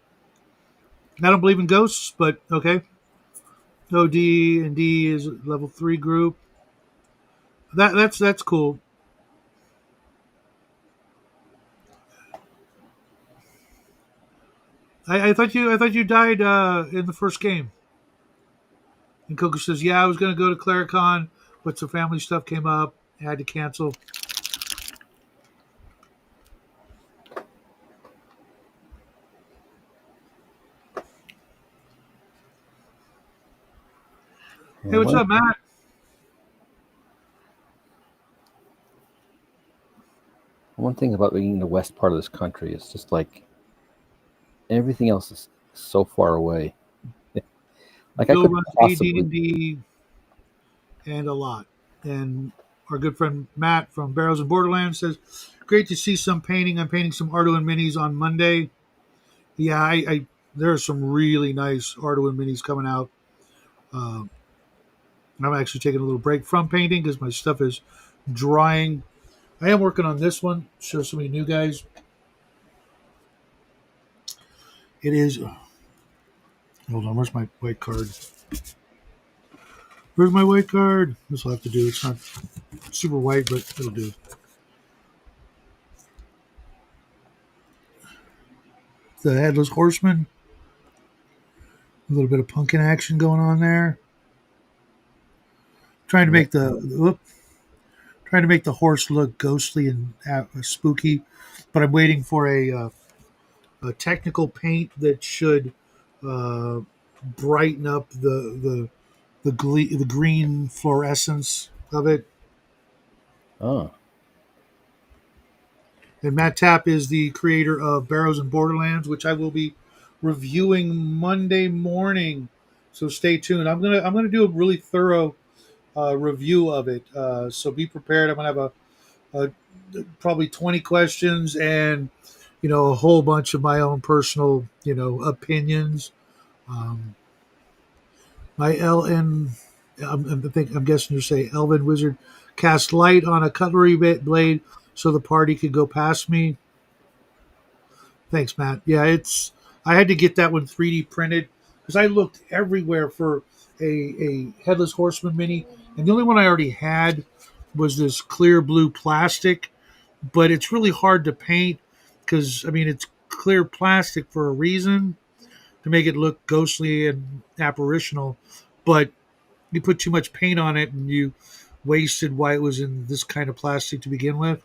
I don't believe in ghosts, but okay. OD and D is level 3 group. That's cool. I thought you died in the first game. And Coco says, yeah, I was going to go to Claricon, but some family stuff came up. I had to cancel. Yeah, Hey, what's up, Matt? One thing about being in the west part of this country is just like everything else is so far away. Like I Bill couldn't runs possibly. AD&D and a lot. And our good friend Matt from Barrels and Borderlands says, "Great to see some painting. I'm painting some Arduino minis on Monday." Yeah, I there are some really nice Arduino minis coming out. Uh, I'm actually taking a little break from painting because my stuff is drying. I am working on this one. Show some of you new guys. It is. Hold on. Where's my white card? Where's my white card? This will have to do. It's not super white, but it'll do. The Headless Horseman. A little bit of pumpkin action going on there. Trying to Yeah. make trying to make the horse look ghostly and spooky, but I'm waiting for a technical paint that should uh, brighten up the green fluorescence of it. Oh, And Matt Tapp is the creator of Barrows and Borderlands, which I will be reviewing Monday morning. So stay tuned. I'm gonna do a really thorough review of it. So be prepared. I'm gonna have a probably 20 questions and a whole bunch of my own personal opinions. Um, my LN, I'm guessing you say Elven Wizard cast light on a cutlery blade so the party could go past me. Thanks, Matt. Yeah, I had to get that one 3D printed because I looked everywhere for a headless horseman mini, and the only one I already had was this clear blue plastic. But it's really hard to paint because I mean it's clear plastic for a reason to make it look ghostly and apparitional. But you put too much paint on it and you wasted why it was in this kind of plastic to begin with.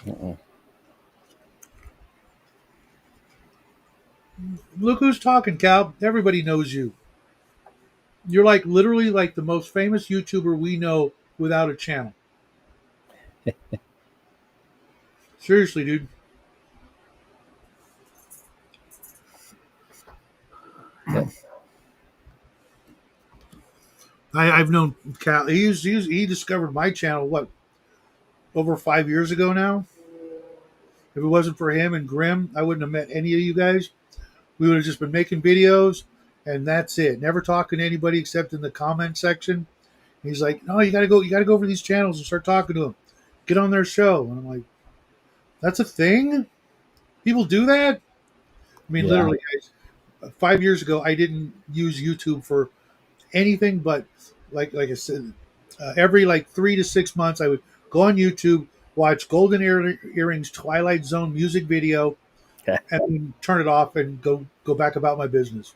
uh-uh. Look who's talking, Cal. Everybody knows you. You're like literally like the most famous YouTuber we know without a channel. Seriously, dude. Yeah. I've known Cal. He discovered my channel what over 5 years ago now. If it wasn't for him and Grim, I wouldn't have met any of you guys. We would have just been making videos, and that's it. Never talking to anybody except in the comment section. He's like, "No, you got to go over these channels and start talking to them. Get on their show." And I'm like, "That's a thing? People do that?" I mean, Yeah. literally, guys, 5 years ago, I didn't use YouTube for anything but like I said, every like 3 to 6 months, I would go on YouTube, watch Earrings Twilight Zone music video, and then turn it off and go back about my business.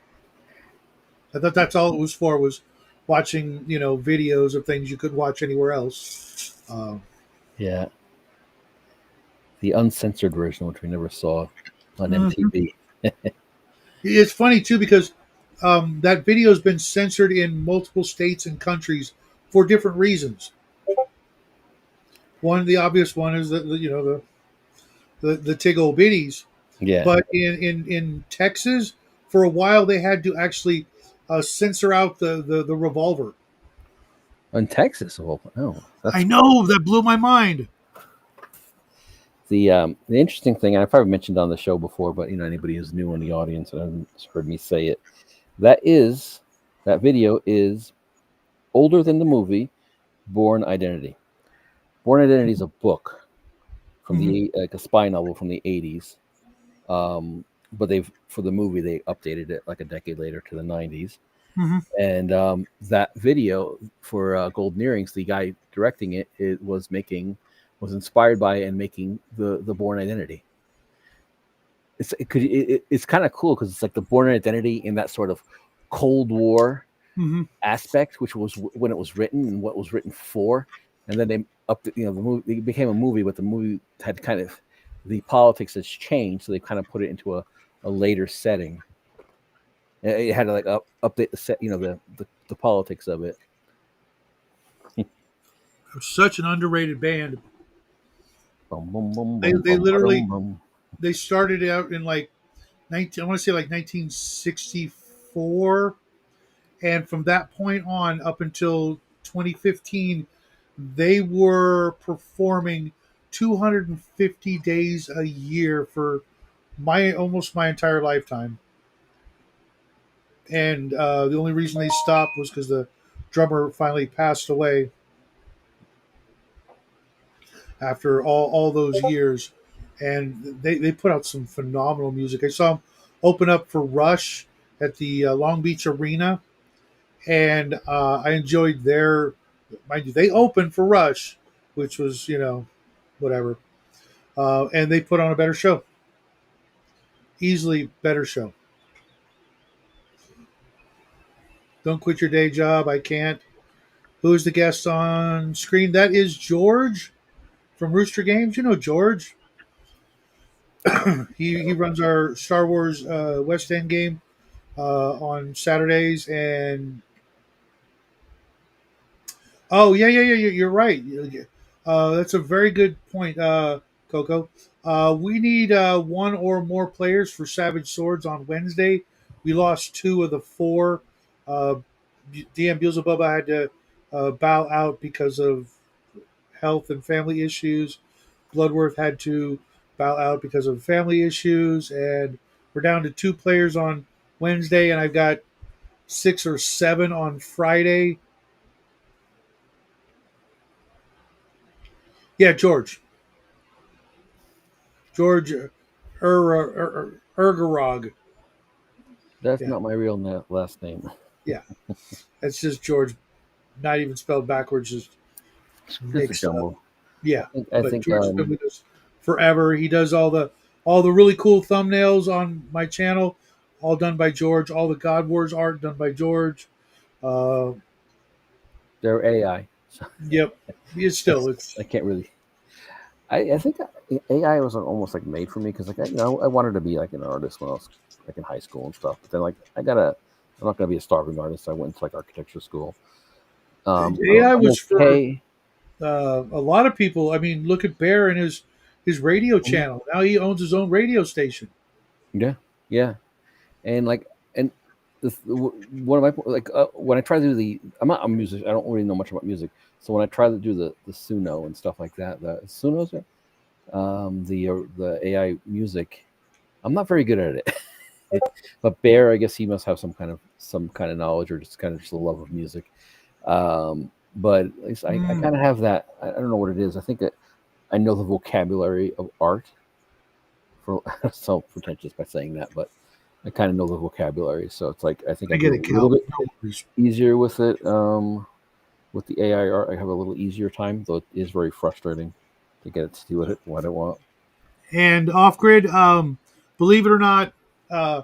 I thought that's all it was for was watching videos of things you could watch anywhere else. Yeah. The uncensored version, which we never saw on Mhm. MTV. It's funny too because that video has been censored in multiple states and countries for different reasons. One, the obvious one is that the tig old bitties. Yeah. But in Texas, for a while, they had to actually censor out the revolver. In Texas. Well, oh, I that's know that blew my mind. the interesting thing. And I've probably mentioned on the show before, but anybody who's new in the audience and hasn't heard me say it, that video is older than the movie Born Identity. Born Identity is a book from Hmm. like a spy novel from the 80s. But for the movie they updated it like a decade later to the 90s. Hmm. And that video for Golden Earrings, the guy directing it was inspired by and making the Born Identity. It's kind of cool because it's like the Born Identity in that sort of Cold War Hmm. aspect, which was when it was written and what it was written for, and then they upped it. The movie it became a movie, but the movie had kind of the politics has changed, so they kind of put it into a later setting. It had to like update the set, the politics of it. Such an underrated band. Boom, boom, boom, They boom, they boom, literally boom, boom. they started out in like 19. I want to say like 1964, and from that point on up until 2015, they were performing 250 days a year for my almost my entire lifetime. And the only reason they stopped was because the drummer finally passed away after all those years. And they put out some phenomenal music. I saw them open up for Rush at the Long Beach Arena, and I enjoyed their. Mind you, they opened for Rush, which was whatever, and they put on a better show, easily better show. Don't quit your day job. I can't. Who's the guest on screen? That is George from Rooster Games. You know George. He runs our Star Wars West End game on Saturdays, and oh yeah. You're right. That's a very good point, Coco. We need one or more players for Savage Swords on Wednesday. We lost two of the four. Uh, DM Beelzebubba had to bow out because of health and family issues. Bloodworth had to bow out because of family issues, and we're down to two players on Wednesday, and I've got six or seven on Friday. Yeah, George Ergerog. That's Yeah, not my real last name. yeah. That's just George, not even spelled backwards, just Just a mixed up. jumble. I Yeah, think. I but think. George has been with us forever. He does all the really cool thumbnails on my channel, all done by George. All the God Wars art done by George. Uh, They're AI. So yep, it's still I it's can't really. I think AI was almost like made for me because like I wanted to be like an artist when I was like in high school and stuff. But then like I'm not gonna be a starving artist. So I went into like architecture school. AI I'm was for okay. a lot of people. I mean, look at Bear and his radio Mhm. channel. Now he owns his own radio station. Yeah, yeah, and like and one of my like when I try to do I'm not a musician. I don't really know much about music. So when I try to do the Suno and stuff like that, the Sunos, the AI music, I'm not very good at it. But Bear, I guess he must have some kind of knowledge or just a love of music. But at least I Hmm. kind of have that. I don't know what it is. I think that I know the vocabulary of art. For so pretentious by saying that, but I kind of know the vocabulary. So it's like I think I I do get a it, little Cal. bit No worries. easier with it. With the AI art, I have a little easier time, though it is very frustrating to get it to do what I want. And off grid, believe it or not, uh,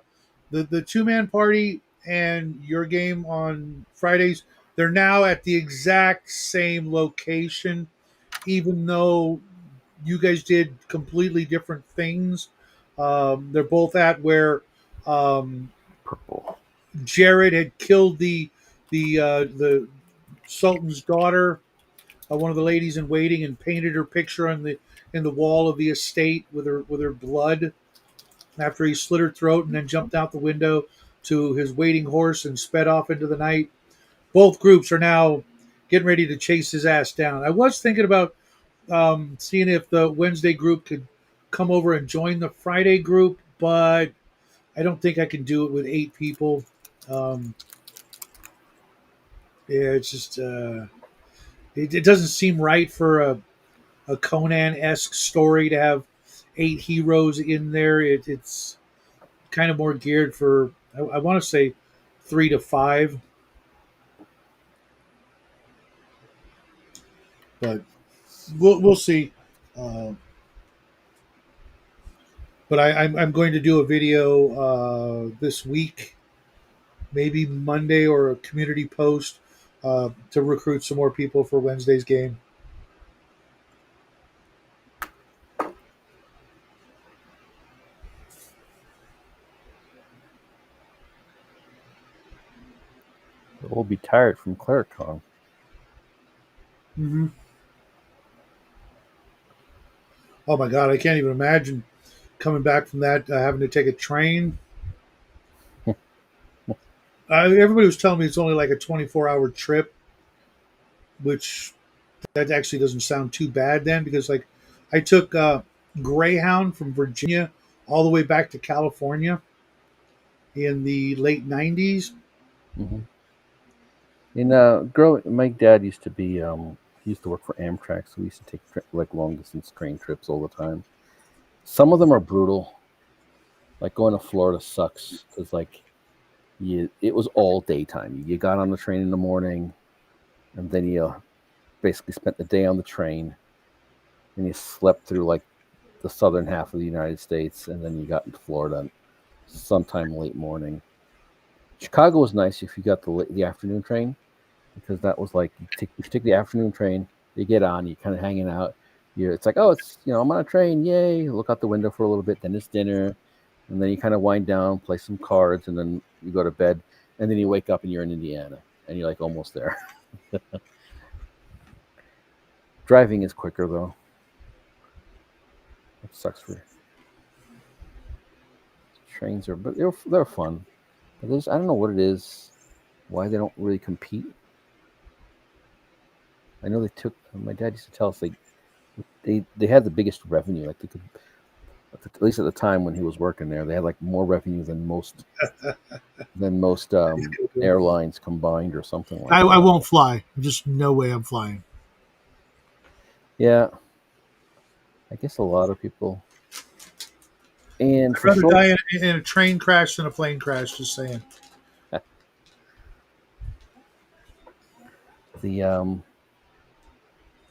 the 2 man party and your game on Fridays, they're now at the exact same location, even though you guys did completely different things. They're both at where um, Purple. Jared had killed the Sultan's daughter, one of the ladies in waiting, and painted her picture on the wall of the estate with her blood after he slit her throat and then jumped out the window to his waiting horse and sped off into the night. Both groups are now getting ready to chase his ass down. I was thinking about seeing if the Wednesday group could come over and join the Friday group, but I don't think I can do it with 8 people. Um, yeah, it's just it doesn't seem right for a Conan esque story to have 8 heroes in there. It's kind of more geared for I want to say 3 to 5, but we'll see. Uh, but I'm going to do a video this week, maybe Monday, or a community post to recruit some more people for Wednesday's game. We'll be tired from CleriCon. Mm-hmm. Oh my god, I can't even imagine coming back from that, having to take a train. Everybody was telling me it's only like a 24-hour trip, which that actually doesn't sound too bad then, because like I took Greyhound from Virginia all the way back to California in the late 90s. Hmm. My dad used to be he used to work for Amtrak, so we used to take like long distance train trips all the time. Some of them are brutal. Like going to Florida sucks because like it was all daytime. You got on the train in the morning, and then you basically spent the day on the train, and you slept through like the southern half of the United States, and then you got into Florida sometime late morning. Chicago was nice if you got the afternoon train because that was like you take the afternoon train, you get on, you kind of hanging out. It's like, oh, it's I'm on a train, yay! Look out the window for a little bit, then it's dinner, and then you kind of wind down, play some cards, and then you go to bed, and then you wake up and you're in Indiana, and you're like almost there. Driving is quicker though. It sucks for trains are, but they're fun. But I don't know what it is, why they don't really compete. I know they took. My dad used to tell us they had the biggest revenue. Like they could, at least at the time when he was working there, they had like more revenue than most airlines combined or something like I that. won't fly. Just no way I'm flying. Yeah, I guess a lot of people. And I'd for rather short, die in a train crash than a plane crash. Just saying. the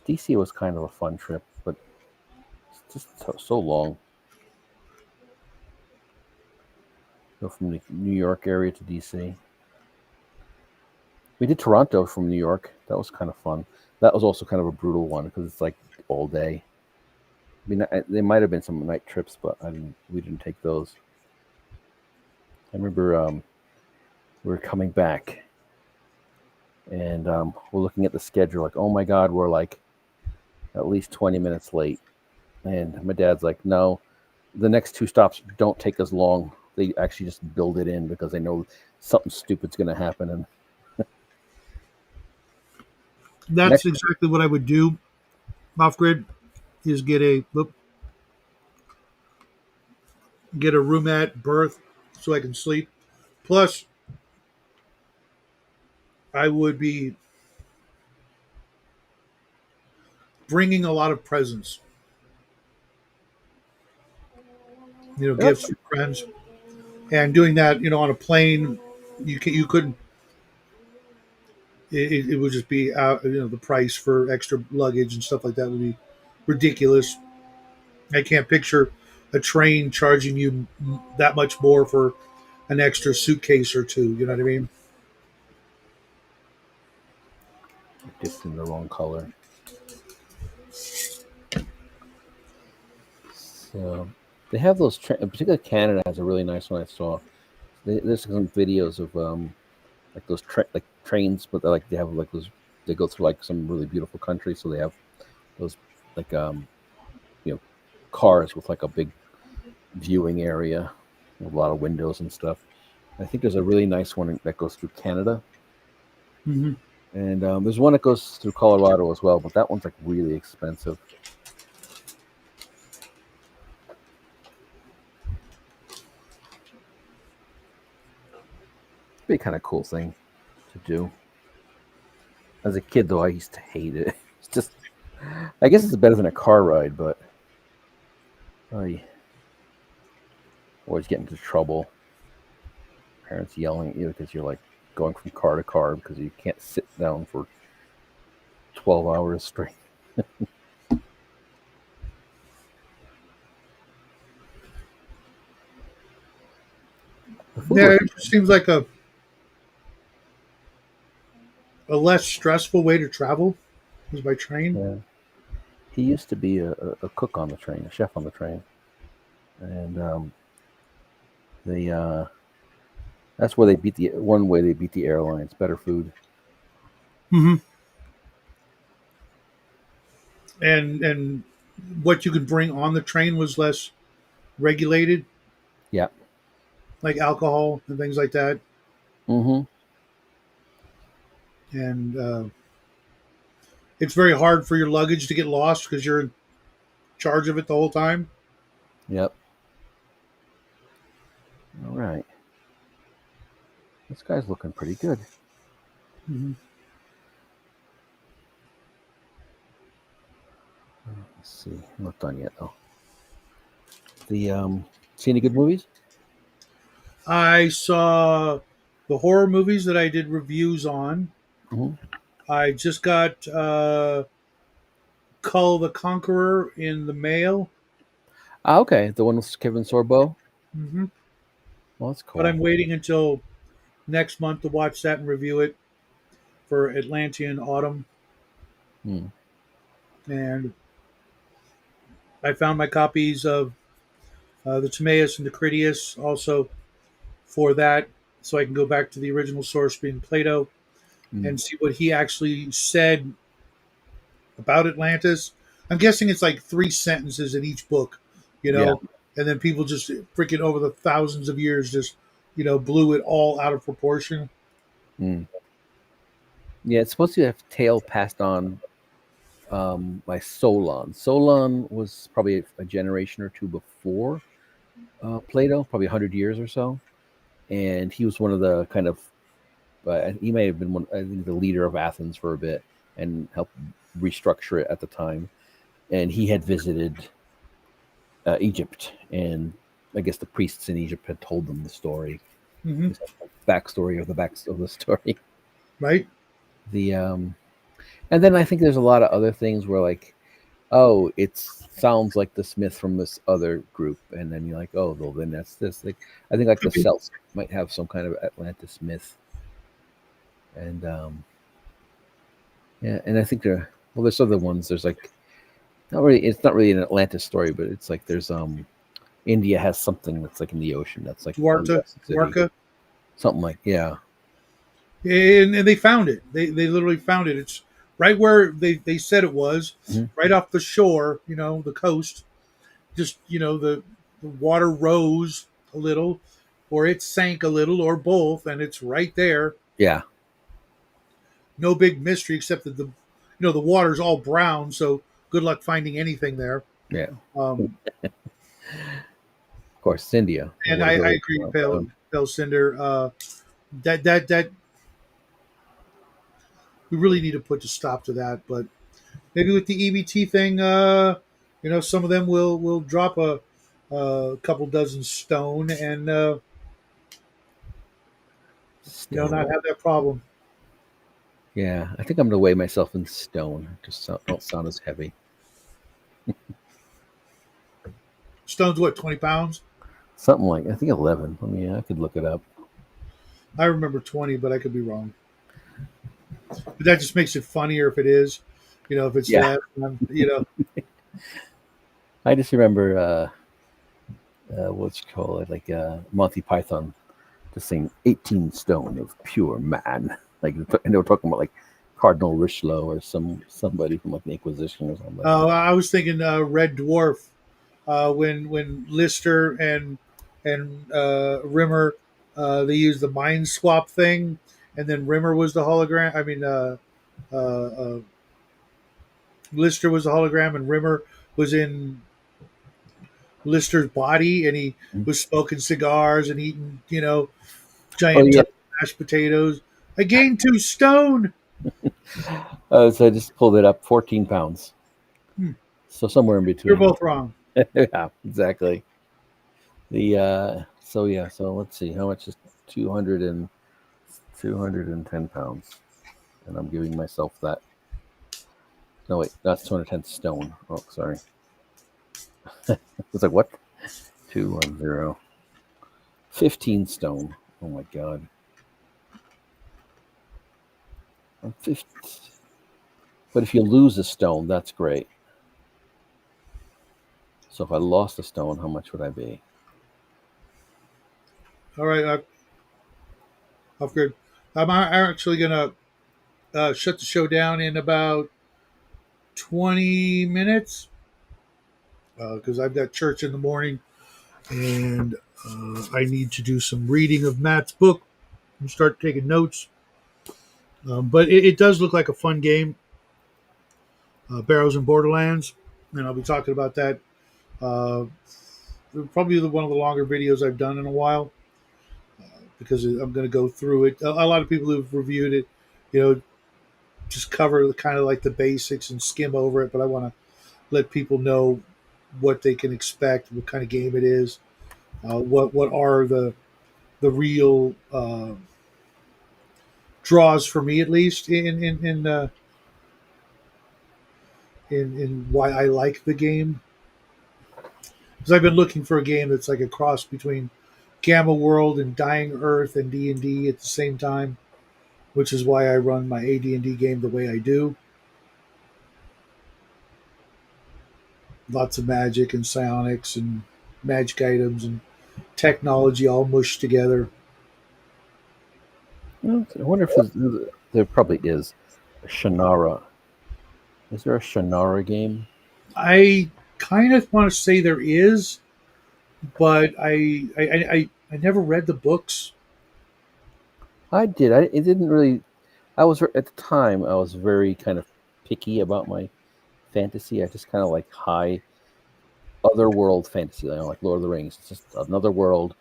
DC was kind of a fun trip, but it's just so long. Go from the New York area to DC. We did Toronto from New York. That was kind of fun. That was also kind of a brutal one because it's like all day. I mean, there might have been some night trips, but we didn't take those. I remember we were coming back and we're looking at the schedule, like, oh my God, we're like at least 20 minutes late. And my dad's like, no, the next two stops don't take as long. They actually just build it in because they know something stupid's going to happen. And That's next, exactly what I would do off grid. Is get a roomette berth so I can sleep. Plus, I would be bringing a lot of presents. Gifts for friends, and doing that. On a plane, you couldn't. It would just be out. The price for extra luggage and stuff like that would be ridiculous. I can't picture a train charging you that much more for an extra suitcase or two. You know what I mean? dipped in the wrong color. So they have those, in particular, Canada has a really nice one I saw. There's some videos of like those like trains, but they have like those. They go through like some really beautiful country, so they have those like you know cars with like a big viewing area with a lot of windows and stuff. I think there's a really nice one that goes through Canada, Mm-hmm. and there's one that goes through Colorado as well, but that one's like really expensive. It'd be a kind of cool thing to do. As a kid, though, I used to hate it. It's just, I guess it's better than a car ride, but I always get into trouble. Parents yelling at you because you're like going from car to car because you can't sit down for 12 hours straight. The food Yeah, was, it just seems like a less stressful way to travel is by train. yeah. He used to be a cook on the train, a chef on the train, and they that's where they beat the one way they beat the airlines. Better food. Mm-hmm. And what you could bring on the train was less regulated, Yeah. like alcohol and things like that. Mm-hmm. And it's very hard for your luggage to get lost because you're in charge of it the whole time. Yep. All right. This guy's looking pretty good. Mm-hmm. Let's see. I'm not done yet though. The see any good movies? I saw the horror movies that I did reviews on. Mm-hmm. I just got Cull the Conqueror in the mail. Ah, okay. The one with Kevin Sorbo. Hmm. Well, that's But cool. I'm waiting until next month to watch that and review it for Atlantean Autumn. Hmm. And I found my copies of the Timaeus and the Critias also for that, so I can go back to the original source being Plato Hmm. and see what he actually said about Atlantis. I'm guessing it's like 3 sentences in each book, you Yeah. know, and then people just freaking over the thousands of years just, blew it all out of proportion. Hmm. Yeah. It's supposed to have tale passed on by Solon. Solon was probably a generation or two before Plato, probably 100 years or so, and he was one of the kind of he may have been one, I think, the leader of Athens for a bit and helped restructure it at the time. And he had visited Egypt, and I guess the priests in Egypt had told them the story, Hmm. this backstory of the back of the story. Right? The and then I think there's a lot of other things where like, oh, it sounds like the Smith from this other group, and then you're like, oh, well, then that's this. Like, I think like the Could be. Celts might have some kind of Atlantis myth, and yeah, and I think there's other ones. There's like not really, it's not really an Atlantis story, but it's like there's India has something that's like in the ocean that's like a Dwarka, lost city, Dwarka. something like yeah, And they found it. They literally found it. It's right where they said it was, hmm right off the shore, the coast. Just, the water rose a little, or it sank a little, or both, and it's right there. yeah, No big mystery except that the water's all brown, so good luck finding anything there. yeah. Um, Of course, it's India. and What a I go agree, around. Pale Cinder. That we really need to put a stop to that. But maybe with the EBT thing, some of them will drop a couple dozen stone and not Stone. have that problem. Yeah, I think I'm gonna weigh myself in stone. Just don't sound as heavy. Stone's what, 20 pounds? Something like I think 11. I mean, I could look it up. I remember 20, but I could be wrong. But that just makes it funnier if it is. If it's Yeah, less, I just remember what you call it, like Monty Python, just saying 18 stone of pure man. Like, and they were talking about like Cardinal Richelieu or somebody from like the Inquisition or something. I was thinking Red Dwarf when Lister and Rimmer they used the mind swap thing, and then Rimmer was the hologram. I mean, uh, uh, Lister was the hologram, and Rimmer was in Lister's body, and he Mhm. was smoking cigars and eating, Oh giant yeah. tub of mashed potatoes. I gained 2 stone. So I just pulled it up, 14 pounds. Hmm. So somewhere in You're between. both wrong. Yeah, exactly. The so yeah, so let's see, how much is 200 and 210 pounds, and I'm giving myself that. No wait, that's 210 stone. Oh, sorry. It's like what? 210. 15 stone. Oh my god. I'm 50. But if you lose a stone, that's great. So if I lost a stone, how much would I be? All right, off good. I'm actually gonna shut the show down in about 20 minutes. because I've got church in the morning, and I need to do some reading of Matt's book and start taking notes. But it does look like a fun game, Barrows and Borderlands, and I'll be talking about that. Uh, Probably one of the longer videos I've done in a while because I'm going to go through it. A lot of people who've reviewed it, you know, just cover kind of like the basics and skim over it. But I want to let people know what they can expect, what kind of game it is, what are the real draws for me at least in why I like the game. Because I've been looking for a game that's like a cross between Gamma World and Dying Earth and D&D at the same time, which is why I run my AD&D game the way I do. Lots of magic and psionics and magic items and technology all mushed together. Well, I wonder if there probably is a Shannara. Is there a Shannara game? I kind of want to say there is, but I never read the books. I did. It didn't really. I was at the time. I was very kind of picky about my fantasy. I just kind of like high otherworld fantasy, like Lord of the Rings. It's just another world.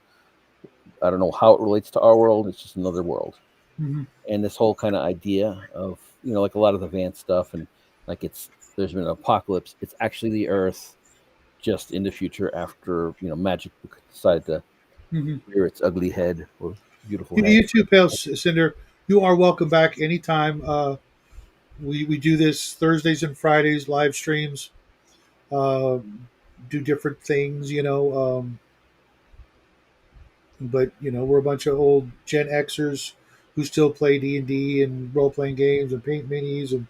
I don't know how it relates to our world. It's just another world. Mm-hmm. And this whole kind of idea of like a lot of the Vance stuff, and like there's been an apocalypse. It's actually the Earth, just in the future after magic decided to Mm-hmm. rear its ugly head or beautiful head. You too, Pale Cinder. You are welcome back anytime. We do this Thursdays and Fridays live streams. Do different things, but we're a bunch of old Gen Xers who still play D&D and role playing games and paint minis and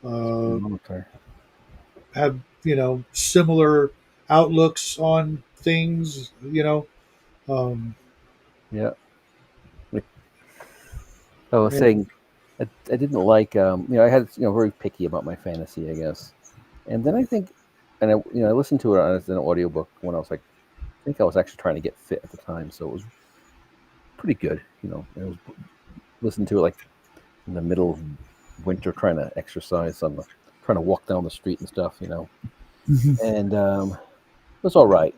uh, Okay. have similar outlooks on things. Um, Yeah. Like I was and saying, I didn't like I had very picky about my fantasy, I guess. And then I think, and I listened to it as an audiobook when I was like, I think I was actually trying to get fit at the time, so it was pretty good. It was listening to it like in the middle of winter, trying to exercise trying to walk down the street and stuff. Mhm. And it was all right,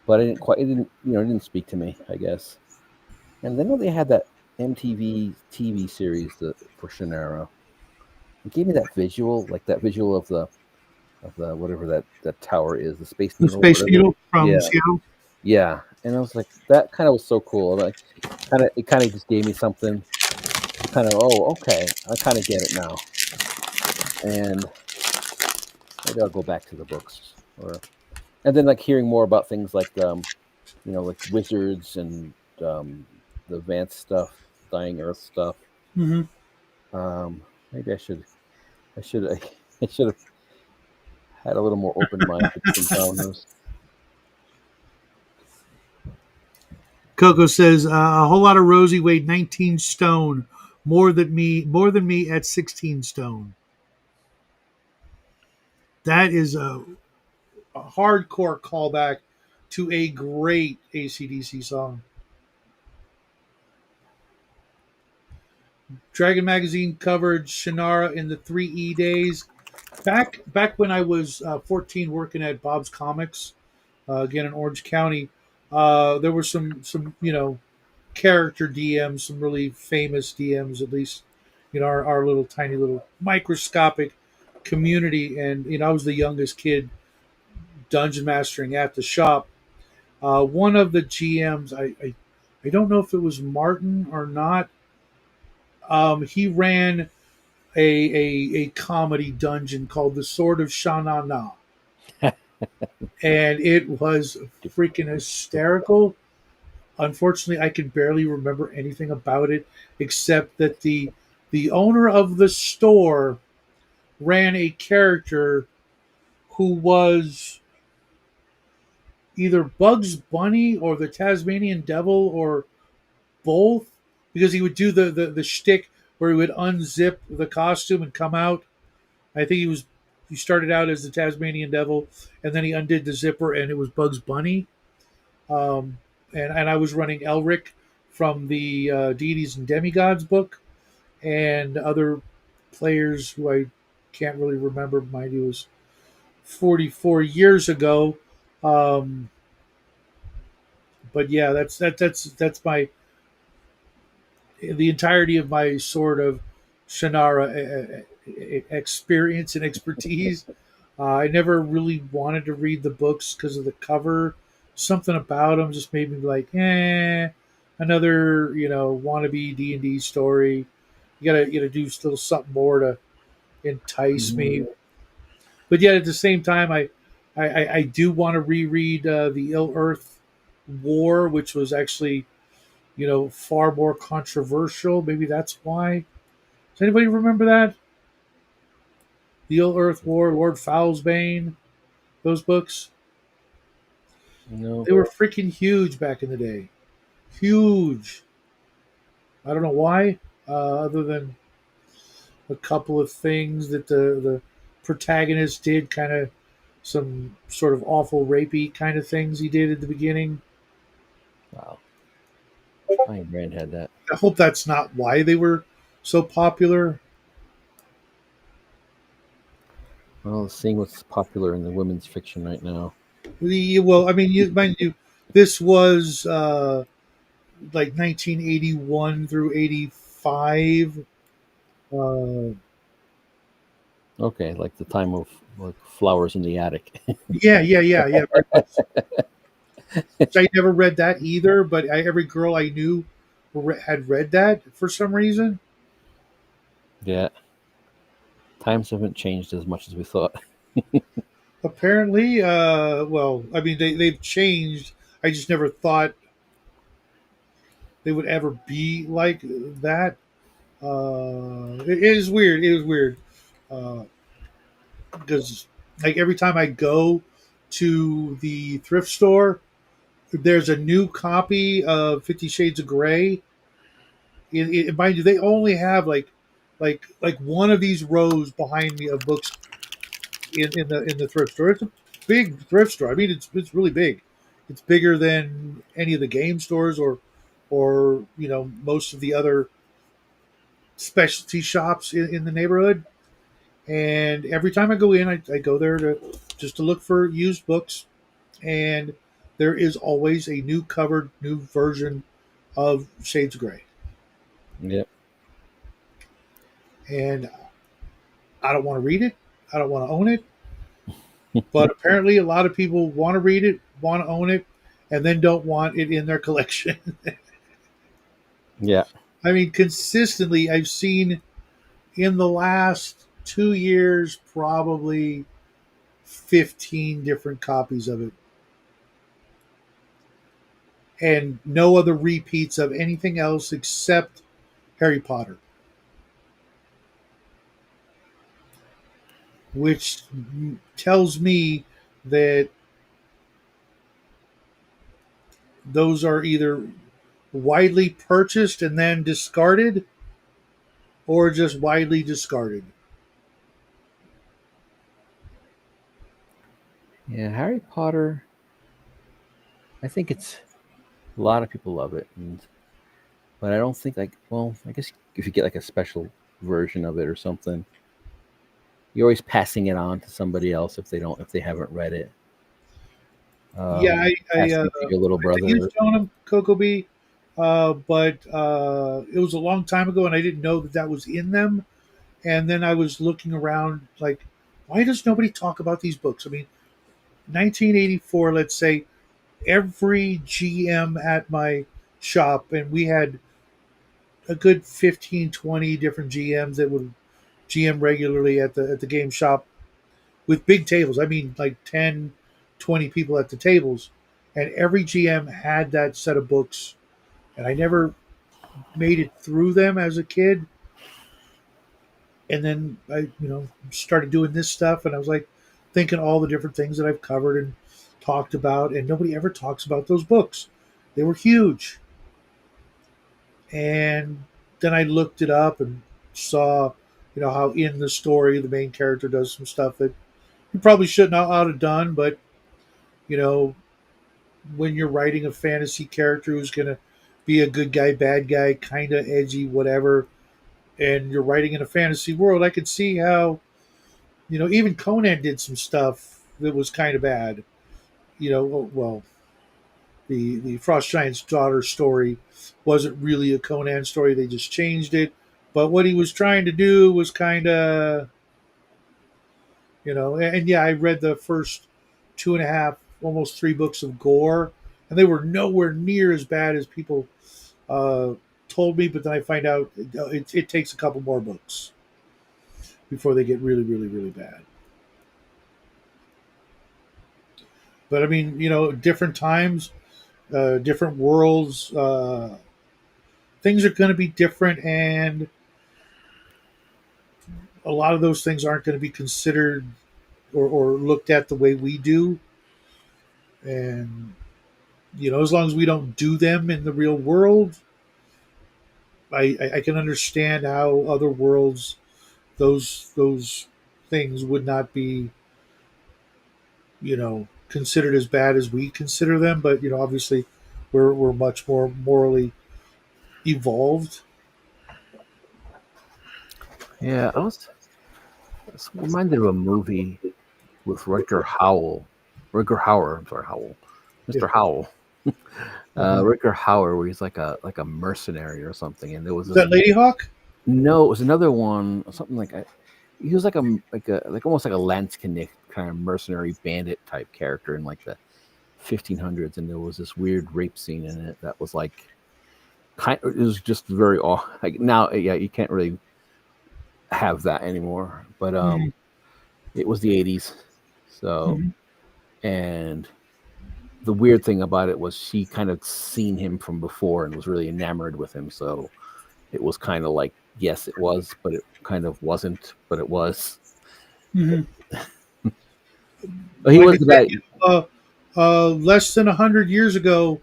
but it didn't speak to me, I guess. And then when they had that MTV TV series for Shannara, it gave me that visual of the whatever that tower is, the Space the Needle, Space whatever. Needle from Yeah, Seattle. yeah. And I was like, that kind of was so cool. Like, it kind of just gave me something. Kind of, oh, okay, I kind of get it now. And maybe I'll go back to the books, and then like hearing more about things like like wizards and the advanced stuff, Dying Earth stuff. Mm-hmm. Maybe I should I should have had a little more open mind to different genres. Coco says a whole lot of Rosie weighed 19 stone, more than me at 16 stone. That is a hardcore callback to a great AC/DC song. Dragon Magazine covered Shannara in the 3E days. Back when I was 14, working at Bob's Comics, again in Orange County, there were some character DMs, some really famous DMs, at least our little tiny little microscopic community. And I was the youngest kid dungeon mastering at the shop. One of the GMs, I don't know if it was Martin or not. He ran a comedy dungeon called the Sword of Shanana, and it was freaking hysterical. Unfortunately, I can barely remember anything about it except that the owner of the store ran a character who was either Bugs Bunny or the Tasmanian Devil or both, because he would do the shtick where he would unzip the costume and come out. I think he was he started out as the Tasmanian Devil, and then he undid the zipper, and it was Bugs Bunny. Um, and I was running Elric from the Deities and Demigods book, and other players who I can't really remember. Mind you, was 44 years ago. Um, but yeah, that's my the entirety of my sort of Shannara experience and expertise. I never really wanted to read the books because of the cover. Something about them just made me like, another wannabe D&D story. You gotta do still something more to entice me. But yet at the same time, I do want to reread the Ill Earth War, which was actually far more controversial. Maybe that's why. Does anybody remember that? The Ill Earth War, Lord Foulsbane, those books? No. They were freaking huge back in the day. Huge. I don't know why, other than a couple of things that the protagonist did, kind of some sort of awful rapey kind of things he did at the beginning. Wow. My brand had that. I hope that's not why they were so popular. Well, seeing what's popular in the women's fiction right now. Well, I mean, mind you, this was like 1981 through 85. Uh, Okay, like the time of like flowers in the attic. yeah. Very much. I never read that either, but every girl I knew had read that for some reason. Yeah, times haven't changed as much as we thought. Apparently, well, I mean, they've changed. I just never thought they would ever be like that. It is weird. It is weird uh, because like every time I go to the thrift store, there's a new copy of 50 Shades of Grey. Mind you, they only have like one of these rows behind me of books in the thrift store. It's a big thrift store. I mean, it's really big. It's bigger than any of the game stores or most of the other specialty shops in the neighborhood. And every time I go in, I go there to look for used books, and there is always a new covered, new version of Shades of Grey. Yep. And I don't want to read it. I don't want to own it. But apparently, a lot of people want to read it, want to own it, and then don't want it in their collection. Yeah. I mean, consistently, I've seen in the last 2 years probably 15 different copies of it, and no other repeats of anything else except Harry Potter, which tells me that those are either widely purchased and then discarded or just widely discarded. Yeah, Harry Potter. I think it's a lot of people love it, but I don't think like. Well, I guess if you get like a special version of it or something, you're always passing it on to somebody else if they haven't read it. Yeah, Passing it to your little I used brother. to own them, Cocoa Bee, but it was a long time ago, and I didn't know that was in them. And then I was looking around, like, why does nobody talk about these books? I mean, 1984, let's say, every GM at my shop, and we had a good 15, 20 different GMs that would GM regularly at the game shop with big tables. I mean, like 10, 20 people at the tables. And every GM had that set of books. And I never made it through them as a kid. And then I, started doing this stuff. And I was like thinking all the different things that I've covered and talked about. And nobody ever talks about those books. They were huge. And then I looked it up and saw how in the story the main character does some stuff that he probably shouldn't ought have done, but you know, when you're writing a fantasy character who's gonna be a good guy, bad guy, kind of edgy, whatever, and you're writing in a fantasy world, I could see how even Conan did some stuff that was kind of bad. Well, the Frost Giant's daughter story wasn't really a Conan story; they just changed it. But what he was trying to do was kind of, and yeah, I read the first two and a half, almost three books of Gore, and they were nowhere near as bad as people uh, told me. But then I find out it takes a couple more books before they get really, really, really bad. But I mean, different times, different worlds, things are going to be different, and a lot of those things aren't going to be considered or looked at the way we do. And as long as we don't do them in the real world, I can understand how other worlds those things would not be considered as bad as we consider them. But obviously, we're much more morally evolved. Yeah, I was reminded of a movie with Rutger Hauer. I'm sorry, Howell, Yeah. Mr. Howell, Uh-huh. Rutger Hauer, where he's like a mercenary or something. And there was Is this that Lady Hawk? no, it was another one, something like he was like almost like a Lansknecht kind of mercenary bandit type character in like the 1500s, and there was this weird rape scene in it that was like it was just very off. Like now, yeah, you can't really have that anymore. But Mm-hmm. it was the 80s, so Mm-hmm. and the weird thing about it was she kind of seen him from before and was really enamored with him. So it was kind of like, yes, it was, but it kind of wasn't, but it was. Mm-hmm. But he Like was I the said, bad. less than 100 years ago,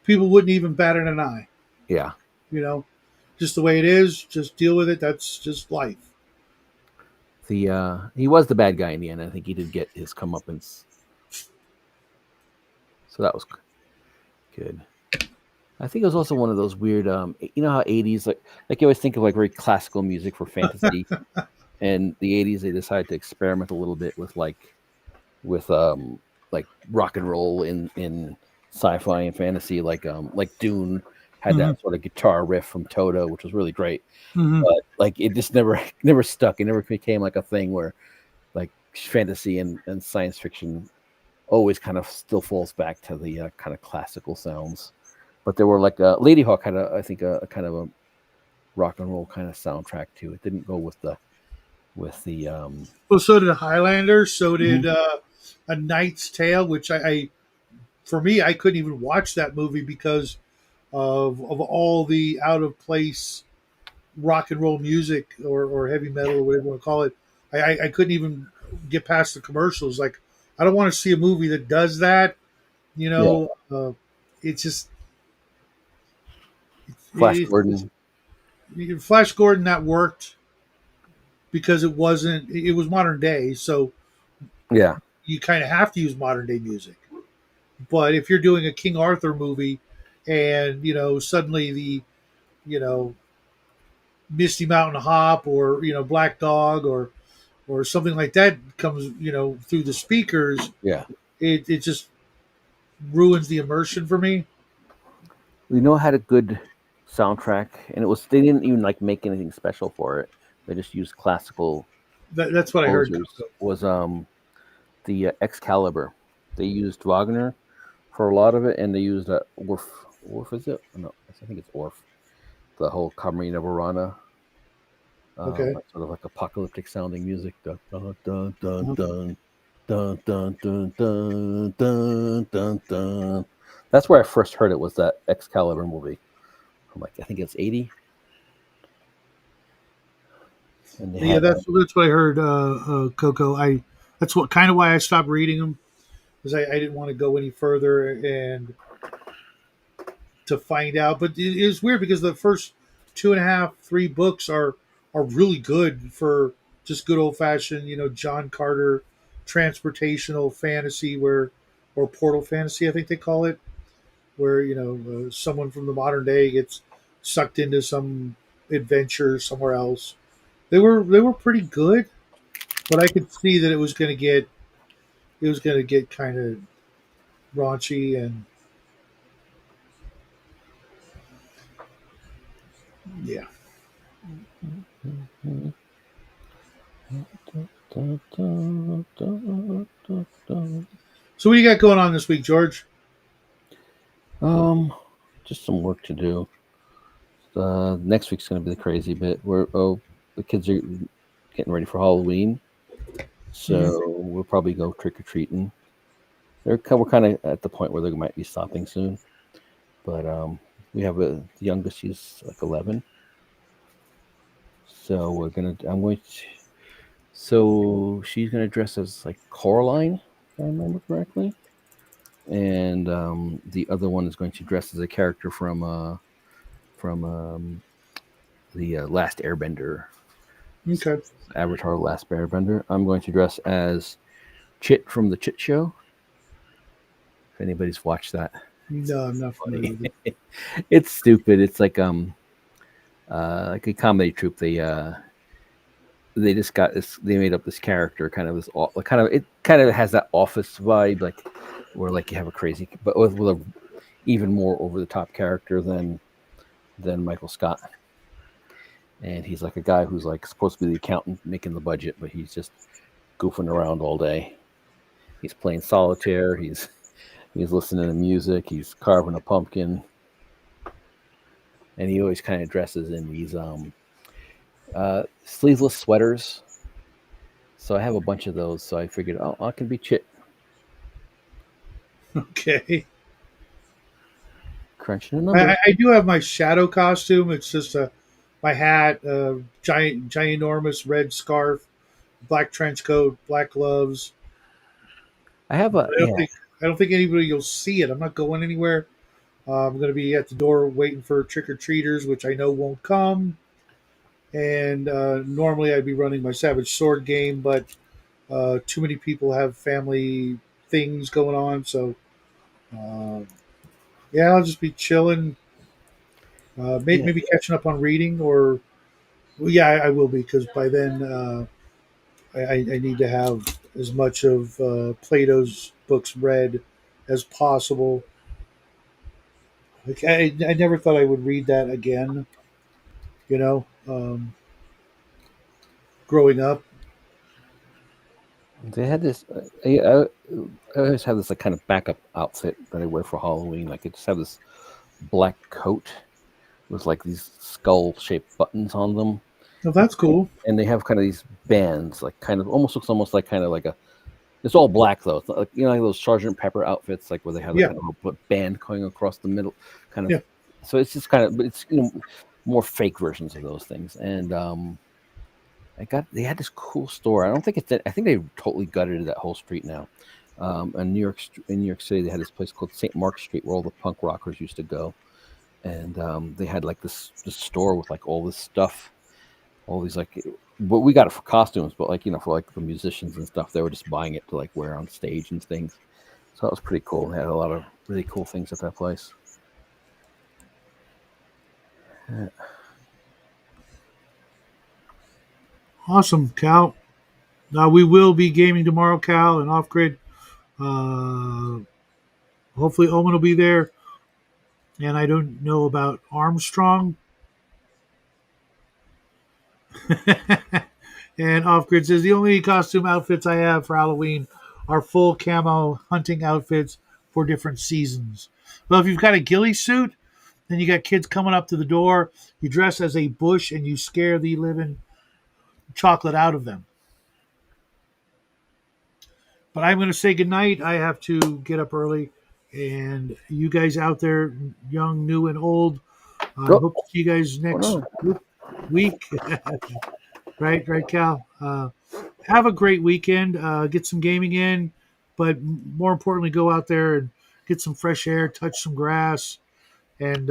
people wouldn't even bat an eye. Yeah, You know, just the way it is. Just deal with it. That's just life. the he was the bad guy in the end. I think he did get his comeuppance, so that was good. I think it was also one of those weird, how 80s like you always think of like very classical music for fantasy, and the 80s they decided to experiment a little bit with with like rock and roll in sci-fi and fantasy, like Dune had Mm-hmm. that sort of guitar riff from Toto, which was really great, Mm-hmm. but like it just never never stuck. It never became like a thing where like fantasy and science fiction always kind of still falls back to the kind of classical sounds. But there were like Lady Hawk had I think a kind of a rock and roll kind of soundtrack too. It didn't go with the Well, so did Highlander. So did Mhm. A Knight's Tale, which for me, I couldn't even watch that movie because of all the out of place rock and roll music or heavy metal or whatever you want to call it. I couldn't even get past the commercials. Like, I don't want to see a movie that does that. You Yeah, know, it's just Flash it's Gordon. Flash Gordon that worked because it was modern day, so Yeah, you kind of have to use modern day music. But if you're doing a King Arthur movie and suddenly the you know Misty Mountain Hop or Black Dog or something like that comes through the speakers, yeah. it just ruins the immersion for me. We know it had a good soundtrack, and it was they didn't even like make anything special for it. They just used classical That's what I heard, composers. Coco. Was the Excalibur? They used Wagner for a lot of it, and they used Orff. Orff is it? No, I think it's Orff. The whole Camarina Burana, Okay. like sort of like apocalyptic sounding music. Dun, dun, dun, dun, Uh-huh. dun, dun, dun, dun, dun, dun, dun, dun. That's where I first heard it. Was that Excalibur movie from like I think it's 80, and they Yeah, had that's what I heard, Coco. I That's what kind of why I stopped reading them because I didn't want to go any further and to find out. But it was weird because the first two and a half, three books are are really good for just good old fashioned, John Carter transportational fantasy, or portal fantasy, I think they call it, where someone from the modern day gets sucked into some adventure somewhere else. They were pretty good, but I could see that it was going to get kind of raunchy, and yeah. So what do you got going on this week, George? Um, just some work to do. Next week's going to be the crazy bit. The kids are getting ready for Halloween, Hmm. so we'll probably go trick or treating. We're kind of at the point where they might be stopping soon, but we have the youngest. She's like 11, so I'm going to. So she's gonna dress as like Coraline, if I remember correctly, and the other one is going to dress as a character from the Last Airbender, Okay. Avatar: Last Airbender. I'm going to dress as Chit from the Chit Show. If anybody's watched that, it's No, I'm not familiar funny. with it. It's stupid. It's like a comedy troupe. They just got this. They made up this character, kind of it kind of has that office vibe, like where like you have a crazy, but with a even more over the top character than Michael Scott. And he's like a guy who's like supposed to be the accountant making the budget, but he's just goofing around all day. He's playing solitaire. He's listening to music. He's carving a pumpkin, and he always kind of dresses in these sleeveless sweaters. So I have a bunch of those. So I figured, oh, I can be Chit, Okay. crunching the I, numbers. I I do have my shadow costume. It's just my hat, ginormous red scarf, black trench coat, black gloves. I have a I don't yeah. think I don't think anybody will see it. I'm not going anywhere. I'm going to be at the door waiting for trick or treaters, which I know won't come. And normally I'd be running my Savage Sword game, but too many people have family things going on. So uh, yeah, I'll just be chilling. Yeah. Maybe catching up on reading, or well, yeah, I will be, because by then I need to have as much of Plato's books read as possible. Like, I never thought I would read that again. Growing up. They had this. I always have this like kind of backup outfit that I wear for Halloween. Like I just have this black coat with like these skull shaped buttons on them, Oh, that's cool. and they have kind of these bands, like kind of almost looks almost like kind of like a. It's all black though. It's not like like those Sergeant Pepper outfits, like where they have like Yeah, kind of a band going across the middle, kind of. yeah. So it's just kind of, but it's more fake versions of those things, and they had this cool store. I don't think it's I think they totally gutted that whole street now. In New York City, they had this place called St. Mark's Street where all the punk rockers used to go, and they had like this store with like all this stuff, all these like. But we got it for costumes, but like for like the musicians and stuff, they were just buying it to like wear on stage and things. So that was pretty cool. They had a lot of really cool things at that place. Yeah. Awesome, Cal. Now we will be gaming tomorrow, Cal, and off grid. Uh, Hopefully, Omen will be there. And I don't know about Armstrong. And off grid says the only costume outfits I have for Halloween are full camo hunting outfits for different seasons. Well, if you've got a ghillie suit, then you got kids coming up to the door. You dress as a bush and you scare the living chocolate out of them. But I'm going to say goodnight. I have to get up early. And you guys out there, young, new, and old, I Oh, hope to see you guys oh next no. week. Right, Cal. Have a great weekend. Get some gaming in, but more importantly, go out there and get some fresh air, touch some grass, and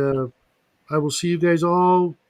I will see you guys all